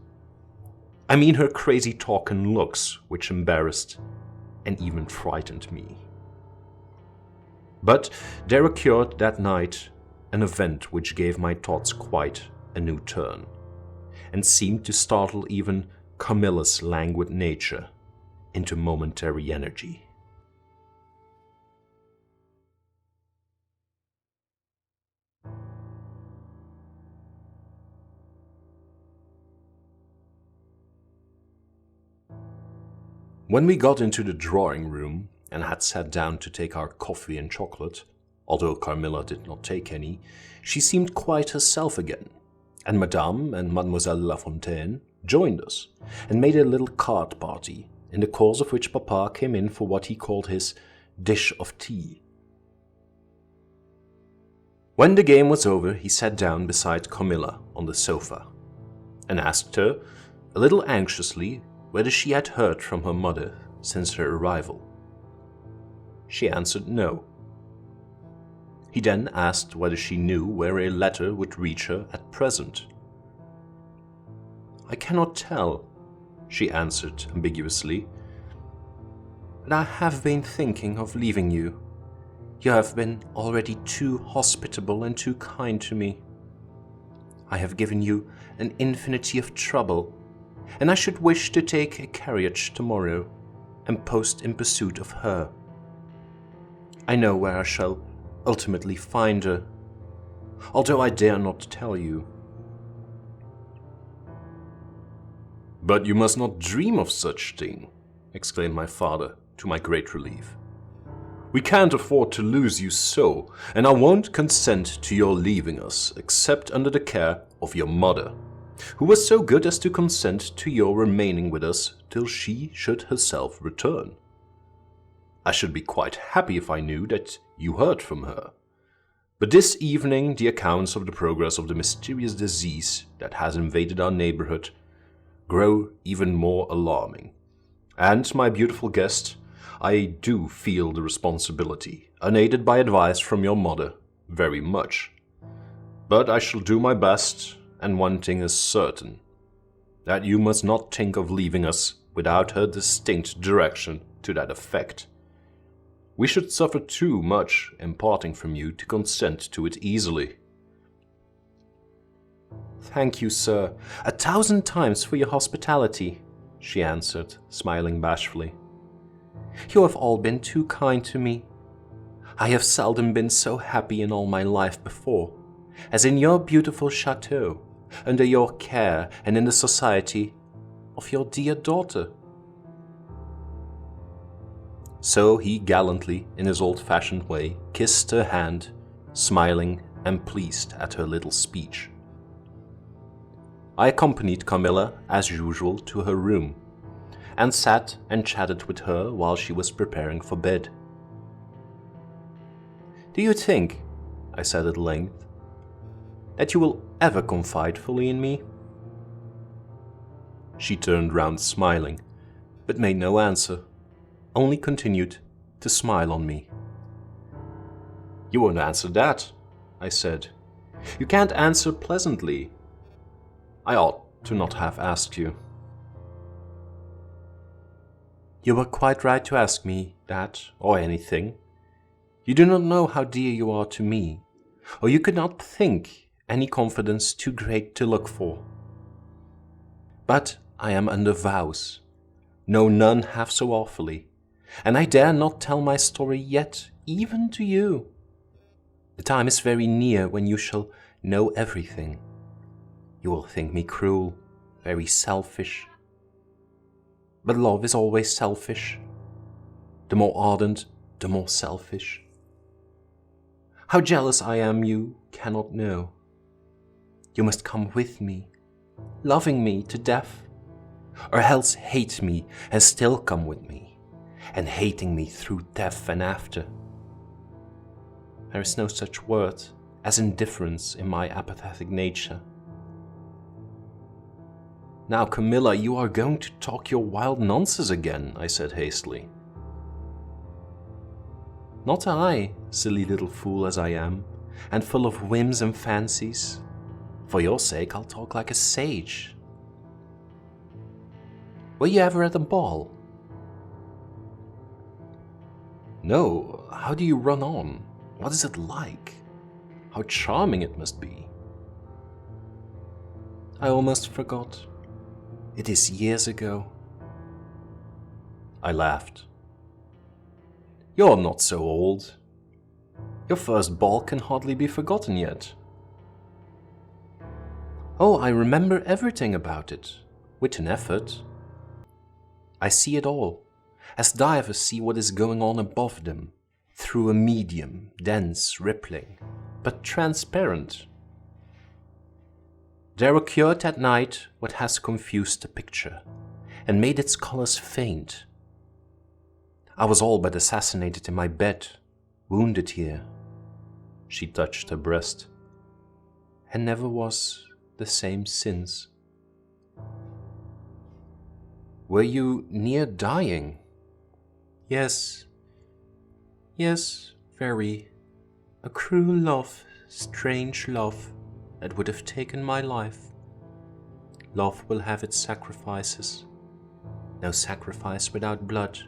I mean her crazy talk and looks, which embarrassed and even frightened me. But there occurred that night an event which gave my thoughts quite a new turn, and seemed to startle even Carmilla's languid nature into momentary energy. When we got into the drawing room and had sat down to take our coffee and chocolate, although Carmilla did not take any, she seemed quite herself again, and Madame and Mademoiselle La Fontaine joined us and made a little card party, in the course of which Papa came in for what he called his dish of tea. When the game was over, he sat down beside Carmilla on the sofa and asked her, a little anxiously, whether she had heard from her mother since her arrival. She answered no. He then asked whether she knew where a letter would reach her at present. "I cannot tell," she answered ambiguously, "but I have been thinking of leaving you. You have been already too hospitable and too kind to me. I have given you an infinity of trouble, and I should wish to take a carriage tomorrow and post in pursuit of her. I know where I shall ultimately find her, although I dare not tell you." "But you must not dream of such thing," exclaimed my father, to my great relief. "We can't afford to lose you so, and I won't consent to your leaving us except under the care of your mother, who was so good as to consent to your remaining with us till she should herself return. I should be quite happy if I knew that you heard from her. But this evening the accounts of the progress of the mysterious disease that has invaded our neighborhood grow even more alarming. And, my beautiful guest, I do feel the responsibility, unaided by advice from your mother, very much. But I shall do my best, and one thing is certain, that you must not think of leaving us without her distinct direction to that effect. We should suffer too much in parting from you to consent to it easily." "Thank you, sir, 1,000 times for your hospitality," she answered, smiling bashfully. "You have all been too kind to me. I have seldom been so happy in all my life before, as in your beautiful chateau, under your care and in the society of your dear daughter." So he gallantly, in his old-fashioned way, kissed her hand, smiling and pleased at her little speech. I accompanied Carmilla, as usual, to her room, and sat and chatted with her while she was preparing for bed. "Do you think," I said at length, "that you will ever confide fully in me?" She turned round smiling, but made no answer, only continued to smile on me. "You won't answer that," I said. "You can't answer pleasantly. I ought to not have asked you." "You were quite right to ask me that, or anything. You do not know how dear you are to me, or you could not think any confidence too great to look for. But I am under vows, no none half so awfully, and I dare not tell my story yet, even to you. The time is very near when you shall know everything. You will think me cruel, very selfish. But love is always selfish. The more ardent, the more selfish. How jealous I am you cannot know. You must come with me, loving me to death, or else hate me and still come with me, and hating me through death and after. There is no such word as indifference in my apathetic nature. Now, Carmilla, you are going to talk your wild nonsense again," I said hastily. "Not I, silly little fool as I am, and full of whims and fancies. For your sake, I'll talk like a sage. Were you ever at a ball?" "No, how do you run on? What is it like? How charming it must be." "I almost forgot. It is years ago." I laughed. "You're not so old. Your first ball can hardly be forgotten yet." "Oh, I remember everything about it, with an effort. I see it all, as divers see what is going on above them, through a medium, dense, rippling, but transparent. There occurred at night what has confused the picture, and made its colors faint. I was all but assassinated in my bed, wounded here." She touched her breast. "And never was the same since." "Were you near dying?" Yes, very. A cruel love, strange love, that would have taken my life. Love will have its sacrifices. No sacrifice without blood.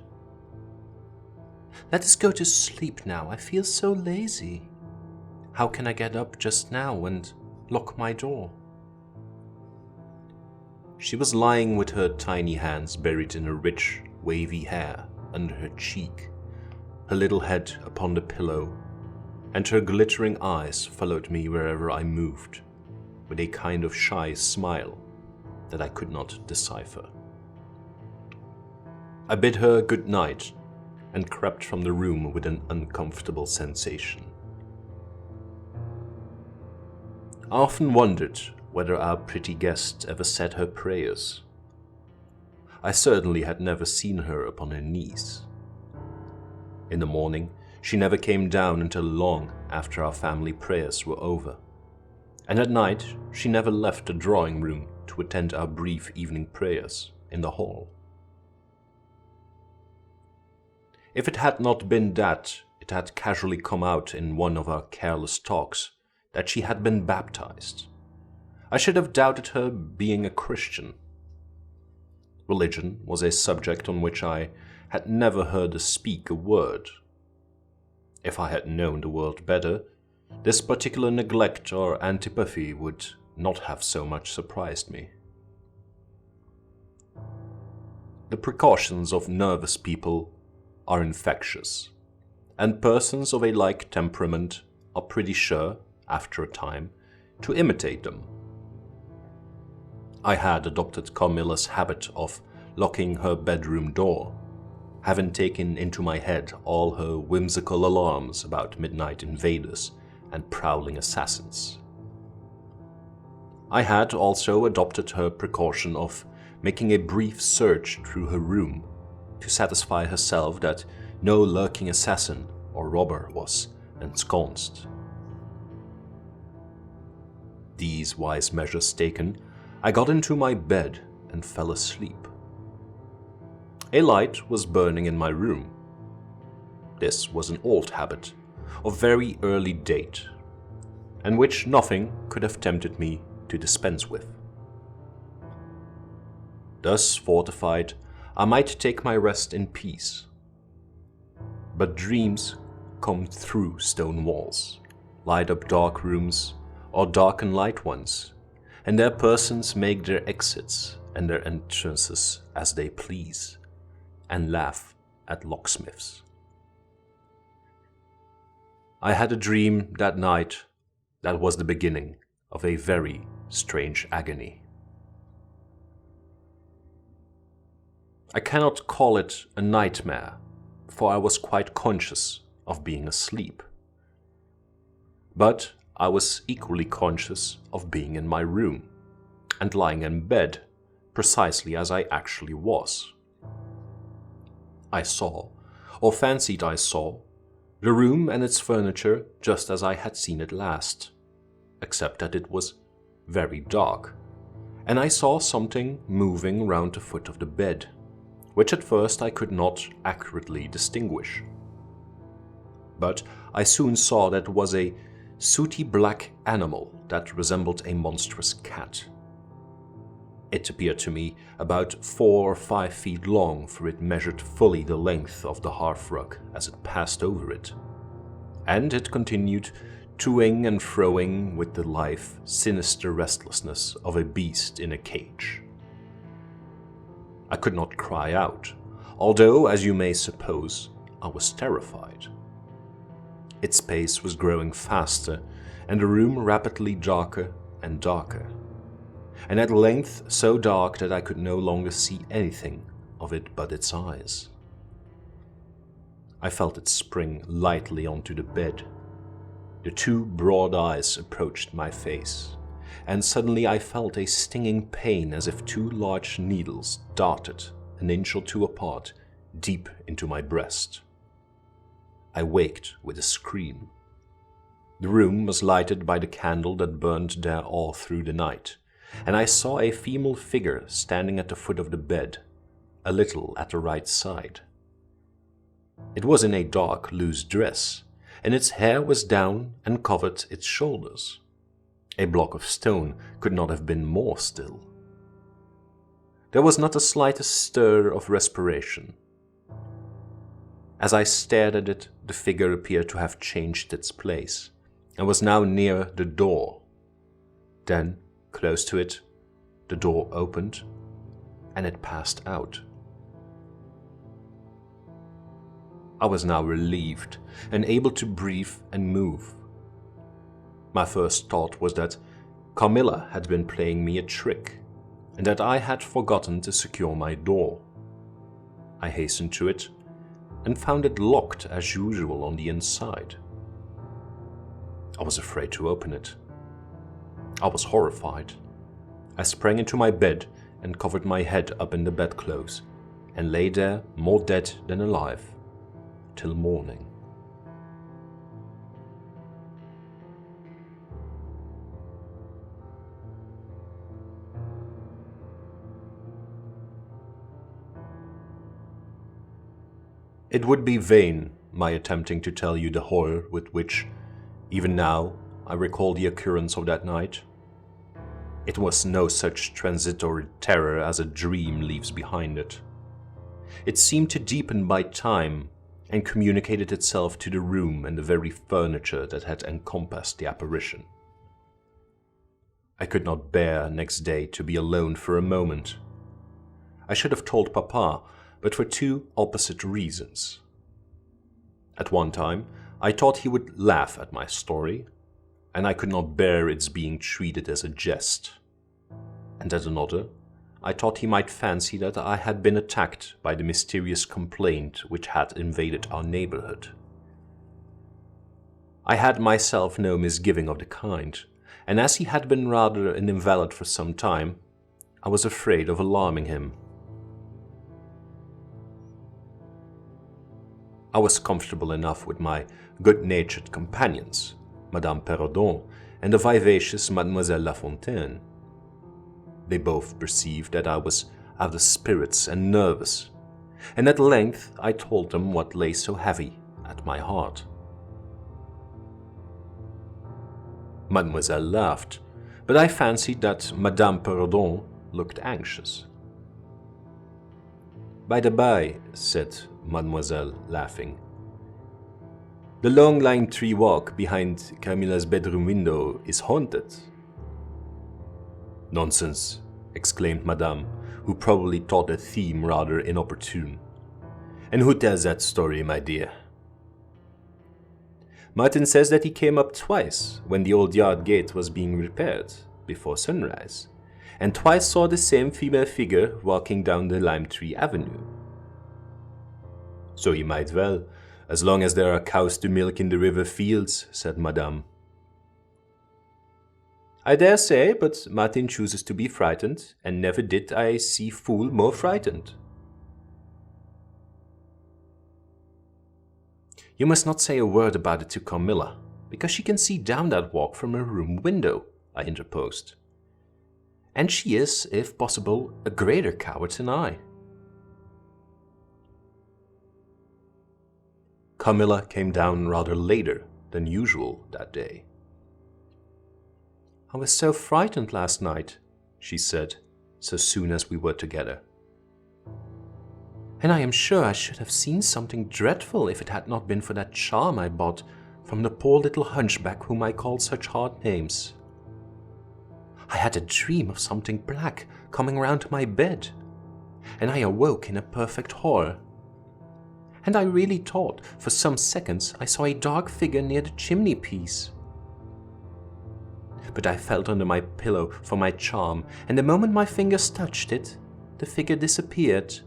Let us go to sleep now. I feel so lazy. How can I get up just now and lock my door?" She was lying with her tiny hands buried in her rich, wavy hair under her cheek, her little head upon the pillow, and her glittering eyes followed me wherever I moved, with a kind of shy smile that I could not decipher. I bid her good night and crept from the room with an uncomfortable sensation. I often wondered whether our pretty guest ever said her prayers. I certainly had never seen her upon her knees. In the morning, she never came down until long after our family prayers were over, and at night she never left the drawing room to attend our brief evening prayers in the hall. If it had not been that it had casually come out in one of our careless talks that she had been baptized, I should have doubted her being a Christian. Religion was a subject on which I had never heard her speak a word. If I had known the world better, this particular neglect or antipathy would not have so much surprised me. The precautions of nervous people are infectious, and persons of a like temperament are pretty sure, after a time, to imitate them. I had adopted Carmilla's habit of locking her bedroom door, having taken into my head all her whimsical alarms about midnight invaders and prowling assassins. I had also adopted her precaution of making a brief search through her room to satisfy herself that no lurking assassin or robber was ensconced. These wise measures taken, I got into my bed and fell asleep. A light was burning in my room. This was an old habit, of very early date, and which nothing could have tempted me to dispense with. Thus fortified, I might take my rest in peace. But dreams come through stone walls, light up dark rooms, or darken light ones, and their persons make their exits and their entrances as they please, and laugh at locksmiths. I had a dream that night that was the beginning of a very strange agony. I cannot call it a nightmare, for I was quite conscious of being asleep. But I was equally conscious of being in my room and lying in bed precisely as I actually was. I saw, or fancied I saw, the room and its furniture just as I had seen it last, except that it was very dark, and I saw something moving round the foot of the bed, which at first I could not accurately distinguish. But I soon saw that it was a sooty black animal that resembled a monstrous cat. It appeared to me about 4 or 5 feet long, for it measured fully the length of the hearthrug as it passed over it, and it continued toing and froing with the lithe, sinister restlessness of a beast in a cage. I could not cry out, although, as you may suppose, I was terrified. Its pace was growing faster, and the room rapidly darker and darker, and at length so dark that I could no longer see anything of it but its eyes. I felt it spring lightly onto the bed. The 2 broad eyes approached my face, and suddenly I felt a stinging pain as if 2 large needles darted an inch or 2 apart deep into my breast. I waked with a scream. The room was lighted by the candle that burned there all through the night, and I saw a female figure standing at the foot of the bed, a little at the right side. It was in a dark, loose dress, and its hair was down and covered its shoulders. A block of stone could not have been more still. There was not the slightest stir of respiration. As I stared at it, the figure appeared to have changed its place, and was now near the door. Then, close to it, the door opened, and it passed out. I was now relieved and able to breathe and move. My first thought was that Carmilla had been playing me a trick, and that I had forgotten to secure my door. I hastened to it, and found it locked as usual on the inside. I was afraid to open it. I was horrified. I sprang into my bed and covered my head up in the bedclothes, and lay there more dead than alive, till morning. It would be vain my attempting to tell you the horror with which, even now, I recall the occurrence of that night. It was no such transitory terror as a dream leaves behind it. It seemed to deepen by time, and communicated itself to the room and the very furniture that had encompassed the apparition. I could not bear next day to be alone for a moment. I should have told Papa, but for 2 opposite reasons. At one time, I thought he would laugh at my story, and I could not bear its being treated as a jest. and at another, I thought he might fancy that I had been attacked by the mysterious complaint which had invaded our neighborhood. I had myself no misgiving of the kind, and as he had been rather an invalid for some time, I was afraid of alarming him. I was comfortable enough with my good-natured companions, Madame Perrodon and the vivacious Mademoiselle La Fontaine. They both perceived that I was out of spirits and nervous, and at length I told them what lay so heavy at my heart. Mademoiselle laughed, but I fancied that Madame Perrodon looked anxious. "By the by," said Mademoiselle, laughing, "the long lime tree walk behind Carmilla's bedroom window is haunted." "Nonsense," exclaimed Madame, who probably thought the theme rather inopportune. "And who tells that story, my dear?" "Martin says that he came up twice when the old yard gate was being repaired, before sunrise, and twice saw the same female figure walking down the lime tree avenue." "So he might well, as long as there are cows to milk in the river fields," said Madame. "I dare say, but Martin chooses to be frightened, and never did I see fool more frightened." "You must not say a word about it to Carmilla, because she can see down that walk from her room window," I interposed. "And she is, if possible, a greater coward than I." Carmilla came down rather later than usual that day. "I was so frightened last night," she said, so soon as we were together. "And I am sure I should have seen something dreadful if it had not been for that charm I bought from the poor little hunchback whom I called such hard names. I had a dream of something black coming round my bed, and I awoke in a perfect horror. And I really thought for some seconds I saw a dark figure near the chimney-piece. But I felt under my pillow for my charm, and the moment my fingers touched it, the figure disappeared,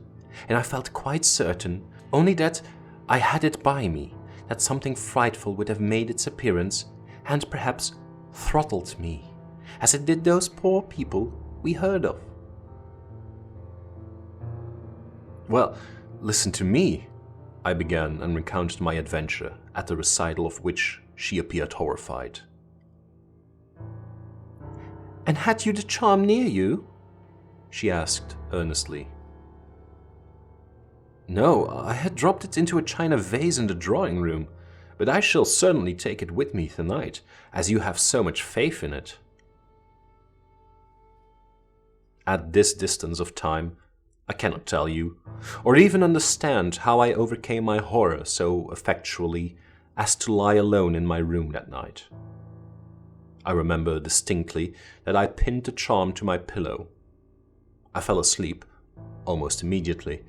and I felt quite certain, only that I had it by me, that something frightful would have made its appearance, and perhaps throttled me, as it did those poor people we heard of." "Well, listen to me," I began and recounted my adventure, at the recital of which she appeared horrified. "And had you the charm near you?" she asked earnestly. "No, I had dropped it into a china vase in the drawing room, but I shall certainly take it with me tonight, as you have so much faith in it." At this distance of time, I cannot tell you, or even understand how I overcame my horror so effectually as to lie alone in my room that night. I remember distinctly that I pinned the charm to my pillow. I fell asleep almost immediately,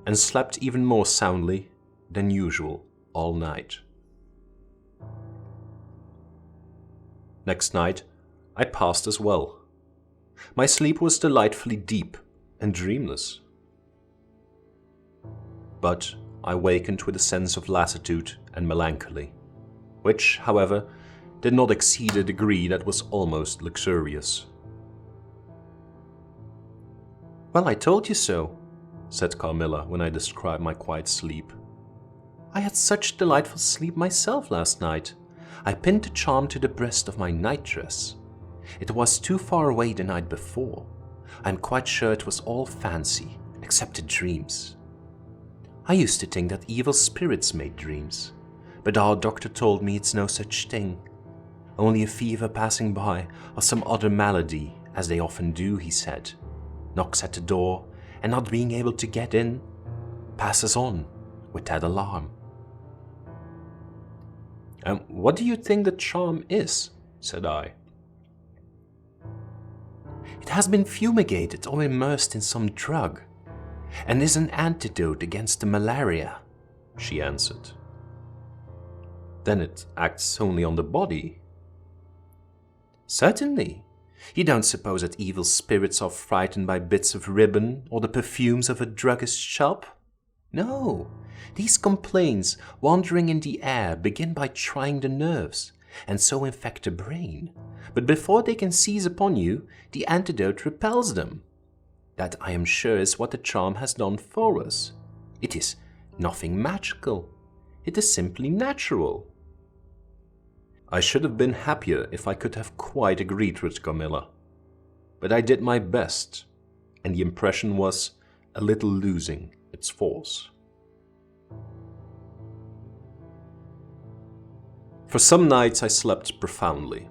and slept even more soundly than usual all night. Next night I passed as well. My sleep was delightfully deep and dreamless. But I wakened with a sense of lassitude and melancholy, which, however, did not exceed a degree that was almost luxurious. "Well, I told you so," said Carmilla when I described my quiet sleep. "I had such delightful sleep myself last night. I pinned the charm to the breast of my nightdress. It was too far away the night before. I am quite sure it was all fancy, except the dreams. I used to think that evil spirits made dreams, but our doctor told me it's no such thing. Only a fever passing by, or some other malady, as they often do, he said, knocks at the door, and not being able to get in, passes on with that alarm." "And what do you think the charm is?" said I. "It has been fumigated or immersed in some drug, and is an antidote against the malaria," she answered. "Then it acts only on the body?" "Certainly. You don't suppose that evil spirits are frightened by bits of ribbon or the perfumes of a druggist's shop? No, these complaints wandering in the air begin by trying the nerves, and so infect the brain. But before they can seize upon you, the antidote repels them. That, I am sure, is what the charm has done for us. It is nothing magical. It is simply natural. I should have been happier if I could have quite agreed with Carmilla. But I did my best, and the impression was a little losing its force. For some nights I slept profoundly,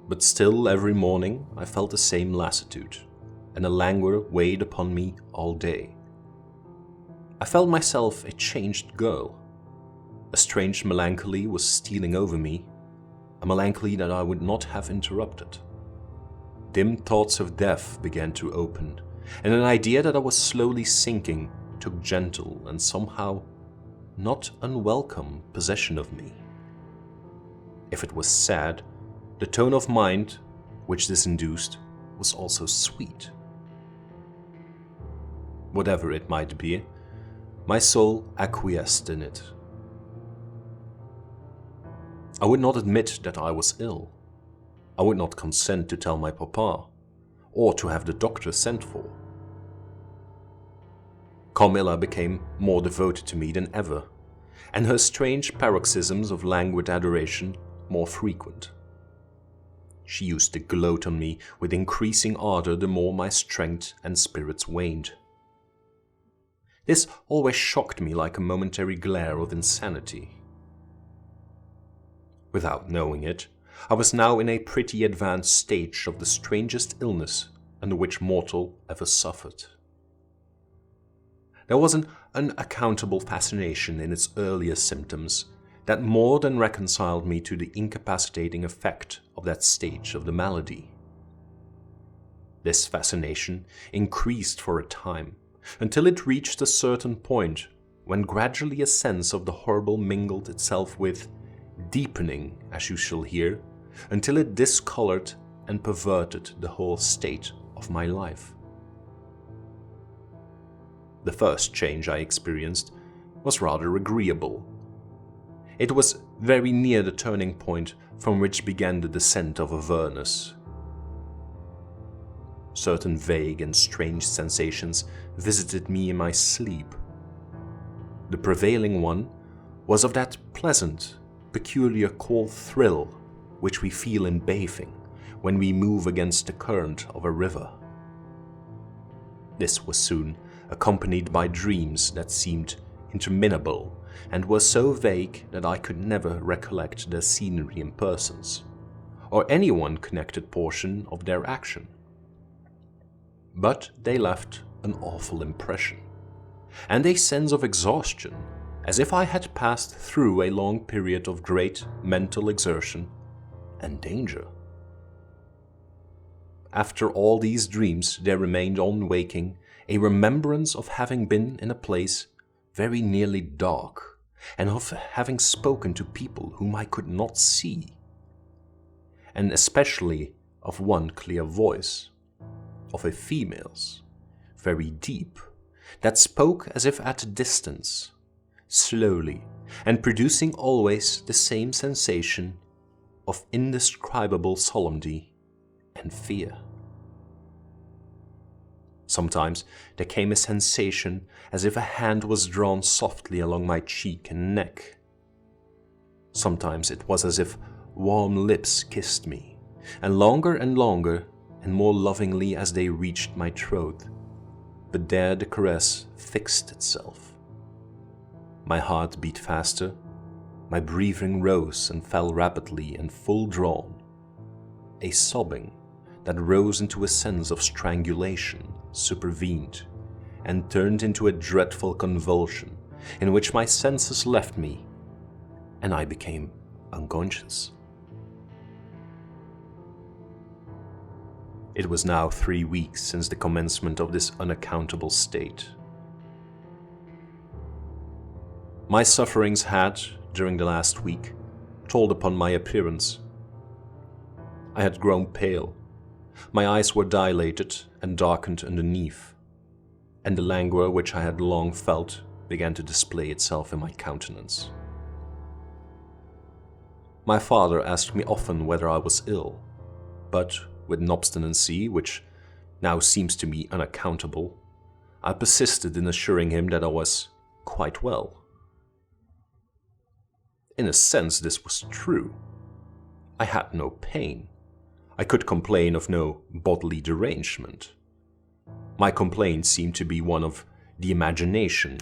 but still every morning I felt the same lassitude, and a languor weighed upon me all day. I felt myself a changed girl. A strange melancholy was stealing over me, a melancholy that I would not have interrupted. Dim thoughts of death began to open, and an idea that I was slowly sinking took gentle and somehow not unwelcome possession of me. If it was sad, the tone of mind which this induced was also sweet. Whatever it might be, my soul acquiesced in it. I would not admit that I was ill. I would not consent to tell my papa, or to have the doctor sent for. Carmilla became more devoted to me than ever, and her strange paroxysms of languid adoration more frequent. She used to gloat on me with increasing ardor the more my strength and spirits waned. This always shocked me like a momentary glare of insanity. Without knowing it, I was now in a pretty advanced stage of the strangest illness under which mortal ever suffered. There was an unaccountable fascination in its earlier symptoms that more than reconciled me to the incapacitating effect of that stage of the malady. This fascination increased for a time, until it reached a certain point when gradually a sense of the horrible mingled itself with, deepening, as you shall hear, until it discolored and perverted the whole state of my life. The first change I experienced was rather agreeable. It was very near the turning point from which began the descent of awareness. Certain vague and strange sensations visited me in my sleep. The prevailing one was of that pleasant, peculiar cold thrill which we feel in bathing when we move against the current of a river. This was soon accompanied by dreams that seemed interminable and were so vague that I could never recollect their scenery and persons, or any one connected portion of their action. But they left an awful impression, and a sense of exhaustion, as if I had passed through a long period of great mental exertion and danger. After all these dreams, there remained on waking a remembrance of having been in a place very nearly dark, and of having spoken to people whom I could not see, and especially of one clear voice, of a female's, very deep, that spoke as if at a distance, slowly, and producing always the same sensation of indescribable solemnity and fear. Sometimes there came a sensation as if a hand was drawn softly along my cheek and neck. Sometimes it was as if warm lips kissed me, and longer and more lovingly as they reached my throat, but there the caress fixed itself. My heart beat faster, my breathing rose and fell rapidly and full drawn. A sobbing that rose into a sense of strangulation supervened and turned into a dreadful convulsion in which my senses left me and I became unconscious. It was now 3 weeks since the commencement of this unaccountable state. My sufferings had, during the last week, told upon my appearance. I had grown pale, My eyes were dilated and darkened underneath, and the languor which I had long felt began to display itself in my countenance. My father asked me often whether I was ill, but with an obstinacy which now seems to me unaccountable, I persisted in assuring him that I was quite well. In a sense, this was true. I had no pain. I could complain of no bodily derangement. My complaint seemed to be one of the imagination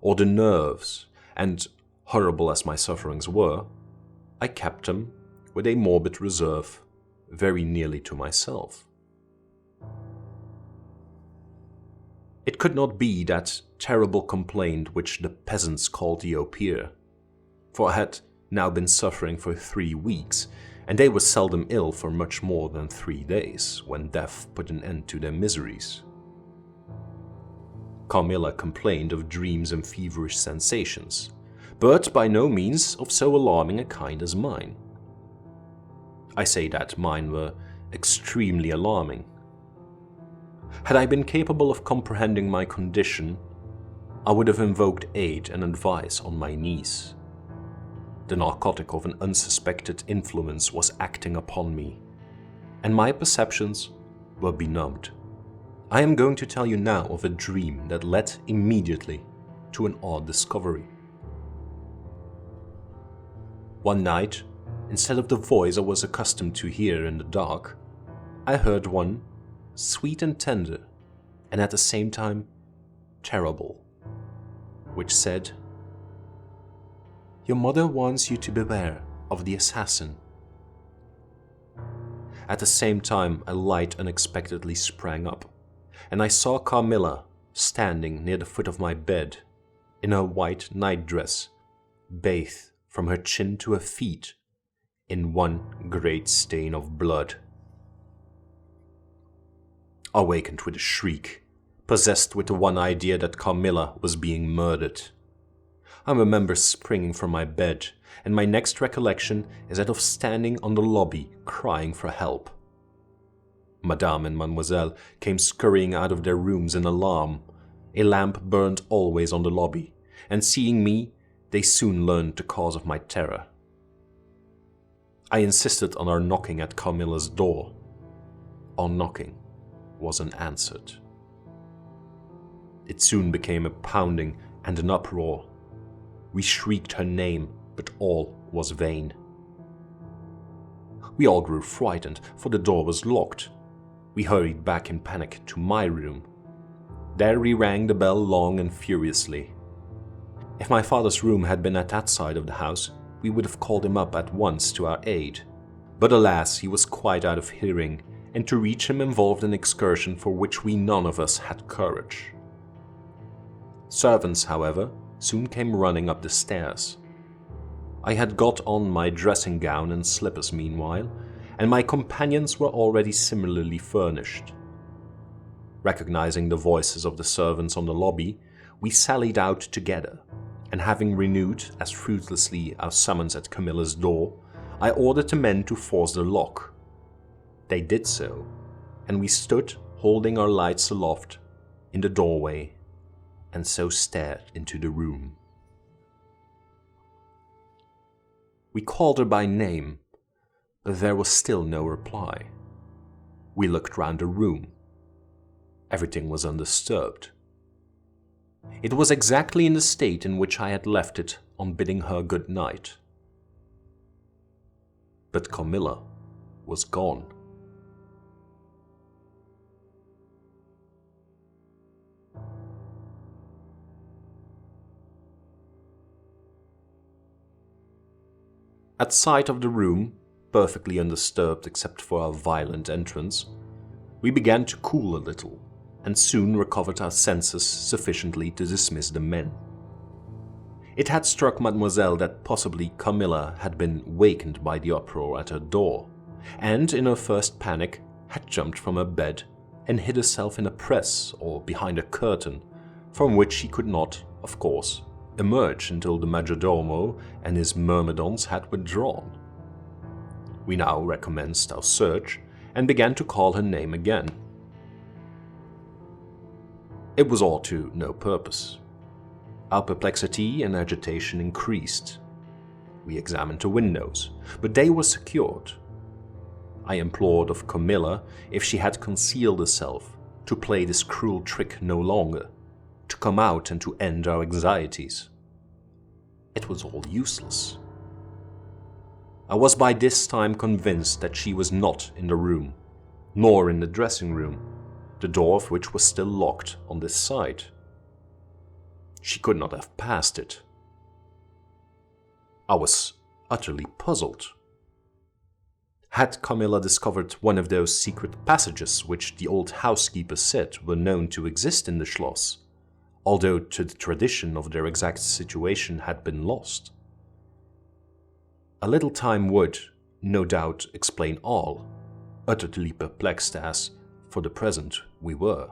or the nerves, and, horrible as my sufferings were, I kept them, with a morbid reserve, very nearly to myself. It could not be that terrible complaint which the peasants called the opier, for I had now been suffering for 3 weeks, and they were seldom ill for much more than 3 days, when death put an end to their miseries. Carmilla complained of dreams and feverish sensations, but by no means of so alarming a kind as mine. I say that mine were extremely alarming. Had I been capable of comprehending my condition, I would have invoked aid and advice on my knees. The narcotic of an unsuspected influence was acting upon me, and my perceptions were benumbed. I am going to tell you now of a dream that led immediately to an odd discovery. One night, instead of the voice I was accustomed to hear in the dark, I heard one sweet and tender, and at the same time terrible, which said, "Your mother wants you to beware of the assassin." At the same time, a light unexpectedly sprang up, and I saw Carmilla standing near the foot of my bed, in her white nightdress, bathed from her chin to her feet in one great stain of blood. I awakened with a shriek, possessed with the one idea that Carmilla was being murdered. I remember springing from my bed, and my next recollection is that of standing on the lobby crying for help. Madame and Mademoiselle came scurrying out of their rooms in alarm. A lamp burned always on the lobby, and seeing me, they soon learned the cause of my terror. I insisted on our knocking at Carmilla's door. Our knocking was unanswered. It soon became a pounding and an uproar. We shrieked her name, but all was vain. We all grew frightened, for the door was locked. We hurried back in panic to my room. There we rang the bell long and furiously. If my father's room had been at that side of the house, we would have called him up at once to our aid. But alas, he was quite out of hearing, and to reach him involved an excursion for which we none of us had courage. Servants, however, soon came running up the stairs. I had got on my dressing gown and slippers meanwhile, and my companions were already similarly furnished. Recognizing the voices of the servants on the lobby, we sallied out together, and having renewed as fruitlessly our summons at Carmilla's door, I ordered the men to force the lock. They did so, and we stood holding our lights aloft in the doorway, and so stared into the room. We called her by name, but there was still no reply. We looked round the room. Everything was undisturbed. It was exactly in the state in which I had left it on bidding her good night. But Carmilla was gone. At sight of the room, perfectly undisturbed except for our violent entrance, we began to cool a little, and soon recovered our senses sufficiently to dismiss the men. It had struck Mademoiselle that possibly Carmilla had been wakened by the uproar at her door, and in her first panic had jumped from her bed and hid herself in a press or behind a curtain, from which she could not, of course, emerge until the majordomo and his myrmidons had withdrawn. We now recommenced our search, and began to call her name again. It was all to no purpose. Our perplexity and agitation increased. We examined the windows, but they were secured. I implored of Carmilla, if she had concealed herself, to play this cruel trick no longer, to come out and to end our anxieties. It was all useless. I was by this time convinced that she was not in the room, nor in the dressing room, the door of which was still locked on this side. She could not have passed it. I was utterly puzzled. Had Carmilla discovered one of those secret passages which the old housekeeper said were known to exist in the Schloss, although the tradition of their exact situation had been lost? A little time would, no doubt, explain all, utterly perplexed as, for the present, we were.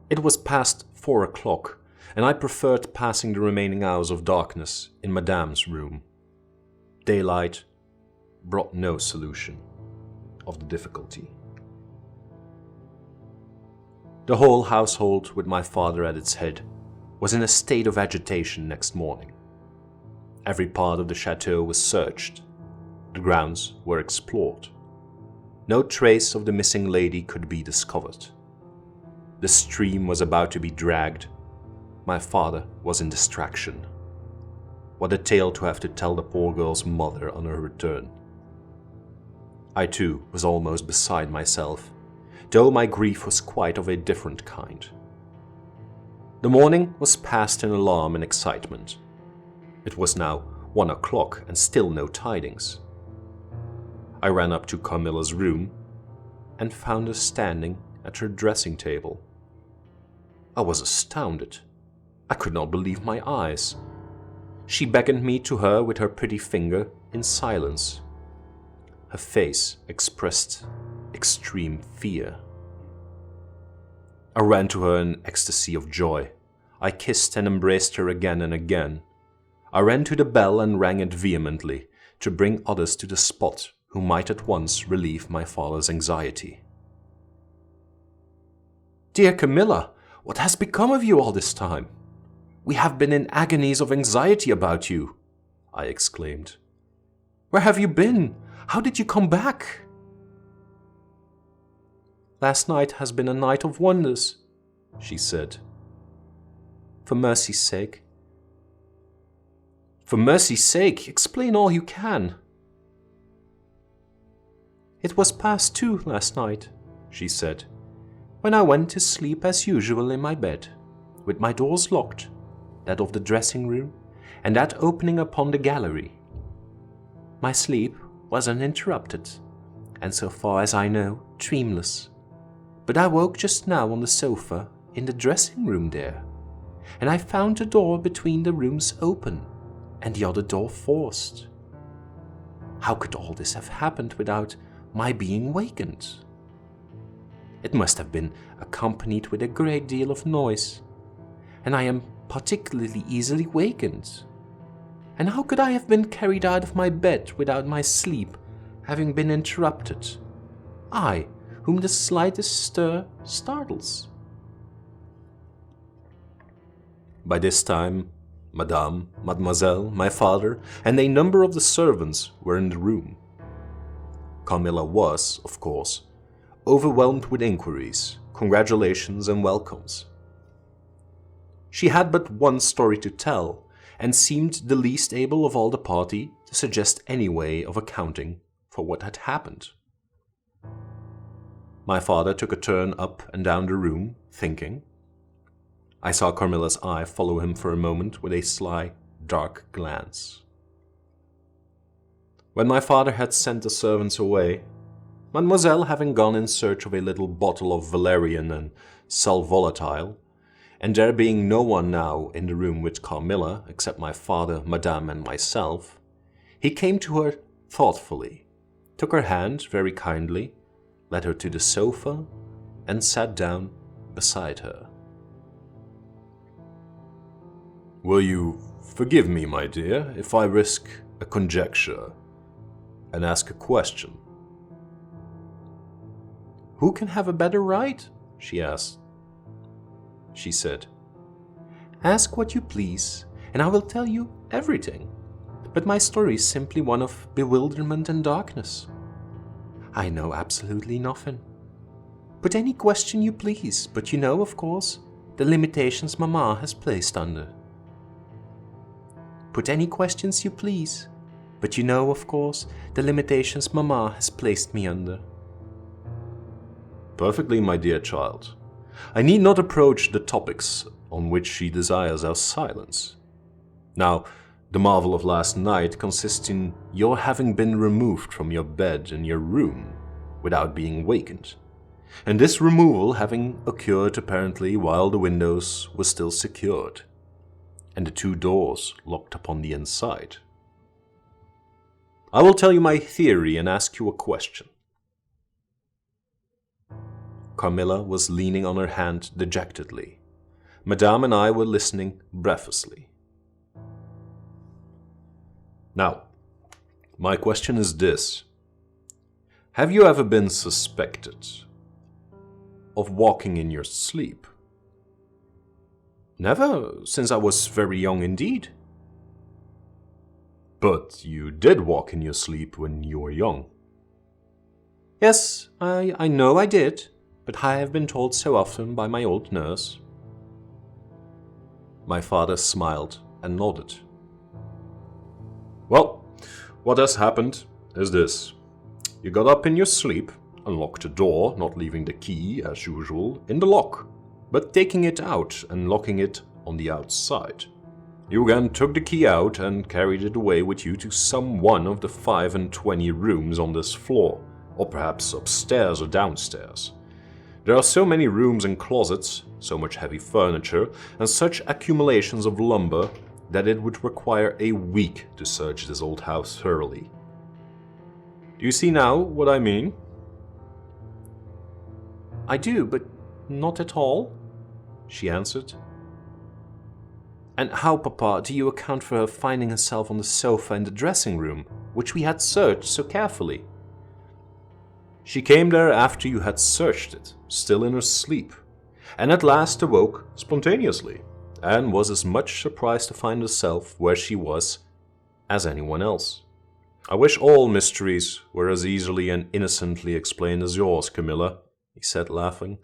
It was past 4 o'clock, and I preferred passing the remaining hours of darkness in Madame's room. Daylight brought no solution of the difficulty. The whole household, with my father at its head, was in a state of agitation next morning. Every part of the chateau was searched. The grounds were explored. No trace of the missing lady could be discovered. The stream was about to be dragged. My father was in distraction. What a tale to have to tell the poor girl's mother on her return. I too was almost beside myself, though my grief was quite of a different kind. The morning was passed in alarm and excitement. It was now 1 o'clock and still no tidings. I ran up to Carmilla's room and found her standing at her dressing table. I was astounded. I could not believe my eyes. She beckoned me to her with her pretty finger in silence. Her face expressed extreme fear. I ran to her in ecstasy of joy. I kissed and embraced her again and again. I ran to the bell and rang it vehemently to bring others to the spot who might at once relieve my father's anxiety. "Dear Carmilla, what has become of you all this time? We have been in agonies of anxiety about you," I exclaimed. "Where have you been? How did you come back?" "Last night has been a night of wonders," she said. For mercy's sake, explain all you can." "It was past 2 last night," she said, "when I went to sleep as usual in my bed, with my doors locked, that of the dressing room and that opening upon the gallery. My sleep was uninterrupted, and so far as I know, dreamless. But I woke just now on the sofa in the dressing room there, and I found the door between the rooms open and the other door forced. How could all this have happened without my being wakened? It must have been accompanied with a great deal of noise, and I am particularly easily wakened. And how could I have been carried out of my bed without my sleep having been interrupted? I, whom the slightest stir startles." By this time, Madame, Mademoiselle, my father, and a number of the servants were in the room. Carmilla was, of course, overwhelmed with inquiries, congratulations, and welcomes. She had but one story to tell, and seemed the least able of all the party to suggest any way of accounting for what had happened. My father took a turn up and down the room, thinking. I saw Carmilla's eye follow him for a moment with a sly, dark glance. When my father had sent the servants away, Mademoiselle, having gone in search of a little bottle of valerian and sal volatile, and there being no one now in the room with Carmilla except my father, Madame, and myself, he came to her thoughtfully, took her hand very kindly, led her to the sofa, and sat down beside her. "Will you forgive me, my dear, if I risk a conjecture?" and ask a question." "Who can have a better right?" she asked. She said, "Ask what you please, and I will tell you everything. But my story is simply one of bewilderment and darkness. I know absolutely nothing. Put any question you please, but you know, of course, the limitations Mama has placed under. Put any questions you please, but you know, of course, the limitations Mama has placed me under." "Perfectly, my dear child. I need not approach the topics on which she desires our silence. Now, the marvel of last night consists in your having been removed from your bed in your room without being wakened, and this removal having occurred apparently while the windows were still secured, and the 2 doors locked upon the inside. I will tell you my theory and ask you a question." Carmilla was leaning on her hand dejectedly. Madame and I were listening breathlessly. "Now, my question is this. Have you ever been suspected of walking in your sleep?" "Never, since I was very young indeed." "But you did walk in your sleep when you were young." "Yes, I know I did, but I have been told so often by my old nurse." My father smiled and nodded. "Well, what has happened is this. You got up in your sleep, unlocked the door, not leaving the key, as usual, in the lock, but taking it out and locking it on the outside. You again took the key out and carried it away with you to some one of the 25 rooms on this floor, or perhaps upstairs or downstairs. There are so many rooms and closets, so much heavy furniture, and such accumulations of lumber that it would require a week to search this old house thoroughly. Do you see now what I mean?" "I do, but not at all," she answered. "And how, Papa, do you account for her finding herself on the sofa in the dressing room, which we had searched so carefully?" "She came there after you had searched it, still in her sleep, and at last awoke spontaneously, and was as much surprised to find herself where she was as anyone else. I wish all mysteries were as easily and innocently explained as yours, Carmilla," he said, laughing.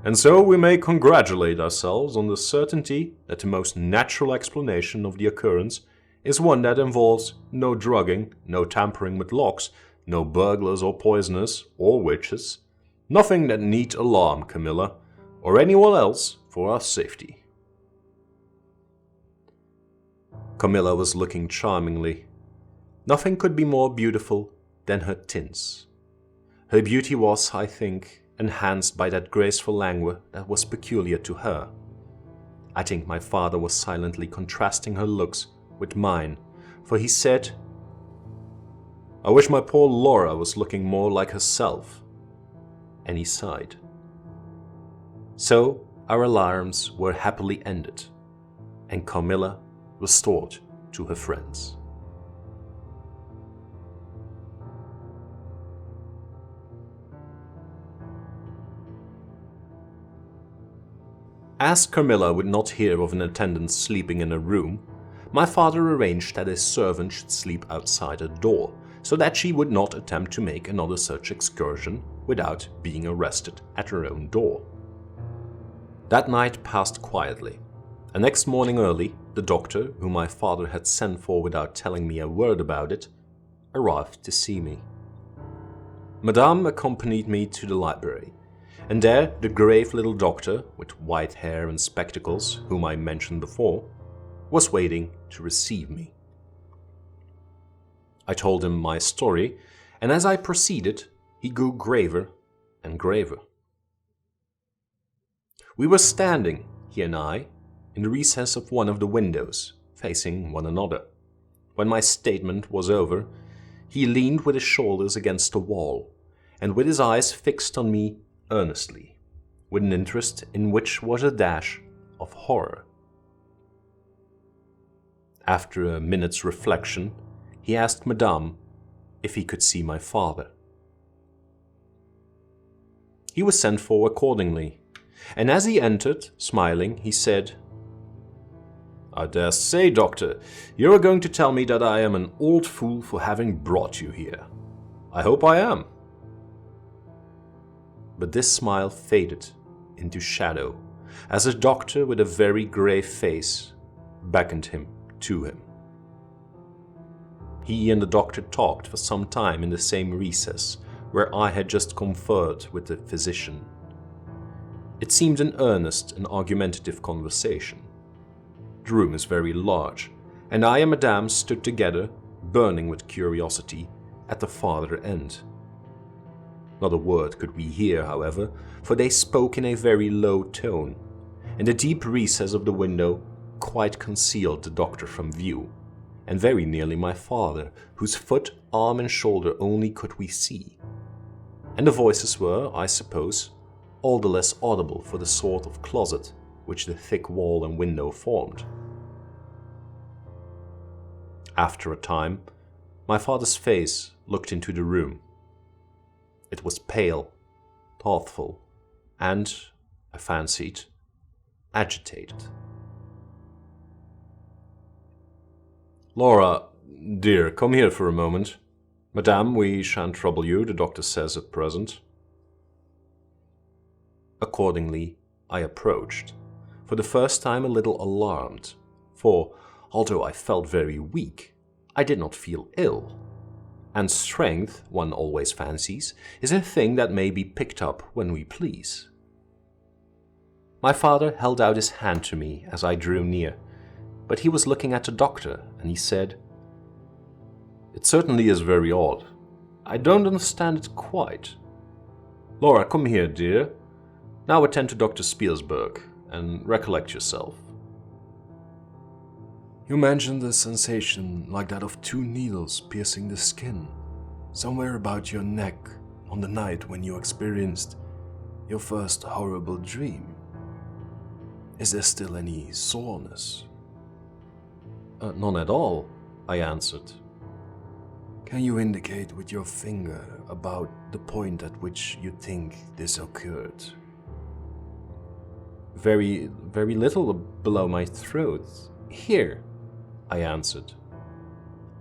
"And so we may congratulate ourselves on the certainty that the most natural explanation of the occurrence is one that involves no drugging, no tampering with locks, no burglars or poisoners or witches, nothing that need alarm Carmilla or anyone else for our safety." Carmilla was looking charmingly. Nothing could be more beautiful than her tints. Her beauty was, I think, enhanced by that graceful languor that was peculiar to her. I think my father was silently contrasting her looks with mine, for he said, "I wish my poor Laura was looking more like herself," and he sighed. So our alarms were happily ended, and Carmilla restored to her friends. As Carmilla would not hear of an attendant sleeping in her room, my father arranged that his servant should sleep outside her door, so that she would not attempt to make another such excursion without being arrested at her own door. That night passed quietly, and next morning early, the doctor, whom my father had sent for without telling me a word about it, arrived to see me. Madame accompanied me to the library, and there the grave little doctor, with white hair and spectacles, whom I mentioned before, was waiting to receive me. I told him my story, and as I proceeded, he grew graver and graver. We were standing, he and I, in the recess of one of the windows, facing one another. When my statement was over, he leaned with his shoulders against the wall, and with his eyes fixed on me earnestly, with an interest in which was a dash of horror. After a minute's reflection, he asked Madame if he could see my father. He was sent for accordingly, and as he entered, smiling, he said, "I dare say, Doctor, you are going to tell me that I am an old fool for having brought you here. I hope I am." But this smile faded into shadow as a doctor with a very grave face beckoned him to him. He and the doctor talked for some time in the same recess where I had just conferred with the physician. It seemed an earnest and argumentative conversation. The room is very large, and I and Madame stood together, burning with curiosity, at the farther end. Not a word could we hear, however, for they spoke in a very low tone, and the deep recess of the window quite concealed the doctor from view, and very nearly my father, whose foot, arm and shoulder only could we see. And the voices were, I suppose, all the less audible for the sort of closet which the thick wall and window formed. After a time, my father's face looked into the room. It was pale, thoughtful, and, I fancied, agitated. "Laura, dear, come here for a moment. Madame, we shan't trouble you, the doctor says at present." Accordingly, I approached, for the first time a little alarmed, for, although I felt very weak, I did not feel ill. And strength, one always fancies, is a thing that may be picked up when we please. My father held out his hand to me as I drew near, but he was looking at the doctor, and he said, "It certainly is very odd. I don't understand it quite. Laura, come here, dear. Now attend to Dr. Spiersberg, and recollect yourself." "You mentioned a sensation like that of two needles piercing the skin, somewhere about your neck, on the night when you experienced your first horrible dream. Is there still any soreness?" None at all," I answered. "Can you indicate with your finger about the point at which you think this occurred?" Very little below my throat. Here," I answered.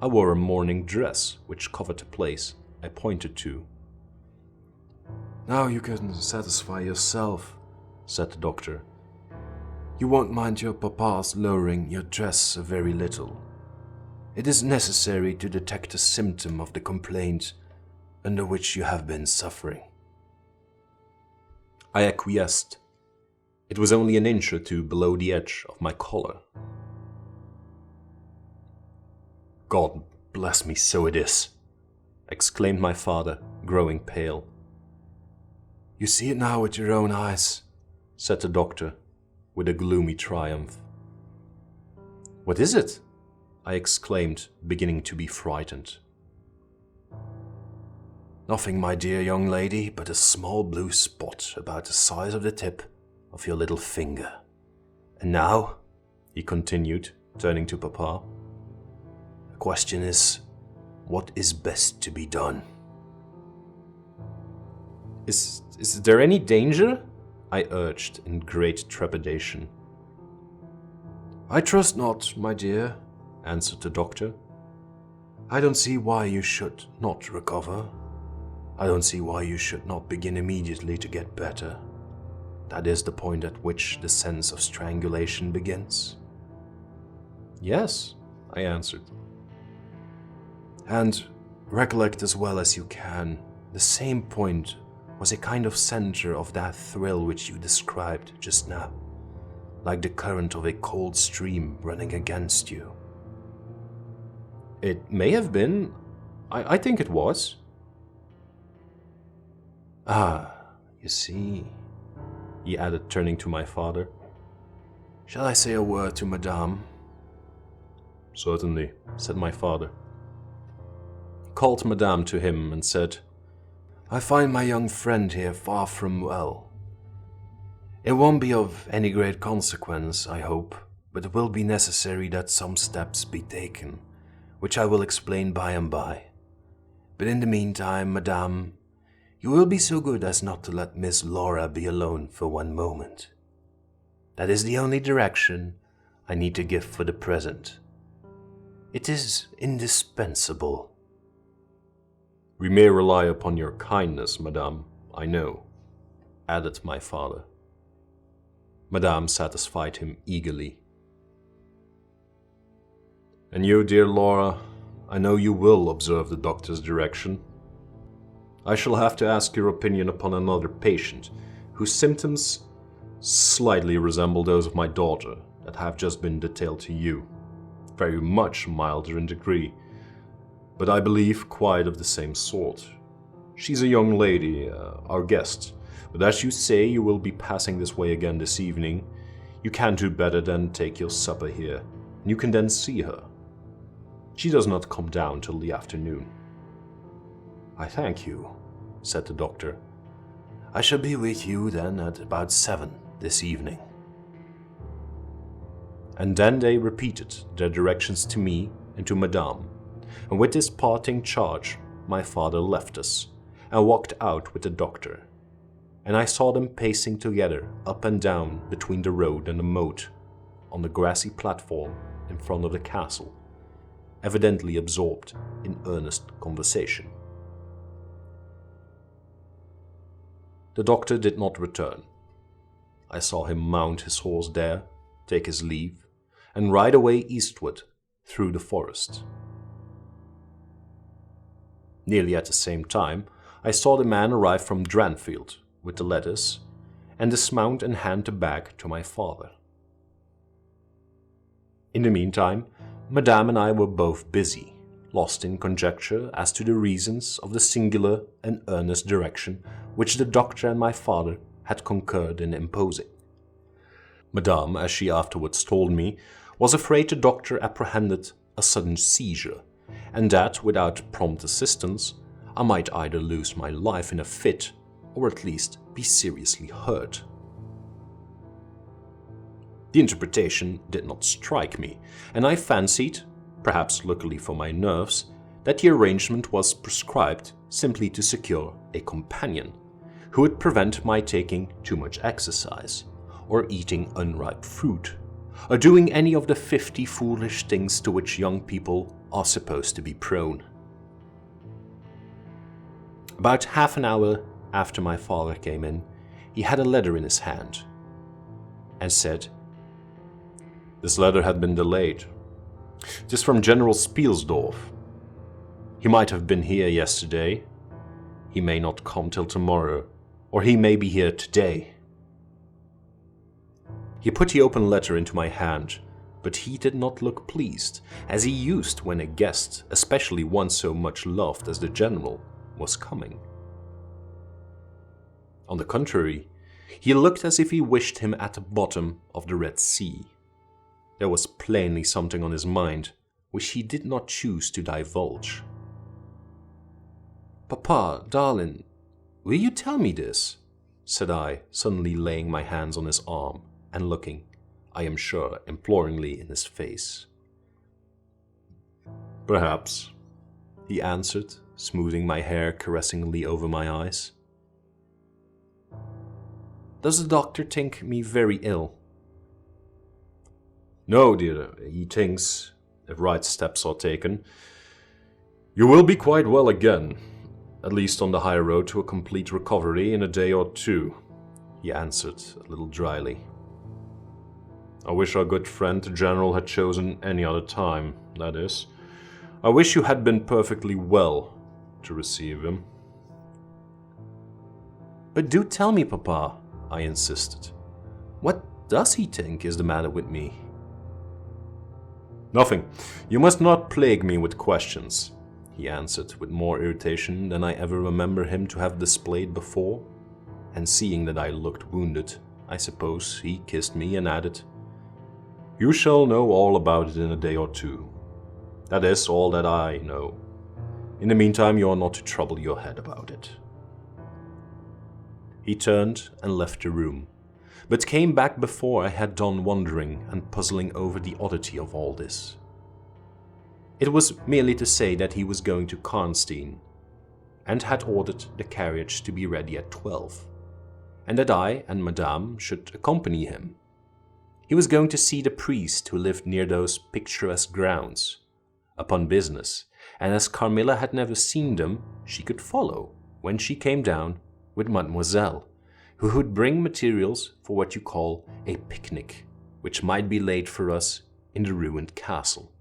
I wore a morning dress which covered the place I pointed to. "Now you can satisfy yourself," said the doctor. "You won't mind your papa's lowering your dress a very little. It is necessary to detect a symptom of the complaint under which you have been suffering." I acquiesced. It was only an inch or two below the edge of my collar. "God bless me, so it is!" exclaimed my father, growing pale. "You see it now with your own eyes," said the doctor, with a gloomy triumph. "What is it?" I exclaimed, beginning to be frightened. "Nothing, my dear young lady, but a small blue spot about the size of the tip of your little finger. And now," he continued, turning to Papa, "the question is, what is best to be done?" Is there any danger?" I urged in great trepidation. "I trust not, my dear," answered the doctor. "I don't see why you should not recover. I don't see why you should not begin immediately to get better. That is the point at which the sense of strangulation begins." "Yes," I answered. "And recollect as well as you can, the same point was a kind of center of that thrill which you described just now, like the current of a cold stream running against you." "It may have been. I think it was." "Ah, you see," he added, turning to my father. "Shall I say a word to Madame?" "Certainly," said my father. He called Madame to him and said, "I find my young friend here far from well. It won't be of any great consequence, I hope, but it will be necessary that some steps be taken, which I will explain by and by. But in the meantime, madame, you will be so good as not to let Miss Laura be alone for one moment. That is the only direction I need to give for the present. It is indispensable." "We may rely upon your kindness, madame, I know," added my father. Madame satisfied him eagerly. "And you, dear Laura, I know you will observe the doctor's direction. I shall have to ask your opinion upon another patient, whose symptoms slightly resemble those of my daughter that have just been detailed to you, very much milder in degree, but I believe quite of the same sort. She's a young lady, our guest, but as you say you will be passing this way again this evening, you can't do better than take your supper here, and you can then see her. She does not come down till the afternoon." "I thank you," said the doctor. "I shall be with you then at about 7 this evening." And then they repeated their directions to me and to Madame, and with this parting charge my father left us and walked out with the doctor, and I saw them pacing together up and down between the road and the moat on the grassy platform in front of the castle, evidently absorbed in earnest conversation. The doctor did not return. I saw him mount his horse there, take his leave, and ride away eastward through the forest. Nearly at the same time, I saw the man arrive from Dranfield with the letters, and dismount and hand the bag to my father. In the meantime, Madame and I were both busy, lost in conjecture as to the reasons of the singular and earnest direction which the doctor and my father had concurred in imposing. Madame, as she afterwards told me, was afraid the doctor apprehended a sudden seizure, and that without prompt assistance I might either lose my life in a fit or at least be seriously hurt. The interpretation did not strike me, and I fancied, perhaps luckily for my nerves, that the arrangement was prescribed simply to secure a companion who would prevent my taking too much exercise, or eating unripe fruit, or doing any of the 50 foolish things to which young people are supposed to be prone. About half an hour after my father came in, he had a letter in his hand, and said, "This letter had been delayed. 'Tis from General Spielsdorf. He might have been here yesterday. He may not come till tomorrow, or he may be here today." He put the open letter into my hand, but he did not look pleased, as he used when a guest, especially one so much loved as the General, was coming. On the contrary, he looked as if he wished him at the bottom of the Red Sea. There was plainly something on his mind which he did not choose to divulge. "Papa, darling, will you tell me this?" said I, suddenly laying my hands on his arm and looking, I am sure, imploringly in his face. "Perhaps," he answered, smoothing my hair caressingly over my eyes. "Does the doctor think me very ill?" "No, dear, he thinks, if right steps are taken, you will be quite well again, at least on the high road to a complete recovery in a day or two," he answered a little dryly. "I wish our good friend the General had chosen any other time, that is. I wish you had been perfectly well to receive him." "But do tell me, Papa," I insisted. "What does he think is the matter with me?" "Nothing. You must not plague me with questions," he answered with more irritation than I ever remember him to have displayed before, and seeing that I looked wounded, I suppose he kissed me and added, "You shall know all about it in a day or two. That is all that I know. In the meantime, you are not to trouble your head about it." He turned and left the room, but came back before I had done wondering and puzzling over the oddity of all this. It was merely to say that he was going to Karnstein, and had ordered the carriage to be ready at 12, and that I and Madame should accompany him. He was going to see the priest who lived near those picturesque grounds, upon business, and as Carmilla had never seen them, she could follow when she came down with Mademoiselle, who would bring materials for what you call a picnic, which might be laid for us in the ruined castle.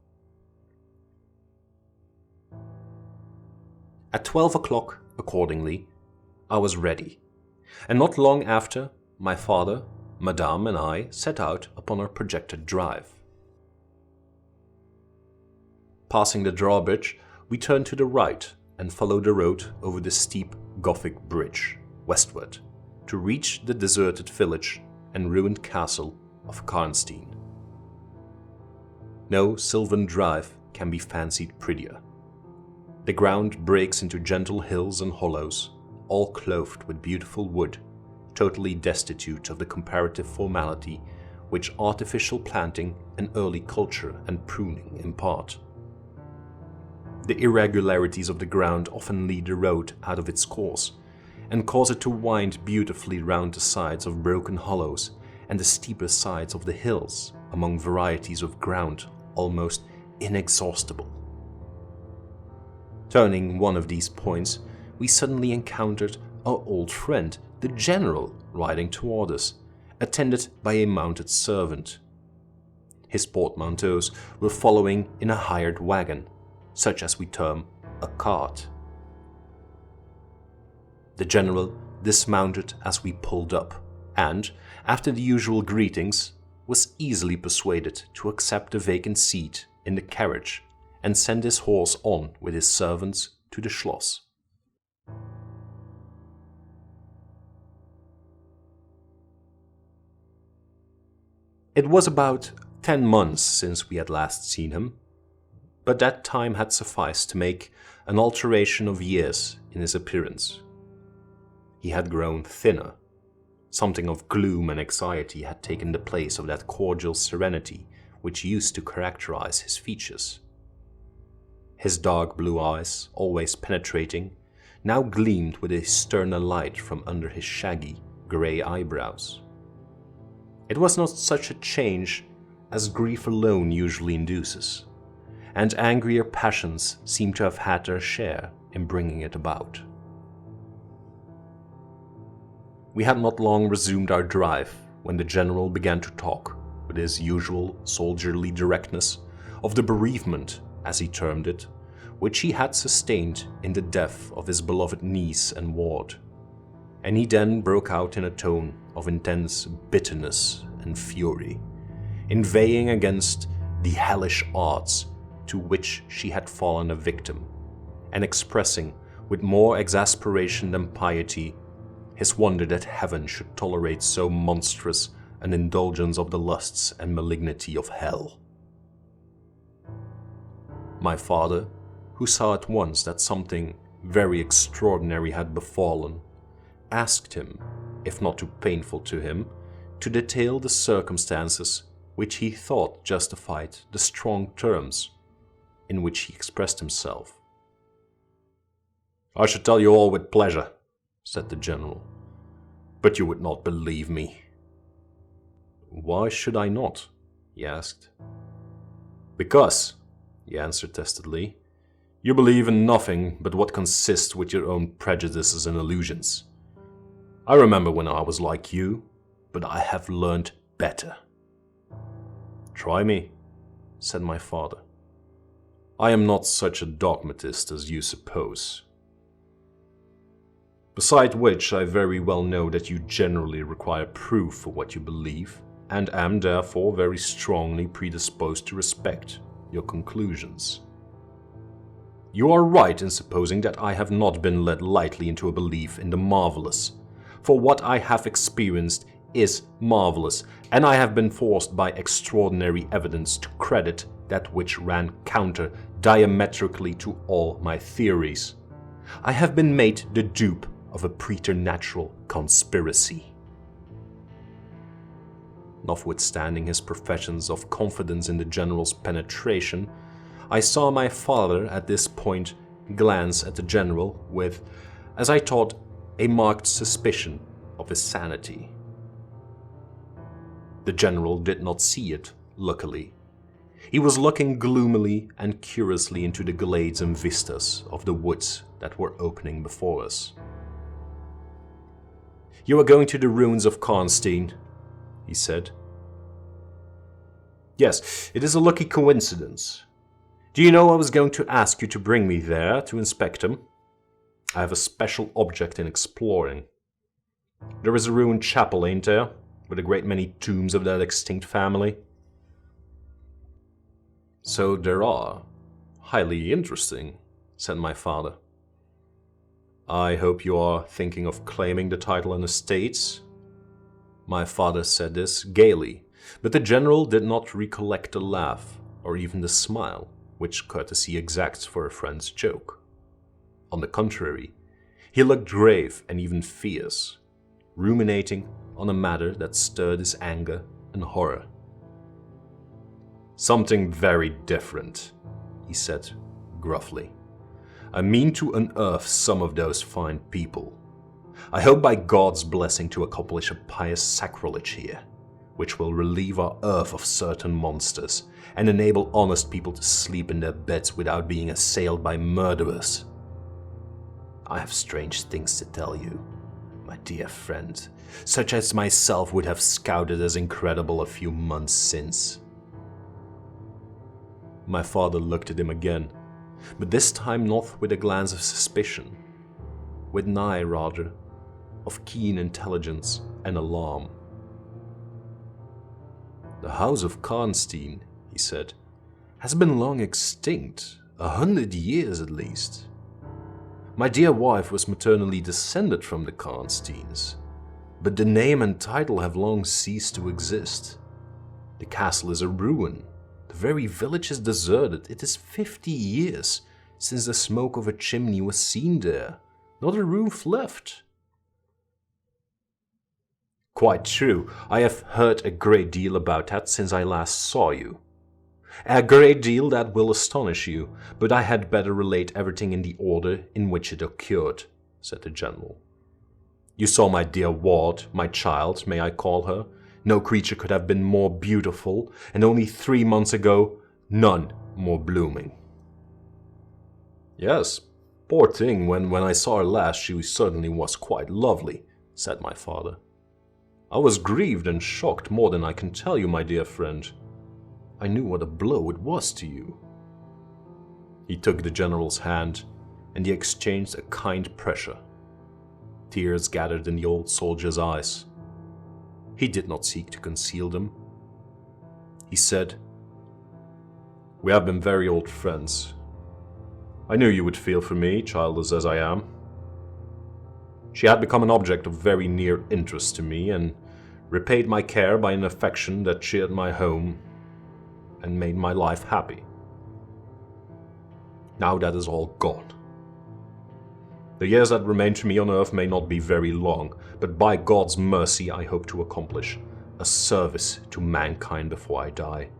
At 12 o'clock, accordingly, I was ready, and not long after, my father, Madame, and I set out upon our projected drive. Passing the drawbridge, we turned to the right and followed the road over the steep Gothic bridge westward to reach the deserted village and ruined castle of Karnstein. No sylvan drive can be fancied prettier. The ground breaks into gentle hills and hollows, all clothed with beautiful wood, totally destitute of the comparative formality which artificial planting and early culture and pruning impart. The irregularities of the ground often lead the road out of its course, and cause it to wind beautifully round the sides of broken hollows and the steeper sides of the hills, among varieties of ground almost inexhaustible. Turning one of these points, we suddenly encountered our old friend, the general, riding toward us, attended by a mounted servant. His portmanteaus were following in a hired wagon, such as we term a cart. The general dismounted as we pulled up, and, after the usual greetings, was easily persuaded to accept a vacant seat in the carriage and send his horse on with his servants to the Schloss. It was about 10 months since we had last seen him, but that time had sufficed to make an alteration of years in his appearance. He had grown thinner. Something of gloom and anxiety had taken the place of that cordial serenity which used to characterize his features. His dark blue eyes, always penetrating, now gleamed with a sterner light from under his shaggy, grey eyebrows. It was not such a change as grief alone usually induces, and angrier passions seem to have had their share in bringing it about. We had not long resumed our drive when the general began to talk, with his usual soldierly directness, of the bereavement, as he termed it, which he had sustained in the death of his beloved niece and ward, and he then broke out in a tone of intense bitterness and fury, inveighing against the hellish arts to which she had fallen a victim, and expressing, with more exasperation than piety, his wonder that heaven should tolerate so monstrous an indulgence of the lusts and malignity of hell. My father, who saw at once that something very extraordinary had befallen, asked him, if not too painful to him, to detail the circumstances which he thought justified the strong terms in which he expressed himself. "I should tell you all with pleasure," said the general, "but you would not believe me." "Why should I not?" he asked. "Because," he answered testedly, "you believe in nothing but what consists with your own prejudices and illusions. I remember when I was like you, but I have learned better." "Try me," said my father. "I am not such a dogmatist as you suppose. Beside which, I very well know that you generally require proof for what you believe, and am therefore very strongly predisposed to respect your conclusions. You are right in supposing that I have not been led lightly into a belief in the marvelous, for what I have experienced is marvelous, and I have been forced by extraordinary evidence to credit that which ran counter diametrically to all my theories. I have been made the dupe of a preternatural conspiracy." Notwithstanding his professions of confidence in the general's penetration, I saw my father at this point glance at the general with, as I thought, a marked suspicion of his sanity. The general did not see it, luckily. He was looking gloomily and curiously into the glades and vistas of the woods that were opening before us. "You are going to the ruins of Karnstein," he said. "Yes, it is a lucky coincidence. Do you know I was going to ask you to bring me there to inspect them? I have a special object in exploring. There is a ruined chapel, ain't there, with a great many tombs of that extinct family?" "So there are. Highly interesting," said my father. "I hope you are thinking of claiming the title and estates?" My father said this gaily, but the general did not recollect the laugh or even the smile which courtesy exacts for a friend's joke. On the contrary, he looked grave and even fierce, ruminating on a matter that stirred his anger and horror. "Something very different," he said gruffly. "I mean to unearth some of those fine people. I hope by God's blessing to accomplish a pious sacrilege here, which will relieve our earth of certain monsters and enable honest people to sleep in their beds without being assailed by murderers. I have strange things to tell you, my dear friend, such as myself would have scouted as incredible a few months since." My father looked at him again, but this time not with a glance of suspicion, with an eye rather of keen intelligence and alarm. "The house of Karnstein," he said, "has been long extinct, 100 years at least. My dear wife was maternally descended from the Karnsteins, but the name and title have long ceased to exist. The castle is a ruin. The very village is deserted. It is 50 years since the smoke of a chimney was seen there. Not a roof left." "Quite true. I have heard a great deal about that since I last saw you. A great deal that will astonish you, but I had better relate everything in the order in which it occurred," said the general. "You saw my dear ward, my child, may I call her? No creature could have been more beautiful, and only 3 months ago, none more blooming." "Yes, poor thing, when I saw her last she certainly was quite lovely," said my father. "I was grieved and shocked more than I can tell you, my dear friend. I knew what a blow it was to you." He took the general's hand, and they exchanged a kind pressure. Tears gathered in the old soldier's eyes. He did not seek to conceal them. He said, "We have been very old friends. I knew you would feel for me, childless as I am. She had become an object of very near interest to me, and repaid my care by an affection that cheered my home and made my life happy. Now that is all gone. The years that remain to me on earth may not be very long, but by God's mercy I hope to accomplish a service to mankind before I die,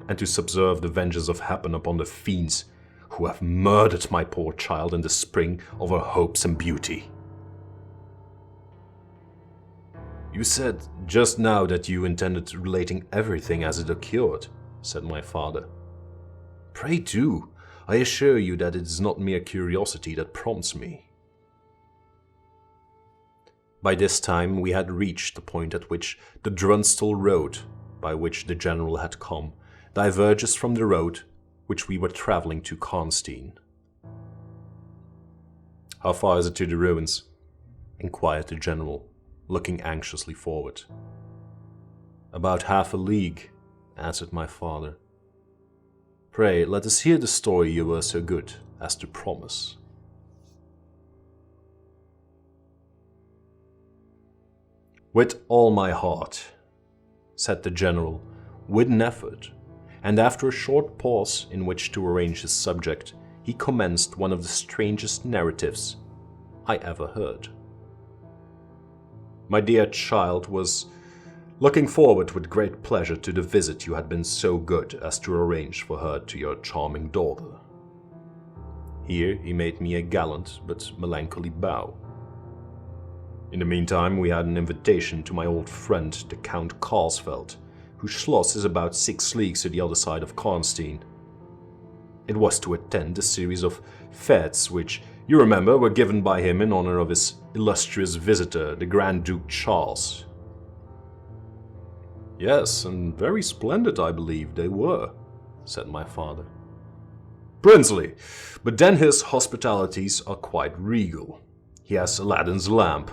and to subserve the vengeance of heaven upon the fiends who have murdered my poor child in the spring of her hopes and beauty." "You said just now that you intended relating everything as it occurred," said my father. "Pray do. I assure you that it is not mere curiosity that prompts me." By this time we had reached the point at which the Drunstal road, by which the general had come, diverges from the road which we were travelling to Karnstein. "How far is it to the ruins?" inquired the general, looking anxiously forward. "About half a league," answered my father. "Pray, let us hear the story you were so good as to promise." "With all my heart," said the general, with an effort, and after a short pause in which to arrange his subject, he commenced one of the strangest narratives I ever heard. "My dear child was looking forward with great pleasure to the visit you had been so good as to arrange for her to your charming daughter. Here he made me a gallant but melancholy bow. In the meantime, we had an invitation to my old friend, the Count Carlsfeld, whose schloss is about 6 leagues to the other side of Karnstein. It was to attend a series of fetes which, you remember, were given by him in honor of his illustrious visitor, the Grand Duke Charles. Yes, and very splendid, I believe they were, said my father. Princely, but then his hospitalities are quite regal. He has Aladdin's lamp.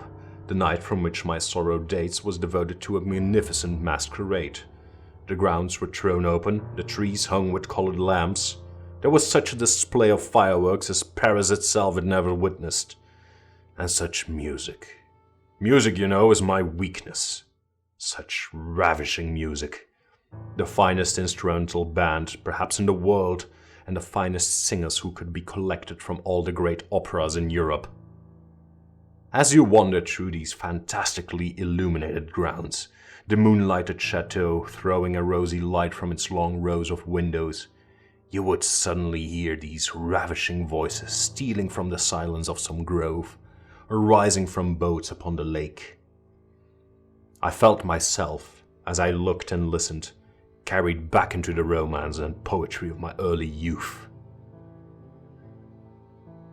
The night from which my sorrow dates was devoted to a magnificent masquerade. The grounds were thrown open, the trees hung with colored lamps. There was such a display of fireworks as Paris itself had never witnessed. And such music. Music, you know, is my weakness. Such ravishing music. The finest instrumental band, perhaps in the world, and the finest singers who could be collected from all the great operas in Europe. As you wandered through these fantastically illuminated grounds, the moonlighted chateau throwing a rosy light from its long rows of windows, you would suddenly hear these ravishing voices stealing from the silence of some grove, or rising from boats upon the lake. I felt myself, as I looked and listened, carried back into the romance and poetry of my early youth.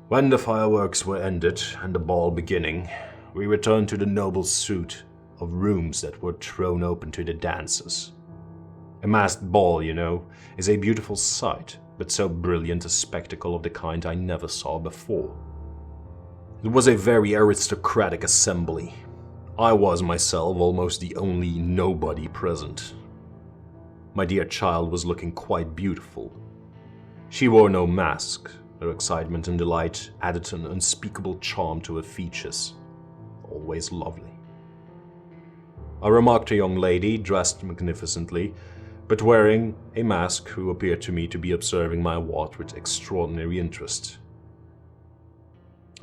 When the fireworks were ended and the ball beginning, we returned to the noble suite of rooms that were thrown open to the dancers. A masked ball, you know, is a beautiful sight, but so brilliant a spectacle of the kind I never saw before. It was a very aristocratic assembly. I was myself almost the only nobody present. My dear child was looking quite beautiful. She wore no mask. Her excitement and delight added an unspeakable charm to her features. Always lovely. I remarked a young lady dressed magnificently, but wearing a mask, who appeared to me to be observing my ward with extraordinary interest.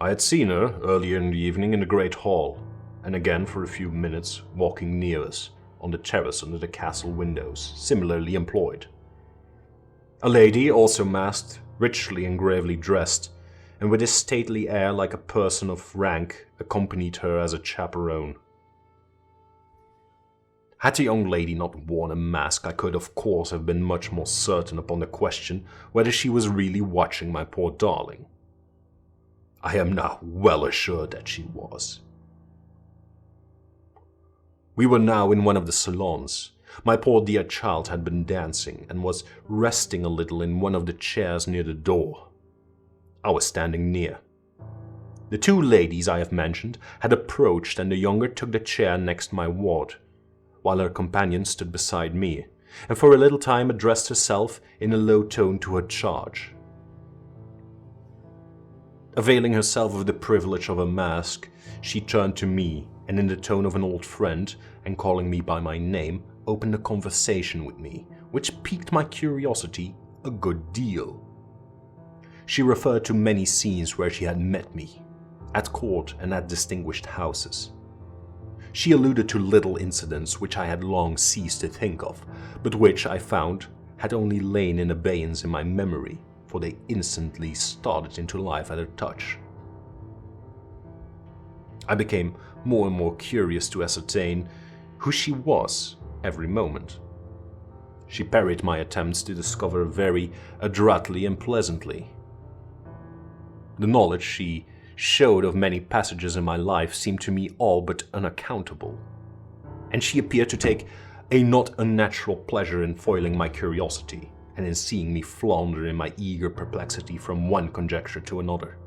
I had seen her earlier in the evening in the great hall, and again for a few minutes walking near us on the terrace under the castle windows, similarly employed. A lady, also masked, richly and gravely dressed, and with a stately air like a person of rank, accompanied her as a chaperone. Had the young lady not worn a mask, I could of course have been much more certain upon the question whether she was really watching my poor darling. I am now well assured that she was. We were now in one of the salons. My poor dear child had been dancing and was resting a little in one of the chairs near the door. I was standing near. The 2 ladies I have mentioned had approached, and the younger took the chair next my ward, while her companion stood beside me, and for a little time addressed herself in a low tone to her charge. Availing herself of the privilege of a mask, she turned to me, and in the tone of an old friend, and calling me by my name, opened a conversation with me, which piqued my curiosity a good deal. She referred to many scenes where she had met me, at court and at distinguished houses. She alluded to little incidents which I had long ceased to think of, but which I found had only lain in abeyance in my memory, for they instantly started into life at her touch. I became more and more curious to ascertain who she was every moment. She parried my attempts to discover very adroitly and pleasantly. The knowledge she showed of many passages in my life seemed to me all but unaccountable, and she appeared to take a not unnatural pleasure in foiling my curiosity and in seeing me flounder in my eager perplexity from one conjecture to another.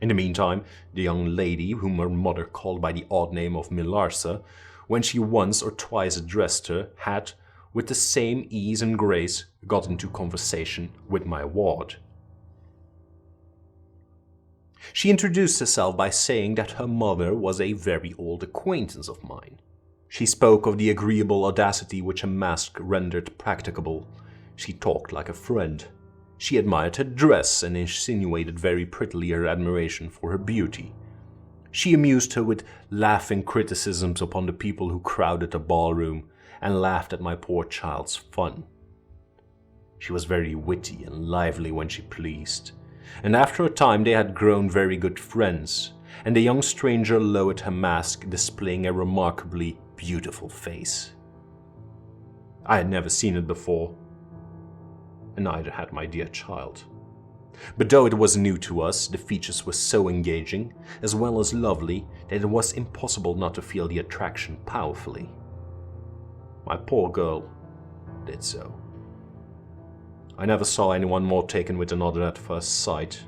In the meantime, the young lady, whom her mother called by the odd name of Millarsa, when she once or twice addressed her, had, with the same ease and grace, got into conversation with my ward. She introduced herself by saying that her mother was a very old acquaintance of mine. She spoke of the agreeable audacity which a mask rendered practicable. She talked like a friend. She admired her dress and insinuated very prettily her admiration for her beauty. She amused her with laughing criticisms upon the people who crowded the ballroom, and laughed at my poor child's fun. She was very witty and lively when she pleased, and after a time they had grown very good friends, and the young stranger lowered her mask, displaying a remarkably beautiful face. I had never seen it before, and neither had my dear child. But though it was new to us, the features were so engaging, as well as lovely, that it was impossible not to feel the attraction powerfully. My poor girl did so. I never saw anyone more taken with another at first sight,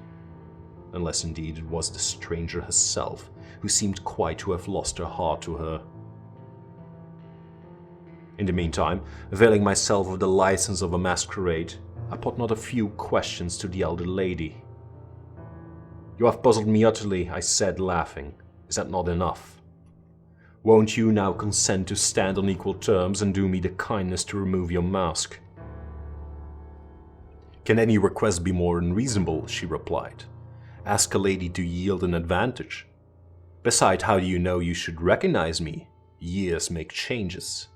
unless indeed it was the stranger herself, who seemed quite to have lost her heart to her. In the meantime, availing myself of the license of a masquerade, I put not a few questions to the elder lady. "You have puzzled me utterly," I said, laughing. "Is that not enough? Won't you now consent to stand on equal terms and do me the kindness to remove your mask?" "Can any request be more unreasonable?" she replied. "Ask a lady to yield an advantage. Besides, how do you know you should recognize me? Years make changes."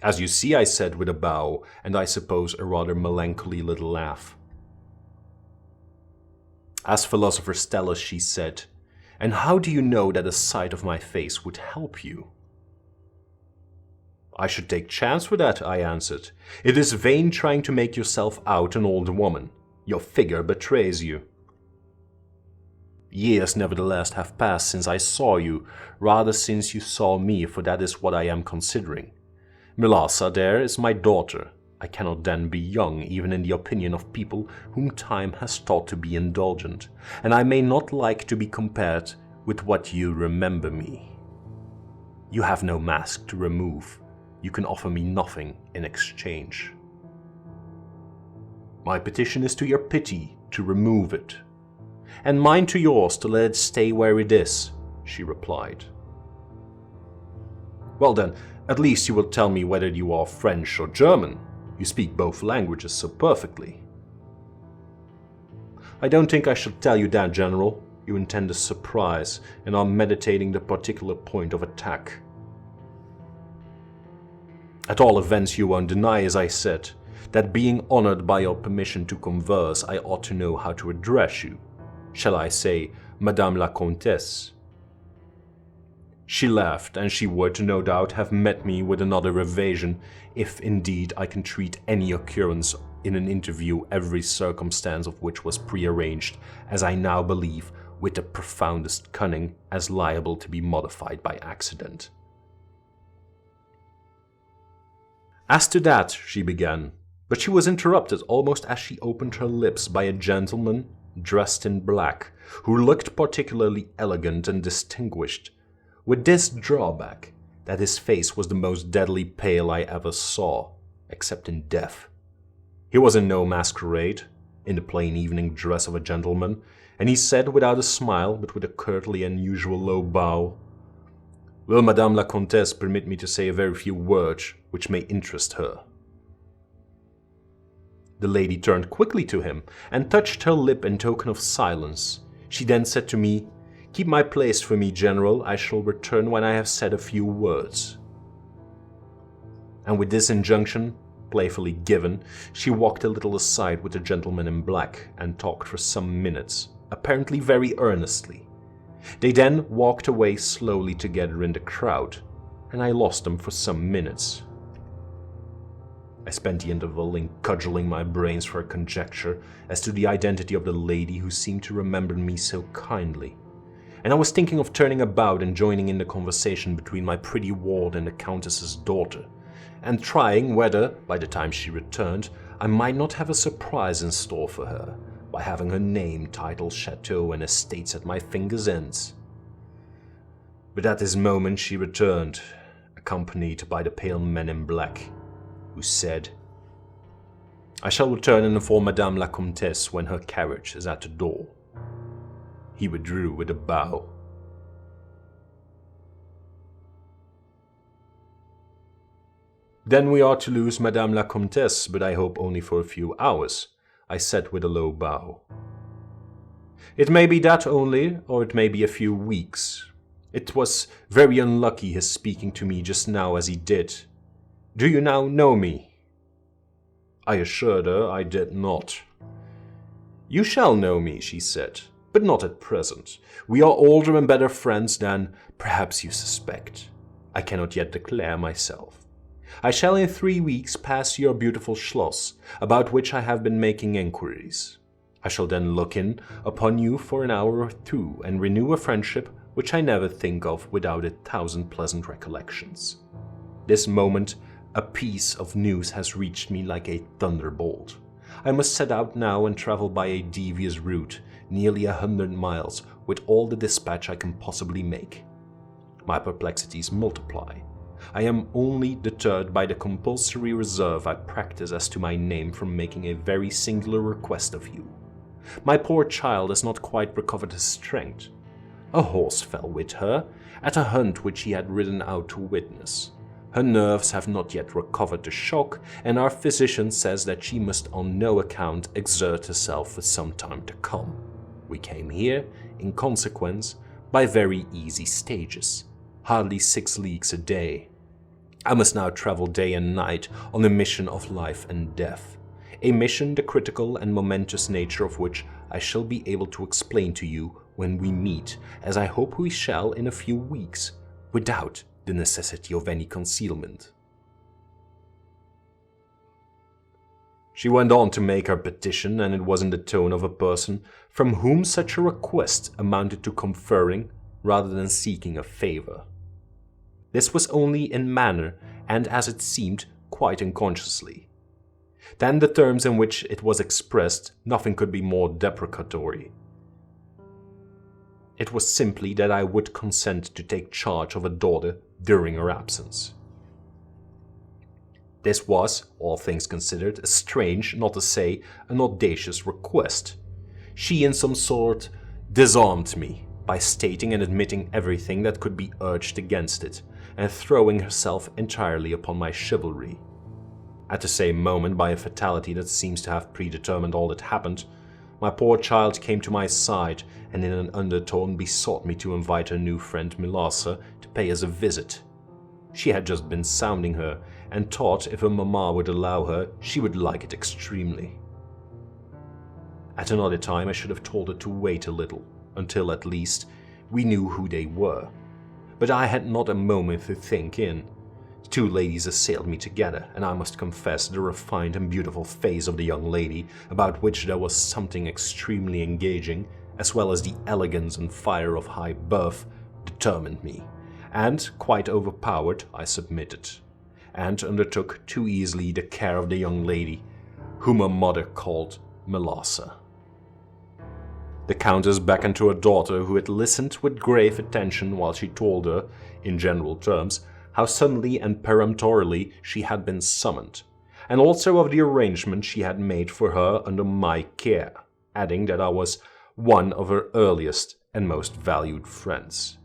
"As you see," I said with a bow, and I suppose a rather melancholy little laugh. "As philosophers tell us," she said, "and how do you know that a sight of my face would help you?" "I should take chance for that," I answered. "It is vain trying to make yourself out an old woman. Your figure betrays you." "Years, nevertheless, have passed since I saw you, rather since you saw me, for that is what I am considering. Mylasa there is my daughter. I cannot then be young, even in the opinion of people whom time has taught to be indulgent, and I may not like to be compared with what you remember me. You have no mask to remove. You can offer me nothing in exchange. My petition is to your pity to remove it, and mine to yours to let it stay where it is," she replied. "Well then, at least you will tell me whether you are French or German. You speak both languages so perfectly." "I don't think I should tell you that, General. You intend a surprise and are meditating the particular point of attack." "At all events, you won't deny, as I said, that being honored by your permission to converse, I ought to know how to address you. Shall I say, Madame la Comtesse?" She laughed, and she would, no doubt, have met me with another evasion, if indeed I can treat any occurrence in an interview, every circumstance of which was prearranged, as I now believe, with the profoundest cunning, as liable to be modified by accident. "As to that," she began, but she was interrupted almost as she opened her lips by a gentleman dressed in black, who looked particularly elegant and distinguished, with this drawback, that his face was the most deadly pale I ever saw, except in death. He was in no masquerade, in the plain evening dress of a gentleman, and he said without a smile, but with a curtly unusual low bow, "Will Madame la Comtesse permit me to say a very few words which may interest her?" The lady turned quickly to him and touched her lip in token of silence. She then said to me, "Keep my place for me, General. I shall return when I have said a few words." And with this injunction, playfully given, she walked a little aside with the gentleman in black and talked for some minutes, apparently very earnestly. They then walked away slowly together in the crowd, and I lost them for some minutes. I spent the interval in cudgeling my brains for a conjecture as to the identity of the lady who seemed to remember me so kindly, and I was thinking of turning about and joining in the conversation between my pretty ward and the Countess's daughter, and trying whether, by the time she returned, I might not have a surprise in store for her, by having her name, title, chateau, and estates at my fingers' ends. But at this moment she returned, accompanied by the pale man in black, who said, "I shall return and inform Madame la Comtesse when her carriage is at the door." He withdrew with a bow. "Then we are to lose Madame la Comtesse, but I hope only for a few hours," I said with a low bow. "It may be that only, or it may be a few weeks. It was very unlucky his speaking to me just now as he did. Do you now know me?" I assured her I did not. "You shall know me," she said, "but not at present. We are older and better friends than perhaps you suspect. I cannot yet declare myself. I shall in 3 weeks pass your beautiful Schloss, about which I have been making enquiries. I shall then look in upon you for an hour or two and renew a friendship which I never think of without 1,000 pleasant recollections. This moment a piece of news has reached me like a thunderbolt. I must set out now and travel by a devious route, nearly 100 miles, with all the dispatch I can possibly make. My perplexities multiply. I am only deterred by the compulsory reserve I practice as to my name from making a very singular request of you. My poor child has not quite recovered his strength. A horse fell with her, at a hunt which she had ridden out to witness. Her nerves have not yet recovered the shock, and our physician says that she must on no account exert herself for some time to come. We came here, in consequence, by very easy stages, hardly 6 leagues a day. I must now travel day and night on a mission of life and death, a mission the critical and momentous nature of which I shall be able to explain to you when we meet, as I hope we shall in a few weeks, without the necessity of any concealment." She went on to make her petition, and it was in the tone of a person from whom such a request amounted to conferring rather than seeking a favor. This was only in manner, and as it seemed, quite unconsciously. Than the terms in which it was expressed, nothing could be more deprecatory. It was simply that I would consent to take charge of a daughter during her absence. This was, all things considered, a strange, not to say an audacious request. She in some sort disarmed me by stating and admitting everything that could be urged against it, and throwing herself entirely upon my chivalry. At the same moment, by a fatality that seems to have predetermined all that happened, my poor child came to my side and in an undertone besought me to invite her new friend Milassa to pay us a visit. She had just been sounding her, and thought if her mamma would allow her, she would like it extremely. At another time I should have told her to wait a little, until at least we knew who they were. But I had not a moment to think in. 2 ladies assailed me together, and I must confess the refined and beautiful face of the young lady, about which there was something extremely engaging, as well as the elegance and fire of high birth, determined me, and, quite overpowered, I submitted, and undertook too easily the care of the young lady, whom her mother called Milassa. The Countess beckoned to her daughter, who had listened with grave attention while she told her, in general terms, how suddenly and peremptorily she had been summoned, and also of the arrangement she had made for her under my care, adding that I was one of her earliest and most valued friends.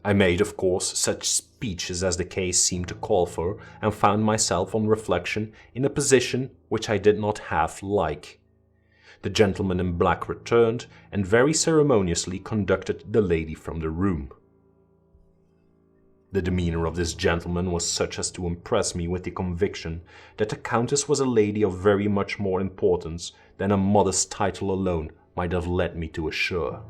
I made, of course, such speeches as the case seemed to call for, and found myself, on reflection, in a position which I did not half like. The gentleman in black returned, and very ceremoniously conducted the lady from the room. The demeanor of this gentleman was such as to impress me with the conviction that the Countess was a lady of very much more importance than a modest title alone might have led me to assure.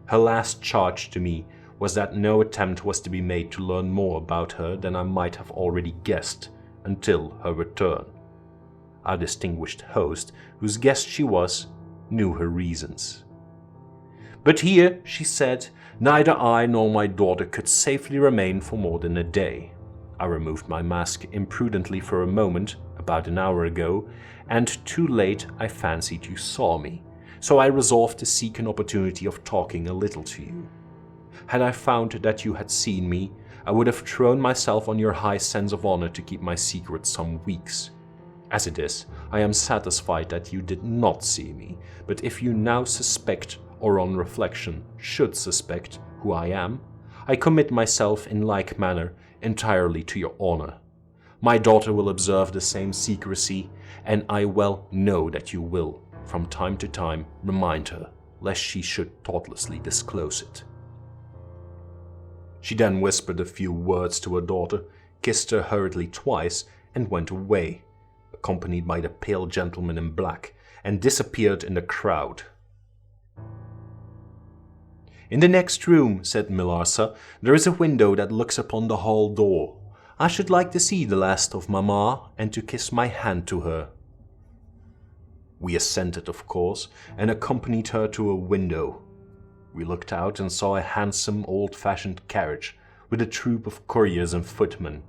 Her last charge to me was that no attempt was to be made to learn more about her than I might have already guessed until her return. Our distinguished host, whose guest she was, knew her reasons. But here, she said, neither I nor my daughter could safely remain for more than a day. I removed my mask imprudently for a moment, about an hour ago, and too late I fancied you saw me, so I resolved to seek an opportunity of talking a little to you. Had I found that you had seen me, I would have thrown myself on your high sense of honor to keep my secret some weeks. As it is, I am satisfied that you did not see me, but if you now suspect, or on reflection should suspect, who I am, I commit myself in like manner entirely to your honor. My daughter will observe the same secrecy, and I well know that you will, from time to time, remind her, lest she should thoughtlessly disclose it. She then whispered a few words to her daughter, kissed her hurriedly twice, and went away, accompanied by the pale gentleman in black, and disappeared in the crowd. "In the next room," said Millarsa, "there is a window that looks upon the hall door. I should like to see the last of Mamma and to kiss my hand to her." We assented, of course, and accompanied her to a window. We looked out and saw a handsome, old-fashioned carriage with a troop of couriers and footmen.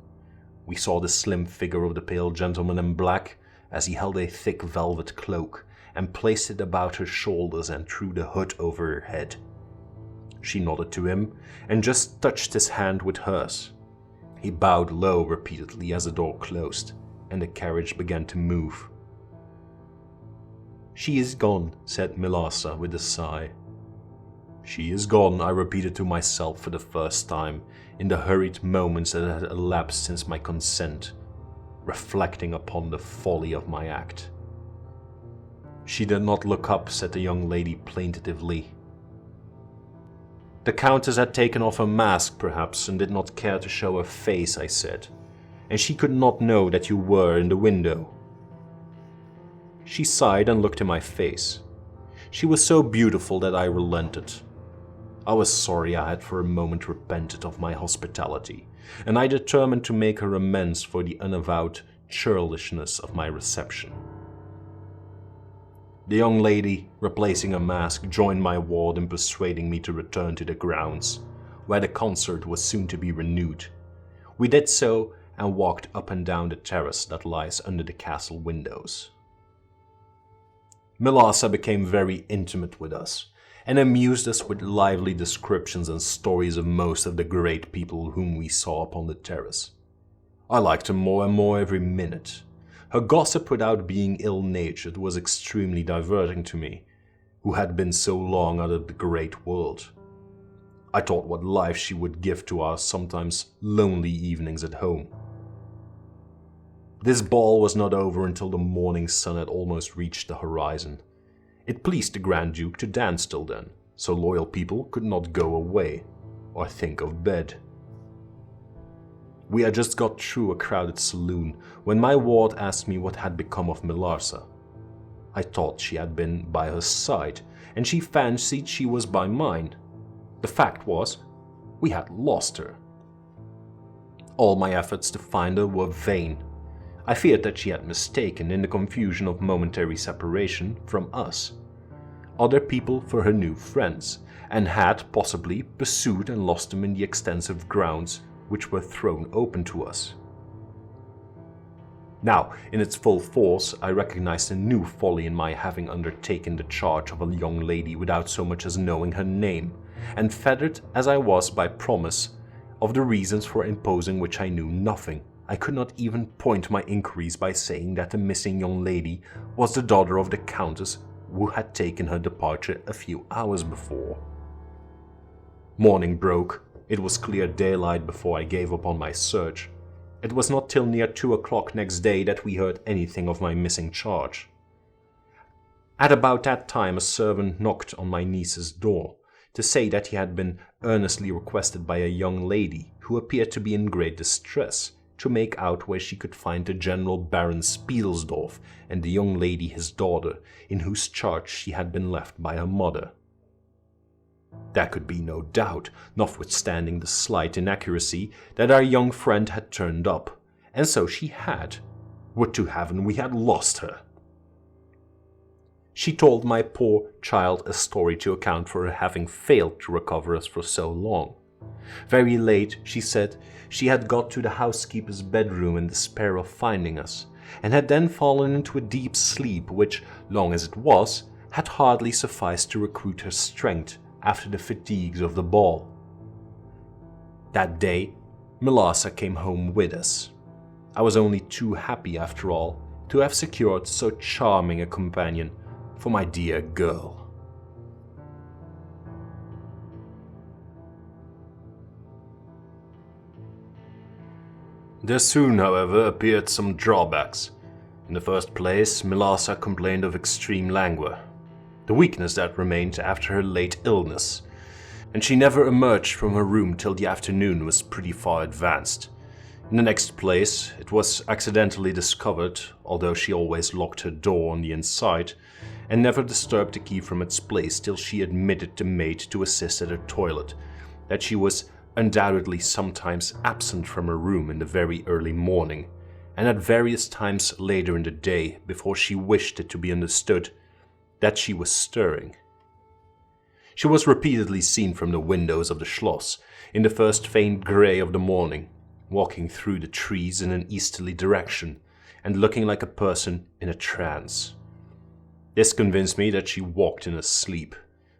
We saw the slim figure of the pale gentleman in black as he held a thick velvet cloak and placed it about her shoulders and threw the hood over her head. She nodded to him and just touched his hand with hers. He bowed low repeatedly as the door closed and the carriage began to move. "She is gone," said Millarsa with a sigh. "She is gone," I repeated to myself for the first time in the hurried moments that had elapsed since my consent, reflecting upon the folly of my act. "She did not look up," said the young lady plaintively. "The Countess had taken off her mask, perhaps, and did not care to show her face," I said, "and she could not know that you were in the window." She sighed and looked in my face. She was so beautiful that I relented. I was sorry I had for a moment repented of my hospitality, and I determined to make her amends for the unavowed churlishness of my reception. The young lady, replacing her mask, joined my ward in persuading me to return to the grounds, where the concert was soon to be renewed. We did so and walked up and down the terrace that lies under the castle windows. Millarsa became very intimate with us, and amused us with lively descriptions and stories of most of the great people whom we saw upon the terrace. I liked her more and more every minute. Her gossip without being ill-natured was extremely diverting to me, who had been so long out of the great world. I thought what life she would give to our sometimes lonely evenings at home. This ball was not over until the morning sun had almost reached the horizon. It pleased the Grand Duke to dance till then, so loyal people could not go away or think of bed. We had just got through a crowded saloon when my ward asked me what had become of Millarsa. I thought she had been by her side, and she fancied she was by mine. The fact was, we had lost her. All my efforts to find her were vain. I feared that she had mistaken, in the confusion of momentary separation, from us other people for her new friends, and had, possibly, pursued and lost them in the extensive grounds which were thrown open to us. Now, in its full force, I recognized a new folly in my having undertaken the charge of a young lady without so much as knowing her name, and fettered as I was by promise of the reasons for imposing which I knew nothing. I could not even point my inquiries by saying that the missing young lady was the daughter of the Countess who had taken her departure a few hours before. Morning broke. It was clear daylight before I gave up on my search. It was not till near 2 o'clock next day that we heard anything of my missing charge. At about that time a servant knocked on my niece's door to say that he had been earnestly requested by a young lady who appeared to be in great distress to make out where she could find the General Baron Spielsdorf and the young lady his daughter, in whose charge she had been left by her mother. There could be no doubt, notwithstanding the slight inaccuracy, that our young friend had turned up, and so she had. Would to heaven we had lost her! She told my poor child a story to account for her having failed to recover us for so long. Very late, she said, she had got to the housekeeper's bedroom in despair of finding us, and had then fallen into a deep sleep which, long as it was, had hardly sufficed to recruit her strength after the fatigues of the ball. That day, Millarsa came home with us. I was only too happy, after all, to have secured so charming a companion for my dear girl. There soon, however, appeared some drawbacks. In the first place, Millarsa complained of extreme languor, the weakness that remained after her late illness, and she never emerged from her room till the afternoon was pretty far advanced. In the next place, it was accidentally discovered, although she always locked her door on the inside, and never disturbed the key from its place till she admitted the maid to assist at her toilet, that she was undoubtedly sometimes absent from her room in the very early morning, and at various times later in the day before she wished it to be understood that she was stirring. She was repeatedly seen from the windows of the schloss in the first faint grey of the morning, walking through the trees in an easterly direction and looking like a person in a trance. This convinced me that she walked in her sleep,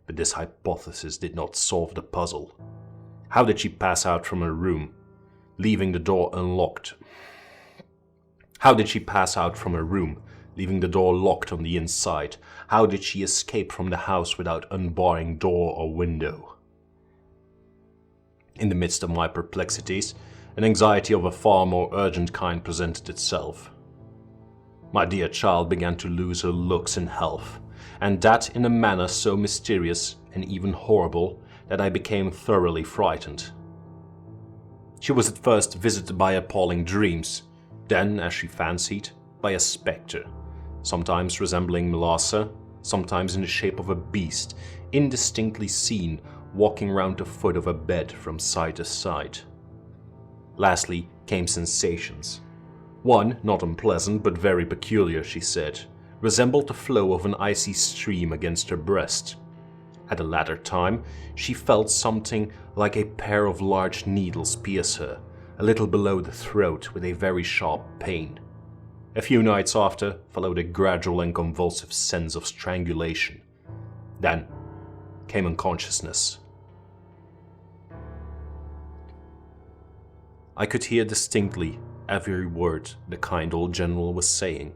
but this hypothesis did not solve the puzzle. How did she pass out from her room, leaving the door unlocked? How did she pass out from her room, leaving the door locked on the inside? How did she escape from the house without unbarring door or window? In the midst of my perplexities, an anxiety of a far more urgent kind presented itself. My dear child began to lose her looks and health, and that in a manner so mysterious and even horrible that I became thoroughly frightened. She was at first visited by appalling dreams, then, as she fancied, by a spectre, sometimes resembling Melassa, sometimes in the shape of a beast, indistinctly seen walking round the foot of a bed from side to side. Lastly came sensations. One, not unpleasant but very peculiar, she said, resembled the flow of an icy stream against her breast. At a latter time, she felt something like a pair of large needles pierce her, a little below the throat with a very sharp pain. A few nights after followed a gradual and convulsive sense of strangulation. Then came unconsciousness. I could hear distinctly every word the kind old general was saying,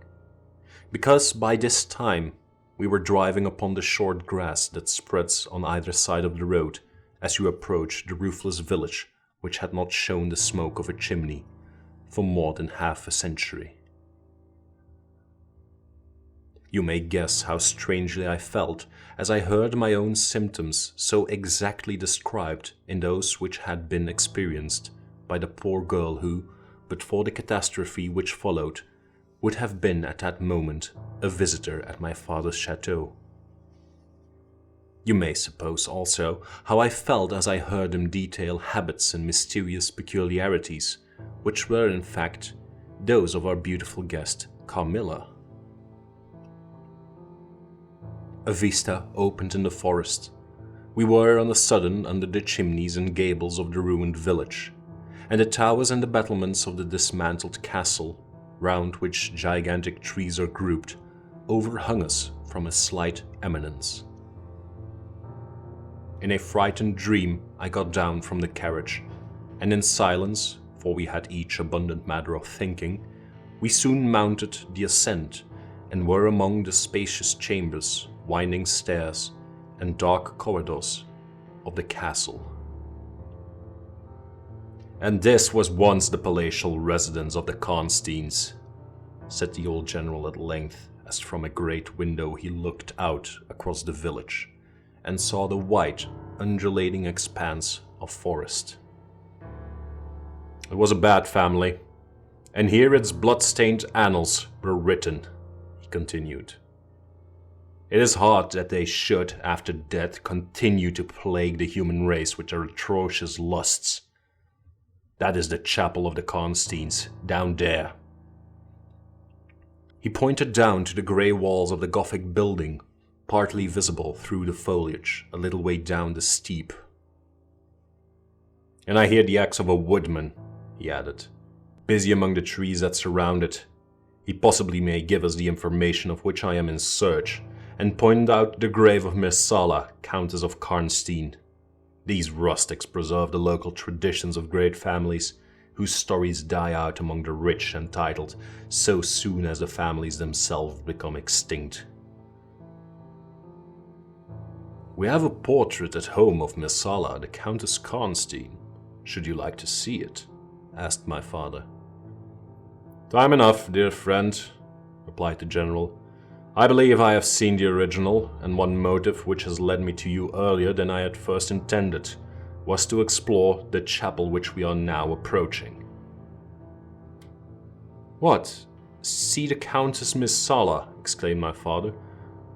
because by this time we were driving upon the short grass that spreads on either side of the road as you approach the roofless village which had not shown the smoke of a chimney for more than half a century. You may guess how strangely I felt as I heard my own symptoms so exactly described in those which had been experienced by the poor girl who, but for the catastrophe which followed, would have been at that moment a visitor at my father's chateau. You may suppose also how I felt as I heard them detail habits and mysterious peculiarities, which were in fact those of our beautiful guest, Carmilla. A vista opened in the forest. We were on a sudden under the chimneys and gables of the ruined village, and the towers and the battlements of the dismantled castle, round which gigantic trees are grouped, overhung us from a slight eminence. In a frightened dream, I got down from the carriage, and in silence, for we had each abundant matter of thinking, we soon mounted the ascent and were among the spacious chambers, winding stairs, and dark corridors of the castle. "And this was once the palatial residence of the Karnsteins," said the old general at length, as from a great window he looked out across the village and saw the white, undulating expanse of forest. "It was a bad family, and here its blood-stained annals were written," he continued. "It is hard that they should, after death, continue to plague the human race with their atrocious lusts. That is the chapel of the Karnsteins, down there." He pointed down to the grey walls of the Gothic building, partly visible through the foliage a little way down the steep. "And I hear the axe of a woodman," he added, "busy among the trees that surround it. He possibly may give us the information of which I am in search, and point out the grave of Myrcella, Countess of Karnstein. These rustics preserve the local traditions of great families, whose stories die out among the rich and titled so soon as the families themselves become extinct." "We have a portrait at home of Myrcella, the Countess Karnstein. Should you like to see it?" asked my father. "Time enough, dear friend," replied the general. "I believe I have seen the original, and one motive which has led me to you earlier than I had first intended was to explore the chapel which we are now approaching. "What? See the Countess Miss Sala," exclaimed my father.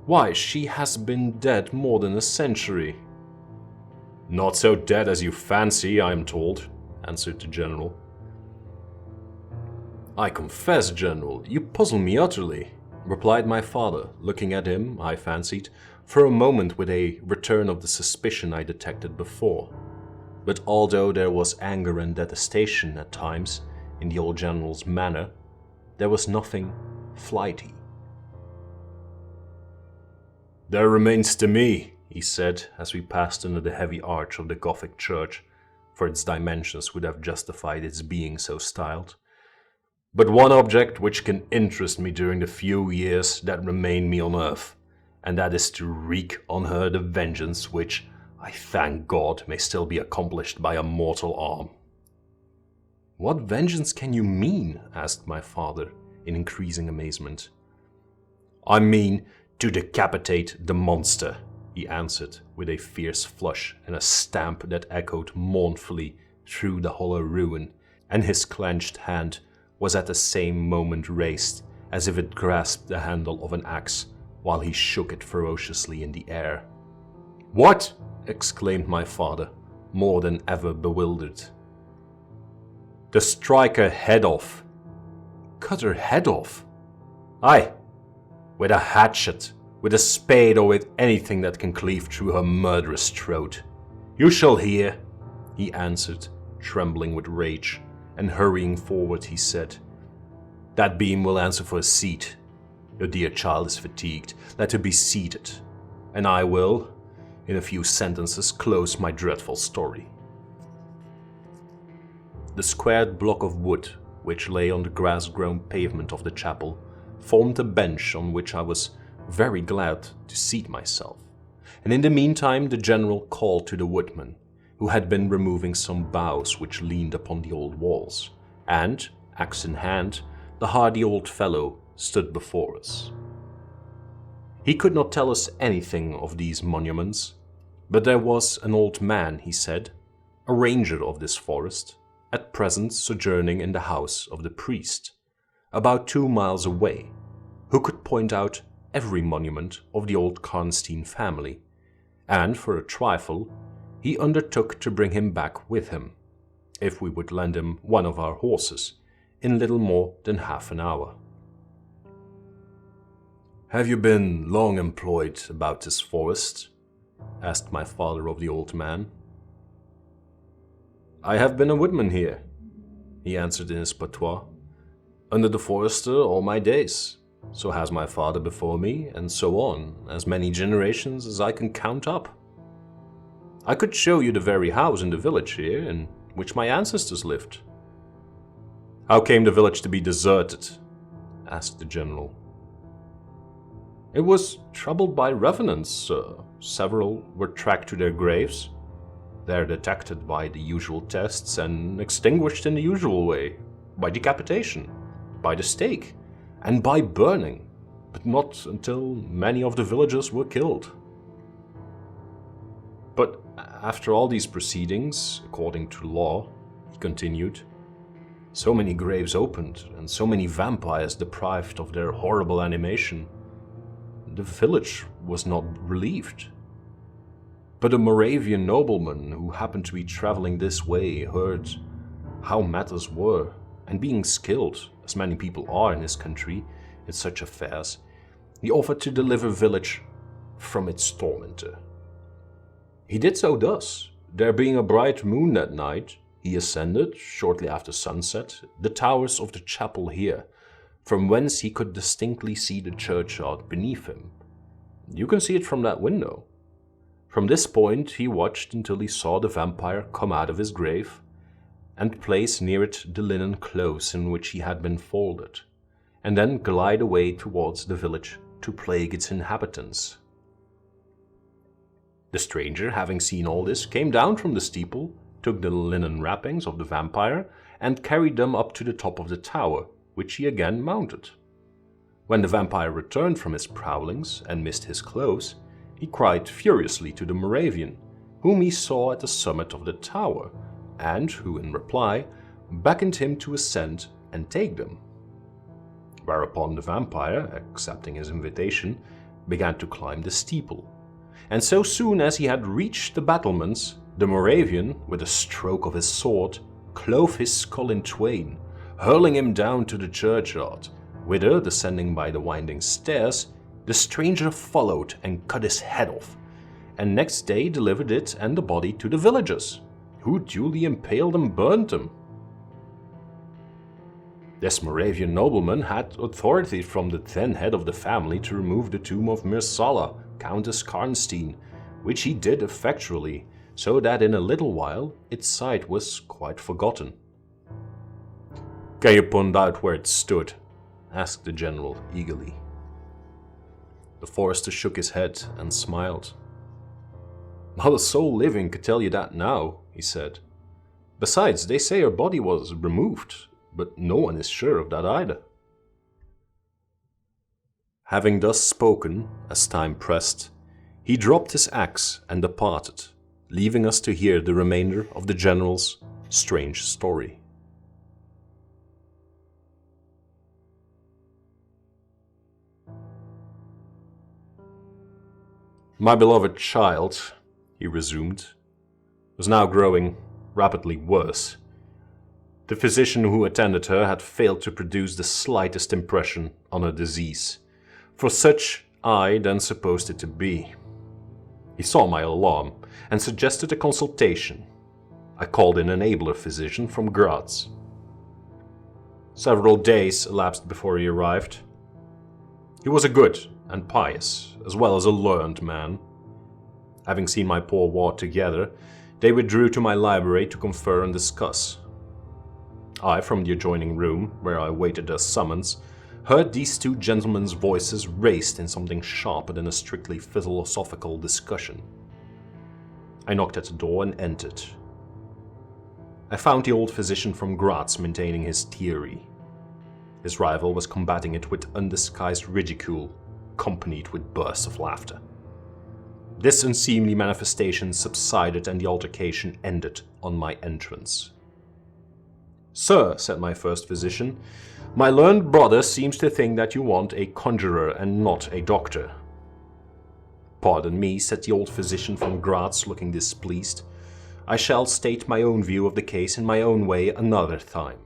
"Why, she has been dead more than a century." "Not so dead as you fancy, I am told," answered the general. "I confess, General, you puzzle me utterly," replied my father, looking at him, I fancied, for a moment with a return of the suspicion I detected before. But although there was anger and detestation at times in the old general's manner, there was nothing flighty. "There remains to me," he said, as we passed under the heavy arch of the Gothic church, for its dimensions would have justified its being so styled, "but one object which can interest me during the few years that remain me on earth, and that is to wreak on her the vengeance which, I thank God, may still be accomplished by a mortal arm." "What vengeance can you mean?" asked my father, in increasing amazement. "I mean to decapitate the monster," he answered, with a fierce flush and a stamp that echoed mournfully through the hollow ruin, and his clenched hand was at the same moment raised, as if it grasped the handle of an axe, while he shook it ferociously in the air. "What?" exclaimed my father, more than ever bewildered. "To strike her head off." "Cut her head off?" "Aye, with a hatchet, with a spade, or with anything that can cleave through her murderous throat. You shall hear," he answered, trembling with rage, and hurrying forward he said, "That beam will answer for a seat. Your dear child is fatigued, let her be seated, and I will, in a few sentences, close my dreadful story." The squared block of wood, which lay on the grass-grown pavement of the chapel, formed a bench on which I was very glad to seat myself, and in the meantime the general called to the woodman, who had been removing some boughs which leaned upon the old walls, and, axe in hand, the hardy old fellow stood before us. He could not tell us anything of these monuments, but there was an old man, he said, a ranger of this forest, at present sojourning in the house of the priest, about 2 miles away, who could point out every monument of the old Karnstein family, and for a trifle he undertook to bring him back with him, if we would lend him one of our horses, in little more than half an hour. "Have you been long employed about this forest?" asked my father of the old man. "I have been a woodman here," he answered in his patois, "under the forester all my days. So has my father before me, and so on, as many generations as I can count up. I could show you the very house in the village here in which my ancestors lived." "How came the village to be deserted?" asked the general. "It was troubled by revenants, sir. Several were tracked to their graves. They are detected by the usual tests and extinguished in the usual way, by decapitation, by the stake, and by burning, but not until many of the villagers were killed." "But after all these proceedings, according to law," he continued, "so many graves opened, and so many vampires deprived of their horrible animation, the village was not relieved. But a Moravian nobleman who happened to be traveling this way heard how matters were, and being skilled, as many people are in his country, in such affairs, he offered to deliver village from its tormentor. He did so thus: there being a bright moon that night, he ascended, shortly after sunset, the towers of the chapel here, from whence he could distinctly see the churchyard beneath him. You can see it from that window. From this point he watched until he saw the vampire come out of his grave, and place near it the linen clothes in which he had been folded, and then glide away towards the village to plague its inhabitants. The stranger, having seen all this, came down from the steeple, took the linen wrappings of the vampire, and carried them up to the top of the tower, which he again mounted. When the vampire returned from his prowlings and missed his clothes, he cried furiously to the Moravian, whom he saw at the summit of the tower, and who, in reply, beckoned him to ascend and take them. whereupon the vampire, accepting his invitation, began to climb the steeple. And so soon as he had reached the battlements, the Moravian, with a stroke of his sword, clove his skull in twain, hurling him down to the churchyard, whither, descending by the winding stairs, the stranger followed and cut his head off, and next day delivered it and the body to the villagers, who duly impaled and burned them. This Moravian nobleman had authority from the then head of the family to remove the tomb of Mirsala, Countess Karnstein, which he did effectually, so that in a little while its site was quite forgotten. "Can you point out where it stood?" asked the general eagerly. The forester shook his head and smiled. "Not a soul living could tell you that now," he said. "Besides, they say her body was removed, but no one is sure of that either." Having thus spoken, as time pressed, he dropped his axe and departed, leaving us to hear the remainder of the general's strange story. "My beloved child," he resumed, "was now growing rapidly worse. The physician who attended her had failed to produce the slightest impression on her disease, for such I then supposed it to be. He saw my alarm and suggested a consultation. I called in an abler physician from Graz. Several days elapsed before he arrived. He was a good and pious, as well as a learned man. Having seen my poor ward together, they withdrew to my library to confer and discuss. I, from the adjoining room, where I awaited their summons, heard these two gentlemen's voices raised in something sharper than a strictly philosophical discussion. I knocked at the door and entered. I found the old physician from Graz maintaining his theory. His rival was combating it with undisguised ridicule, accompanied with bursts of laughter. This unseemly manifestation subsided and the altercation ended on my entrance. "Sir," said my first physician, "my learned brother seems to think that you want a conjurer and not a doctor." "Pardon me," said the old physician from Graz, looking displeased. "I shall state my own view of the case in my own way another time.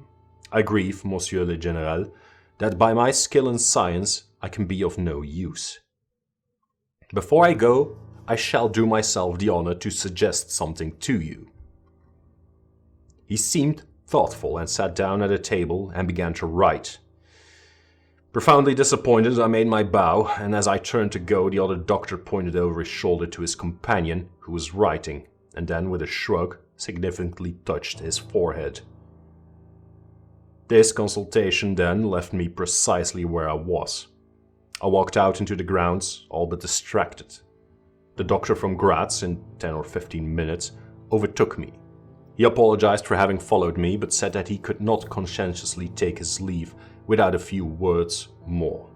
I grieve, Monsieur le Général, that by my skill in science I can be of no use. Before I go, I shall do myself the honor to suggest something to you." He seemed thoughtful and sat down at a table and began to write. Profoundly disappointed, I made my bow, and as I turned to go, the other doctor pointed over his shoulder to his companion, who was writing, and then, with a shrug, significantly touched his forehead. This consultation then left me precisely where I was. I walked out into the grounds, all but distracted. The doctor from Graz, in 10 or 15 minutes, overtook me. He apologized for having followed me, but said that he could not conscientiously take his leave without a few words more.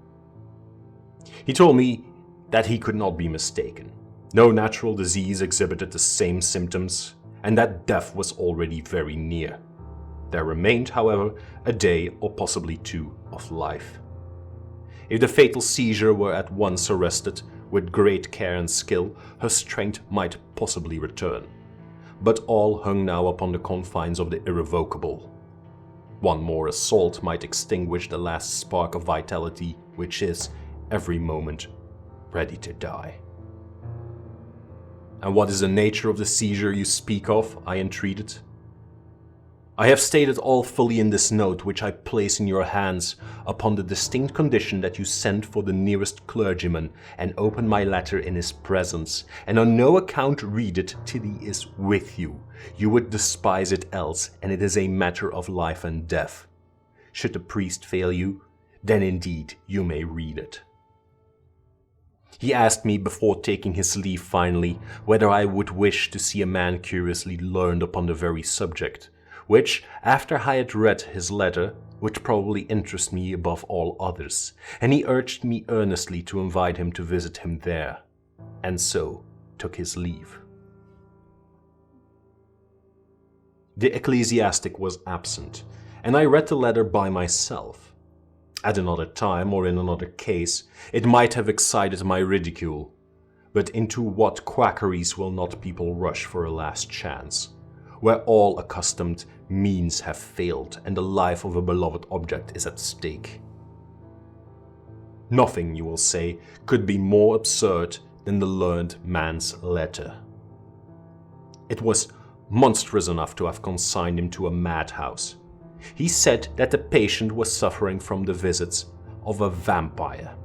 He told me that he could not be mistaken. No natural disease exhibited the same symptoms, and that death was already very near. There remained, however, a day or possibly two of life. If the fatal seizure were at once arrested, with great care and skill, her strength might possibly return. But all hung now upon the confines of the irrevocable. One more assault might extinguish the last spark of vitality, which is, every moment, ready to die. "And what is the nature of the seizure you speak of?" I entreated. "I have stated all fully in this note, which I place in your hands, upon the distinct condition that you send for the nearest clergyman and open my letter in his presence, and on no account read it till he is with you. You would despise it else, and it is a matter of life and death. Should the priest fail you, then indeed you may read it." He asked me before taking his leave finally whether I would wish to see a man curiously learned upon the very subject, which, after I had read his letter, would probably interest me above all others, and he urged me earnestly to invite him to visit him there, and so took his leave. The ecclesiastic was absent, and I read the letter by myself. At another time or in another case, it might have excited my ridicule, but into what quackeries will not people rush for a last chance, where all accustomed means have failed and the life of a beloved object is at stake? Nothing, you will say, could be more absurd than the learned man's letter. It was monstrous enough to have consigned him to a madhouse. He said that the patient was suffering from the visits of a vampire.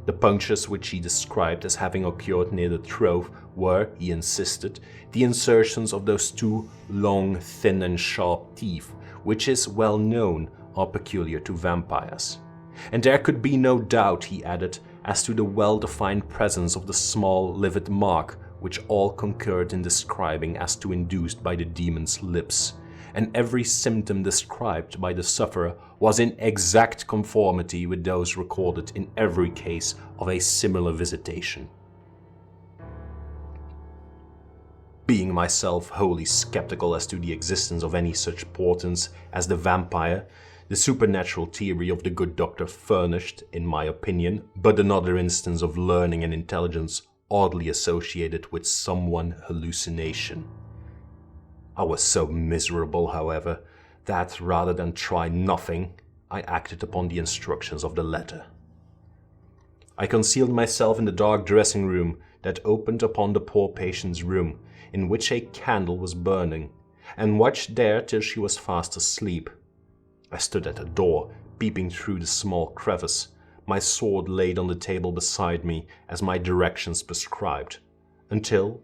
The punctures which he described as having occurred near the throat were, he insisted, the insertions of those two long, thin and sharp teeth, which is well known are peculiar to vampires. And there could be no doubt, he added, as to the well-defined presence of the small, livid mark which all concurred in describing as to induced by the demon's lips, and every symptom described by the sufferer was in exact conformity with those recorded in every case of a similar visitation. Being myself wholly skeptical as to the existence of any such portents as the vampire, the supernatural theory of the good doctor furnished, in my opinion, but another instance of learning and intelligence oddly associated with some hallucination. I was so miserable, however, that rather than try nothing, I acted upon the instructions of the letter. I concealed myself in the dark dressing room that opened upon the poor patient's room, in which a candle was burning, and watched there till she was fast asleep. I stood at the door, peeping through the small crevice, my sword laid on the table beside me as my directions prescribed, until,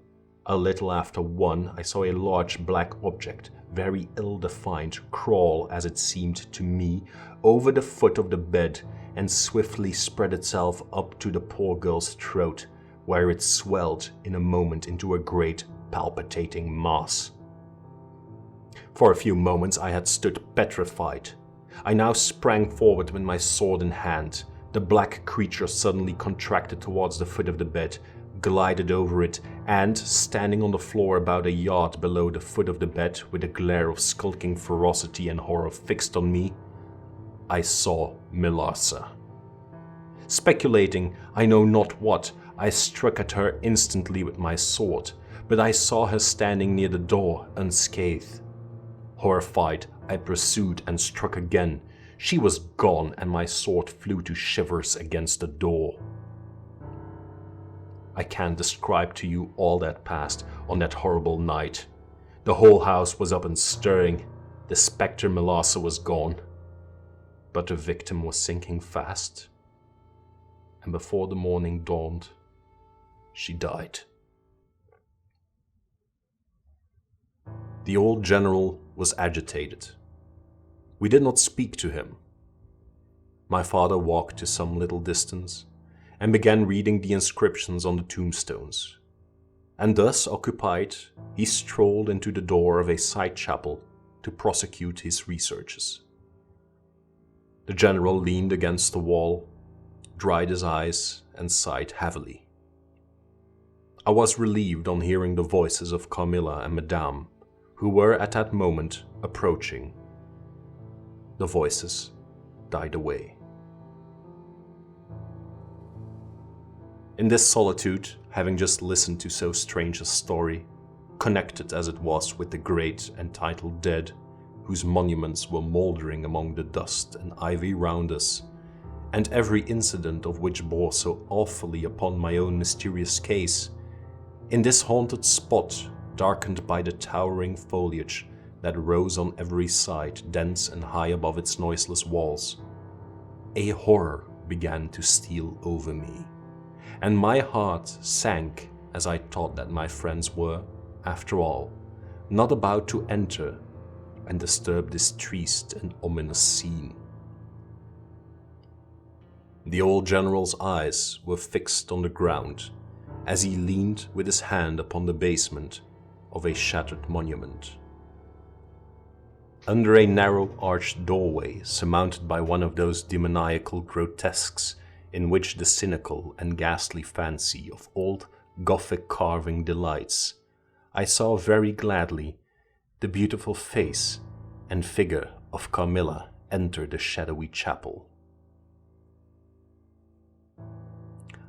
a little after 1, I saw a large black object, very ill-defined, crawl, as it seemed to me, over the foot of the bed and swiftly spread itself up to the poor girl's throat, where it swelled in a moment into a great palpitating mass. For a few moments I had stood petrified. I now sprang forward with my sword in hand. The black creature suddenly contracted towards the foot of the bed, glided over it, and, standing on the floor about a yard below the foot of the bed with a glare of skulking ferocity and horror fixed on me, I saw Millarca. Speculating I know not what, I struck at her instantly with my sword, but I saw her standing near the door, unscathed. Horrified, I pursued and struck again. She was gone, and my sword flew to shivers against the door. I can't describe to you all that passed on that horrible night. The whole house was up and stirring. The spectre Millarca was gone. But the victim was sinking fast, and before the morning dawned, she died. The old general was agitated. We did not speak to him. My father walked to some little distance and began reading the inscriptions on the tombstones, and thus occupied, he strolled into the door of a side chapel to prosecute his researches. The general leaned against the wall, dried his eyes, and sighed heavily. I was relieved on hearing the voices of Carmilla and Madame, who were at that moment approaching. The voices died away. In this solitude, having just listened to so strange a story, connected as it was with the great entitled dead, whose monuments were mouldering among the dust and ivy round us, and every incident of which bore so awfully upon my own mysterious case, in this haunted spot, darkened by the towering foliage that rose on every side, dense and high above its noiseless walls, a horror began to steal over me, and my heart sank as I thought that my friends were, after all, not about to enter and disturb this triste and ominous scene. The old general's eyes were fixed on the ground as he leaned with his hand upon the basement of a shattered monument. Under a narrow arched doorway surmounted by one of those demoniacal grotesques in which the cynical and ghastly fancy of old Gothic carving delights, I saw very gladly the beautiful face and figure of Carmilla enter the shadowy chapel.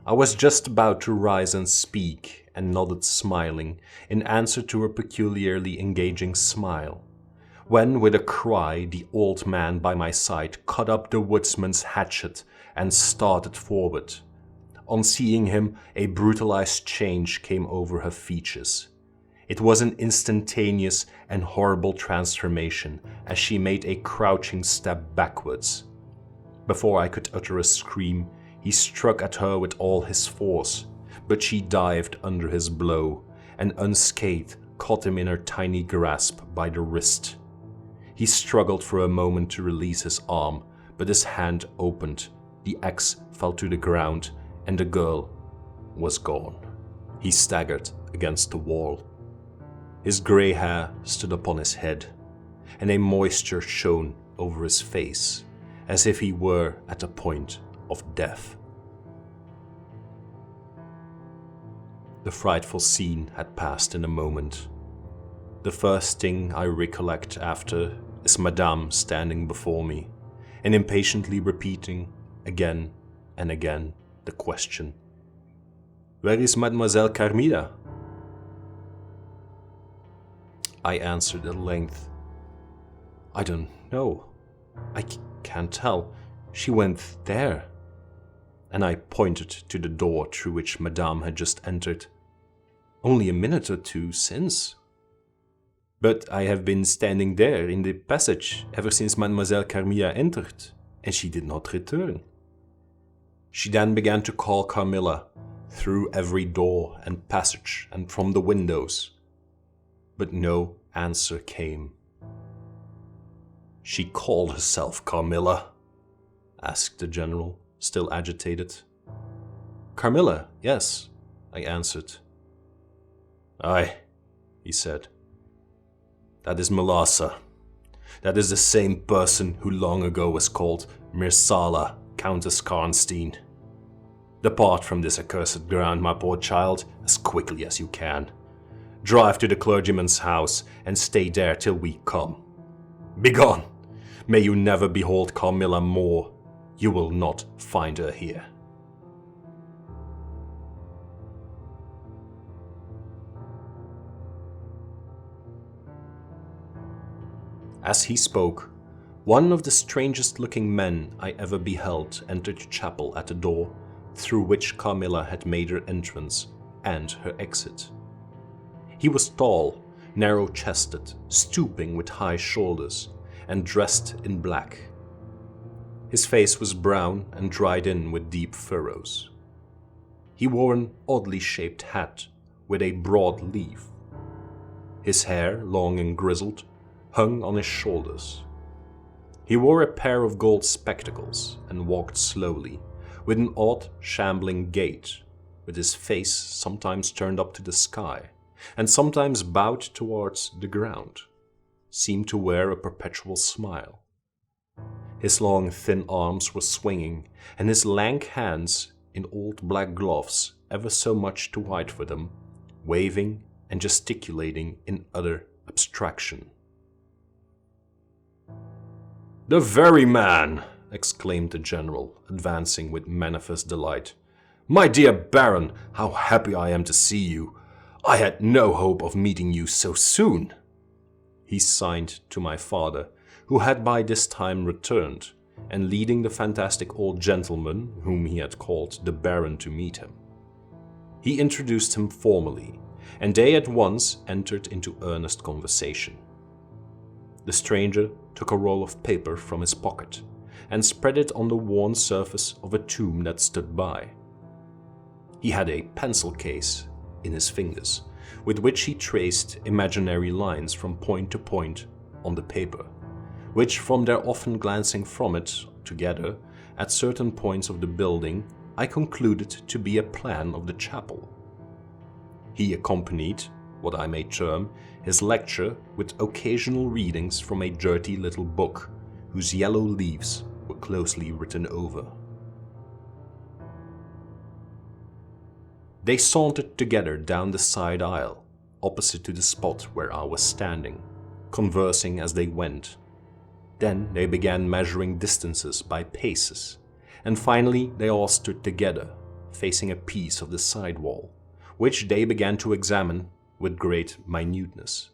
I was just about to rise and speak, and nodded smiling, in answer to her peculiarly engaging smile, when with a cry the old man by my side caught up the woodsman's hatchet and started forward. On seeing him, a brutalized change came over her features. It was an instantaneous and horrible transformation as she made a crouching step backwards. Before I could utter a scream, he struck at her with all his force, but she dived under his blow and unscathed caught him in her tiny grasp by the wrist. He struggled for a moment to release his arm, but his hand opened, the axe fell to the ground, and the girl was gone. He staggered against the wall. His grey hair stood upon his head, and a moisture shone over his face, as if he were at the point of death. The frightful scene had passed in a moment. The first thing I recollect after is Madame standing before me and impatiently repeating again and again the question, "Where is Mademoiselle Carmilla?" I answered at length, "I don't know. I can't tell. She went there." And I pointed to the door through which Madame had just entered. "Only a minute or two since." "But I have been standing there in the passage ever since Mademoiselle Carmilla entered, and she did not return." She then began to call Carmilla through every door and passage and from the windows, but no answer came. "She called herself Carmilla?" asked the general, still agitated. "Carmilla, yes," I answered. "Aye," he said. "That is Melassa. That is the same person who long ago was called Mirsala, Countess Karnstein. Depart from this accursed ground, my poor child, as quickly as you can. Drive to the clergyman's house and stay there till we come. Begone! May you never behold Carmilla more. You will not find her here." As he spoke, one of the strangest looking men I ever beheld entered the chapel at the door through which Carmilla had made her entrance and her exit. He was tall, narrow-chested, stooping with high shoulders, and dressed in black. His face was brown and dried in with deep furrows. He wore an oddly shaped hat with a broad leaf. His hair, long and grizzled, hung on his shoulders. He wore a pair of gold spectacles and walked slowly, with an odd, shambling gait, with his face sometimes turned up to the sky and sometimes bowed towards the ground, seemed to wear a perpetual smile. His long, thin arms were swinging, and his lank hands, in old black gloves ever so much too wide for them, waving and gesticulating in utter abstraction. "The very man!" exclaimed the general, advancing with manifest delight. "My dear Baron, how happy I am to see you! I had no hope of meeting you so soon." He signed to my father, who had by this time returned, and leading the fantastic old gentleman, whom he had called the Baron, to meet him. He introduced him formally, and they at once entered into earnest conversation. The stranger took a roll of paper from his pocket and spread it on the worn surface of a tomb that stood by. He had a pencil case in his fingers, with which he traced imaginary lines from point to point on the paper, which, from their often glancing from it together at certain points of the building, I concluded to be a plan of the chapel. He accompanied what I may term his lecture with occasional readings from a dirty little book whose yellow leaves were closely written over. They sauntered together down the side aisle, opposite to the spot where I was standing, conversing as they went. Then they began measuring distances by paces, and finally they all stood together, facing a piece of the side wall, which they began to examine with great minuteness,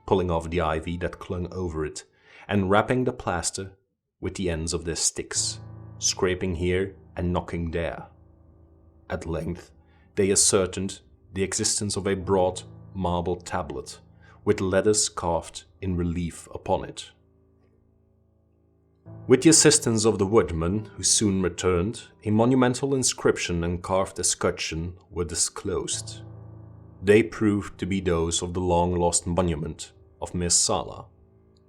pulling off the ivy that clung over it and wrapping the plaster with the ends of their sticks, scraping here and knocking there. At length, they ascertained the existence of a broad marble tablet with letters carved in relief upon it. With the assistance of the Woodman, who soon returned, a monumental inscription and carved escutcheon were disclosed. They proved to be those of the long-lost monument of Messala,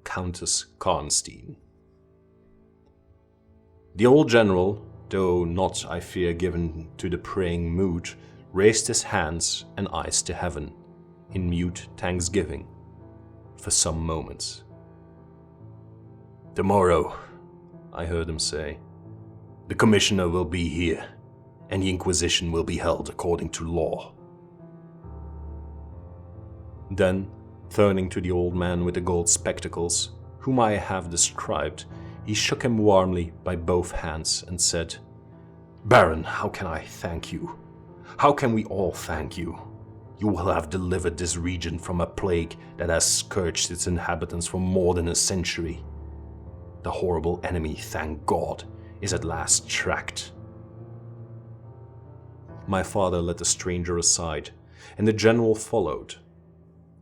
Countess Karnstein. The old general, though not, I fear, given to the praying mood, raised his hands and eyes to heaven, in mute thanksgiving, for some moments. "Tomorrow," I heard him say, "the commissioner will be here, and the Inquisition will be held according to law." Then, turning to the old man with the gold spectacles, whom I have described, he shook him warmly by both hands and said, "Baron, how can I thank you? How can we all thank you? You will have delivered this region from a plague that has scourged its inhabitants for more than a century. The horrible enemy, thank God, is at last tracked." My father led the stranger aside, and the general followed.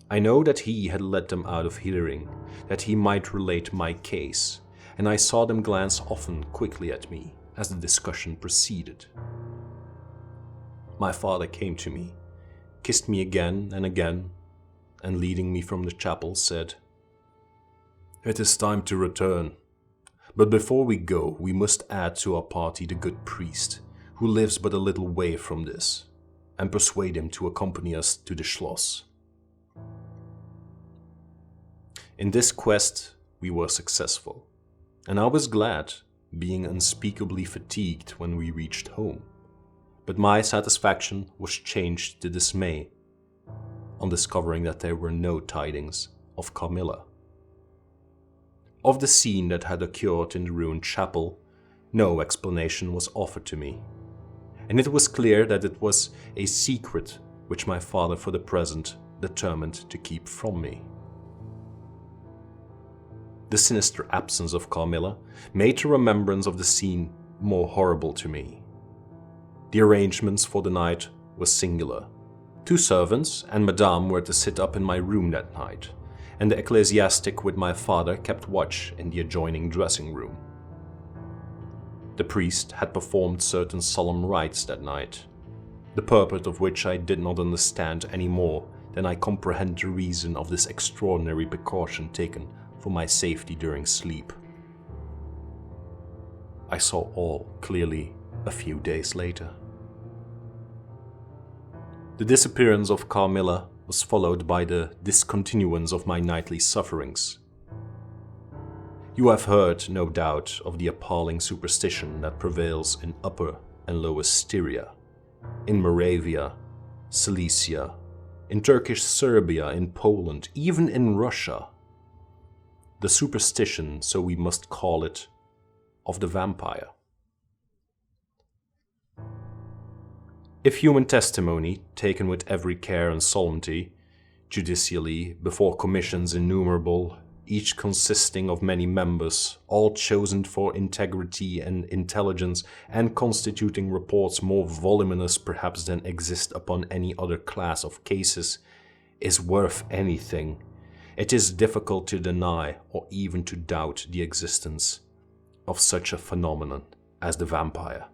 I know that he had led them out of hearing, that he might relate my case, and I saw them glance often quickly at me as the discussion proceeded. My father came to me, kissed me again, and leading me from the chapel said, "It is time to return. But before we go, we must add to our party the good priest, who lives but a little way from this, and persuade him to accompany us to the Schloss." In this quest we were successful, and I was glad, being unspeakably fatigued when we reached home. But my satisfaction was changed to dismay on discovering that there were no tidings of Carmilla. Of the scene that had occurred in the ruined chapel, no explanation was offered to me, and it was clear that it was a secret which my father for the present determined to keep from me. The sinister absence of Carmilla made the remembrance of the scene more horrible to me. The arrangements for the night were singular. 2 servants and Madame were to sit up in my room that night, and the ecclesiastic with my father kept watch in the adjoining dressing room. The priest had performed certain solemn rites that night, the purport of which I did not understand any more than I comprehend the reason of this extraordinary precaution taken for my safety during sleep. I saw all clearly a few days later. The disappearance of Carmilla was followed by the discontinuance of my nightly sufferings. You have heard, no doubt, of the appalling superstition that prevails in Upper and Lower Styria, in Moravia, Silesia, in Turkish Serbia, in Poland, even in Russia. The superstition, so we must call it, of the vampire. If human testimony, taken with every care and solemnity, judicially, before commissions innumerable, each consisting of many members, all chosen for integrity and intelligence, and constituting reports more voluminous perhaps than exist upon any other class of cases, is worth anything, it is difficult to deny or even to doubt the existence of such a phenomenon as the vampire.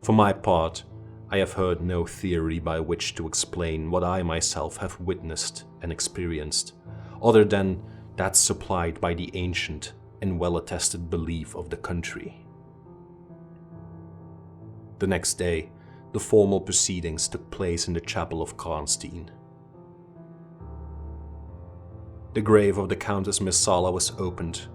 For my part, I have heard no theory by which to explain what I myself have witnessed and experienced, other than that supplied by the ancient and well-attested belief of the country. The next day, the formal proceedings took place in the chapel of Karnstein. The grave of the Countess Messala was opened,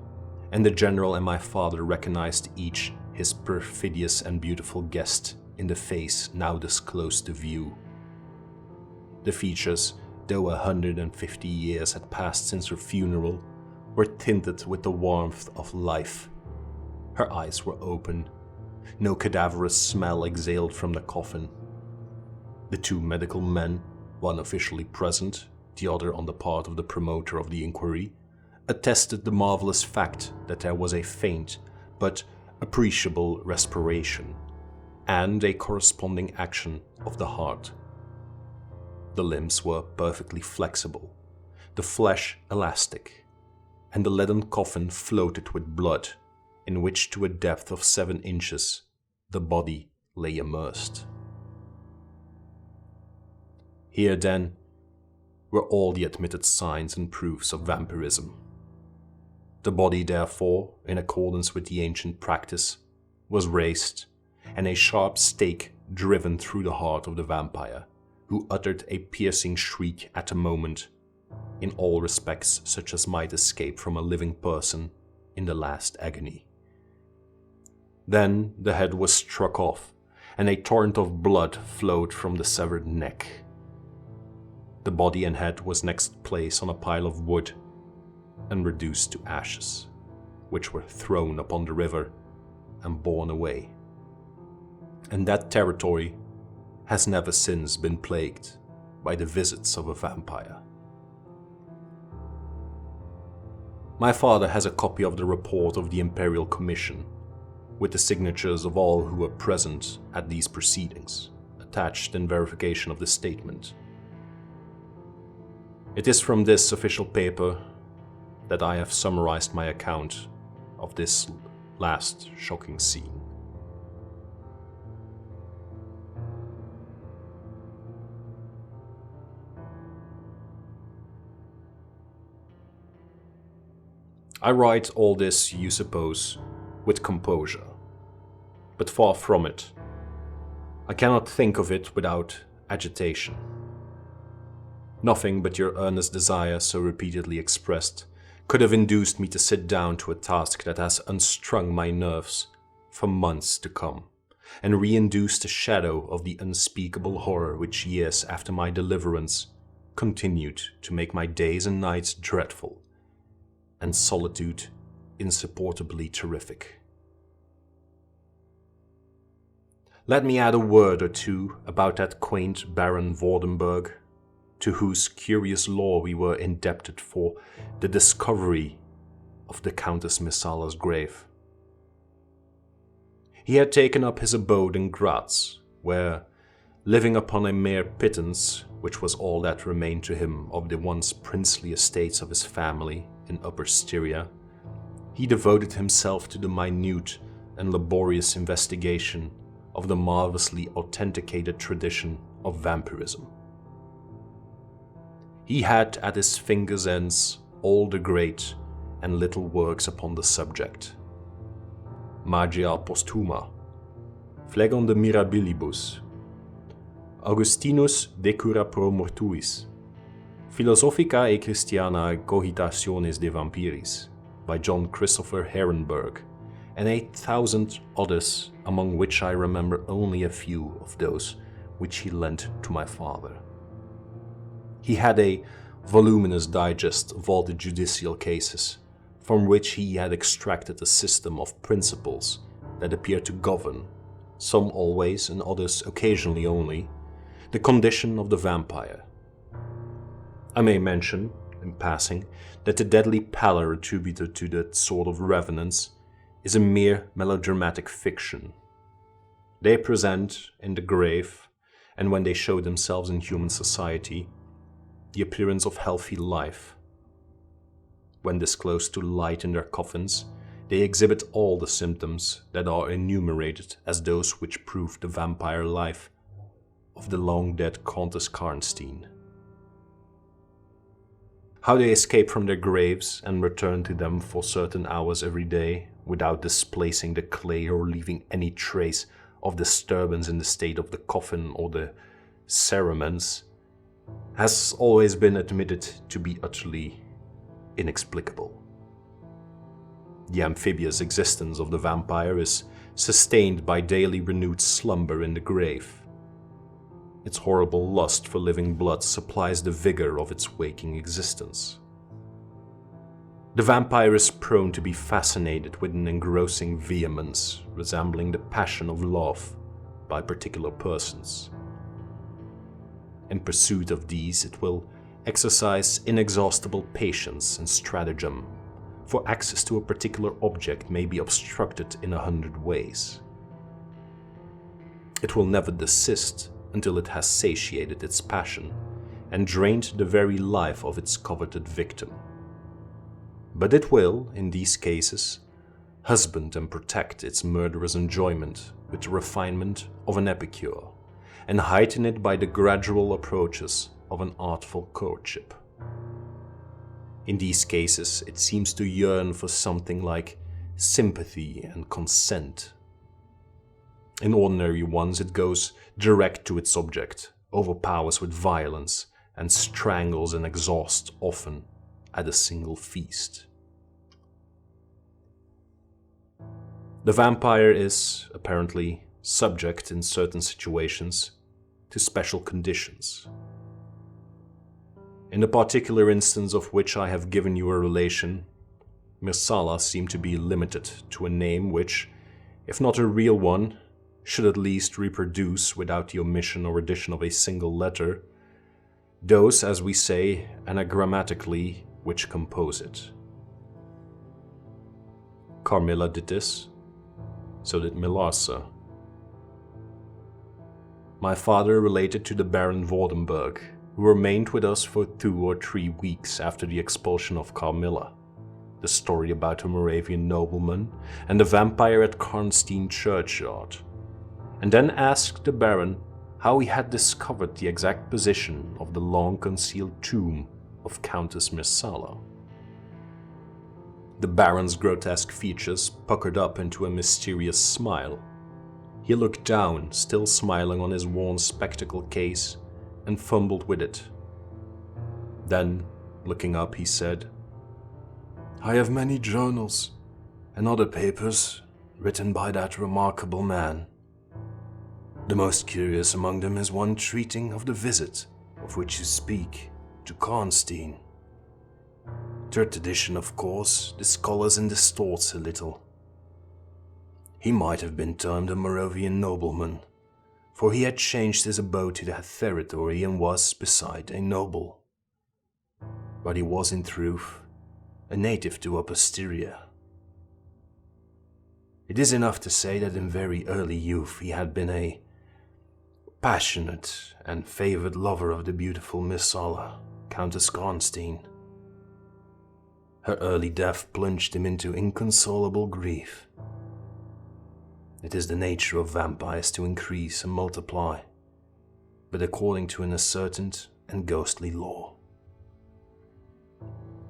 and the general and my father recognized each his perfidious and beautiful guest in the face now disclosed to view. The features, though 150 years had passed since her funeral, were tinted with the warmth of life. Her eyes were open, No cadaverous smell exhaled from the coffin. The two medical men, one officially present, the other on the part of the promoter of the inquiry, attested the marvelous fact that there was a faint but appreciable respiration and a corresponding action of the heart. The limbs were perfectly flexible, the flesh elastic, and the leaden coffin floated with blood, in which to a depth of 7 inches the body lay immersed. Here, then, were all the admitted signs and proofs of vampirism. The body, therefore, in accordance with the ancient practice, was raised, and a sharp stake driven through the heart of the vampire, who uttered a piercing shriek at a moment, in all respects such as might escape from a living person in the last agony. Then the head was struck off, and a torrent of blood flowed from the severed neck. The body and head was next placed on a pile of wood and reduced to ashes, which were thrown upon the river and borne away. And that territory has never since been plagued by the visits of a vampire. My father has a copy of the report of the Imperial Commission, with the signatures of all who were present at these proceedings, attached in verification of the statement. It is from this official paper that I have summarized my account of this last shocking scene. I write all this, you suppose, with composure, but far from it. I cannot think of it without agitation. Nothing but your earnest desire, so repeatedly expressed, could have induced me to sit down to a task that has unstrung my nerves for months to come, and re-induced the shadow of the unspeakable horror which years after my deliverance continued to make my days and nights dreadful, and solitude insupportably terrific. Let me add a word or two about that quaint Baron Vordenberg, to whose curious lore we were indebted for the discovery of the Countess Messala's grave. He had taken up his abode in Graz, where, living upon a mere pittance, which was all that remained to him of the once princely estates of his family in Upper Styria, he devoted himself to the minute and laborious investigation of the marvelously authenticated tradition of vampirism. He had at his fingers' ends all the great and little works upon the subject. Magia Posthuma, Flegon de Mirabilibus, Augustinus de Cura Pro Mortuis, Philosophica e Christiana Cogitationes de Vampiris, by John Christopher Herenberg, and 8,000 others, among which I remember only a few of those which he lent to my father. He had a voluminous digest of all the judicial cases, from which he had extracted a system of principles that appear to govern, some always and others occasionally only, the condition of the vampire. I may mention, in passing, that the deadly pallor attributed to that sort of revenants is a mere melodramatic fiction. They present, in the grave, and when they show themselves in human society, the appearance of healthy life. When disclosed to light in their coffins, they exhibit all the symptoms that are enumerated as those which prove the vampire life of the long-dead Countess Karnstein. How they escape from their graves and return to them for certain hours every day, without displacing the clay or leaving any trace of disturbance in the state of the coffin or the cerements, has always been admitted to be utterly inexplicable. The amphibious existence of the vampire is sustained by daily renewed slumber in the grave. Its horrible lust for living blood supplies the vigor of its waking existence. The vampire is prone to be fascinated with an engrossing vehemence resembling the passion of love by particular persons. In pursuit of these, it will exercise inexhaustible patience and stratagem, for access to a particular object may be obstructed in 100 ways. It will never desist until it has satiated its passion and drained the very life of its coveted victim. But it will, in these cases, husband and protect its murderous enjoyment with the refinement of an epicure, and heighten it by the gradual approaches of an artful courtship. In these cases, it seems to yearn for something like sympathy and consent. In ordinary ones, it goes direct to its object, overpowers with violence, and strangles and exhausts often at a single feast. The vampire is, apparently, subject in certain situations to special conditions. In the particular instance of which I have given you a relation, Messala seemed to be limited to a name which, if not a real one, should at least reproduce, without the omission or addition of a single letter, those, as we say, anagrammatically, which compose it. Carmilla did this, so did Millarca. My father related to the Baron Vordenberg, who remained with us for 2 or 3 weeks after the expulsion of Carmilla, the story about a Moravian nobleman and the vampire at Karnstein churchyard, and then asked the Baron how he had discovered the exact position of the long-concealed tomb of Countess Messala. The Baron's grotesque features puckered up into a mysterious smile. He looked down, still smiling on his worn spectacle case, and fumbled with it. Then, looking up, he said, "I have many journals and other papers written by that remarkable man. The most curious among them is one treating of the visit of which you speak to Karnstein. Third edition, of course, discolors and distorts a little. He might have been termed a Moravian nobleman, for he had changed his abode to that territory and was, beside, a noble. But he was, in truth, a native to Upper Styria. It is enough to say that in very early youth he had been a passionate and favored lover of the beautiful Messala, Countess Karnstein. Her early death plunged him into inconsolable grief. It is the nature of vampires to increase and multiply, but according to an ascertained and ghostly law.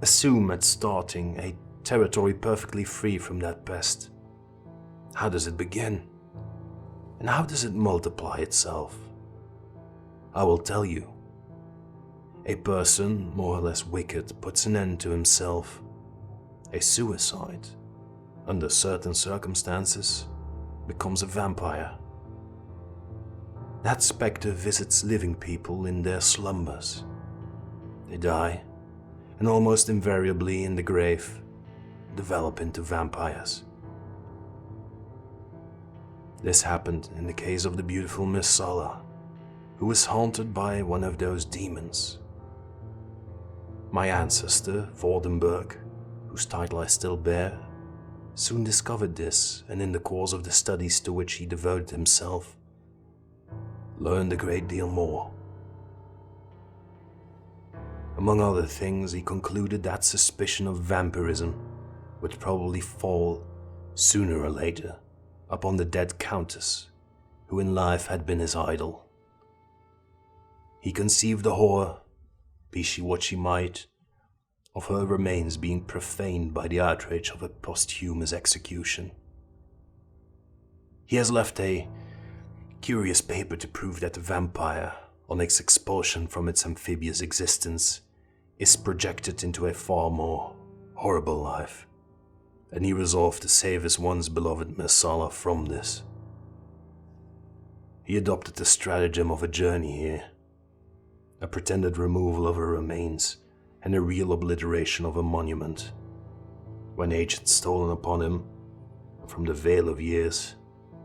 Assume at starting a territory perfectly free from that pest. How does it begin? And how does it multiply itself? I will tell you. A person, more or less wicked, puts an end to himself. A suicide, under certain circumstances, becomes a vampire. That spectre visits living people in their slumbers. They die, and almost invariably in the grave, develop into vampires. This happened in the case of the beautiful Messala, who was haunted by one of those demons. My ancestor, Vordenberg, whose title I still bear, soon discovered this, and in the course of the studies to which he devoted himself, learned a great deal more. Among other things, he concluded that suspicion of vampirism would probably fall, sooner or later, upon the dead countess, who in life had been his idol. He conceived the horror, be she what she might, of her remains being profaned by the outrage of a posthumous execution. He has left a curious paper to prove that the vampire, on its expulsion from its amphibious existence, is projected into a far more horrible life, and he resolved to save his once beloved Messala from this. He adopted the stratagem of a journey here, a pretended removal of her remains, and a real obliteration of a monument, When age had stolen upon him, from the veil of years,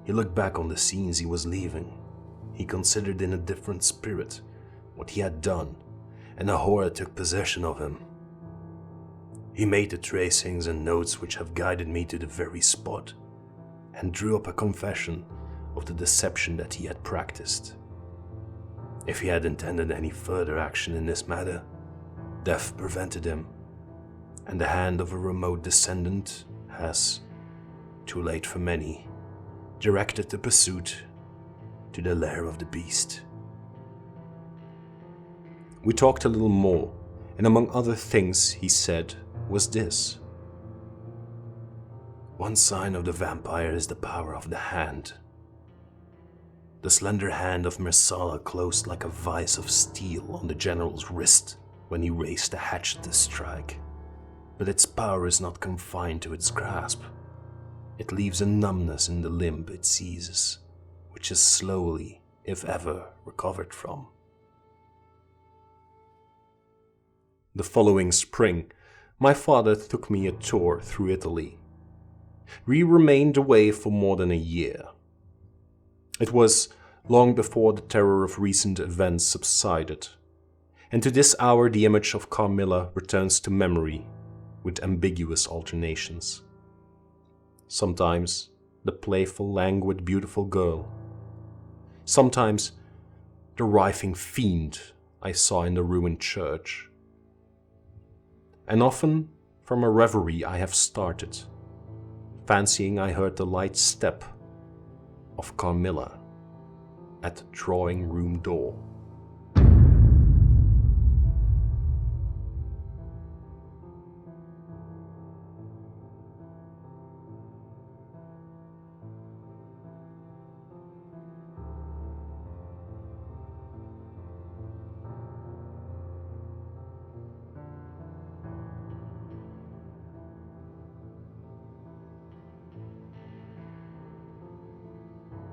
he looked back on the scenes he was leaving. He considered in a different spirit what he had done, and a horror took possession of him. He made the tracings and notes which have guided me to the very spot, and drew up a confession of the deception that he had practiced. If he had intended any further action in this matter, death prevented him, and the hand of a remote descendant has, too late for many, directed the pursuit to the lair of the beast. We talked a little more, and among other things he said was this. One sign of the vampire is the power of the hand. The slender hand of Mersala closed like a vice of steel on the general's wrist when he raised the hatchet to strike. But its power is not confined to its grasp. It leaves a numbness in the limb it seizes, which is slowly, if ever, recovered from. The following spring, my father took me a tour through Italy. We remained away for more than a year. It was long before the terror of recent events subsided, and to this hour the image of Carmilla returns to memory with ambiguous alternations. Sometimes the playful, languid, beautiful girl. Sometimes the writhing fiend I saw in the ruined church. And often from a reverie I have started, fancying I heard the light step of Carmilla at the drawing room door.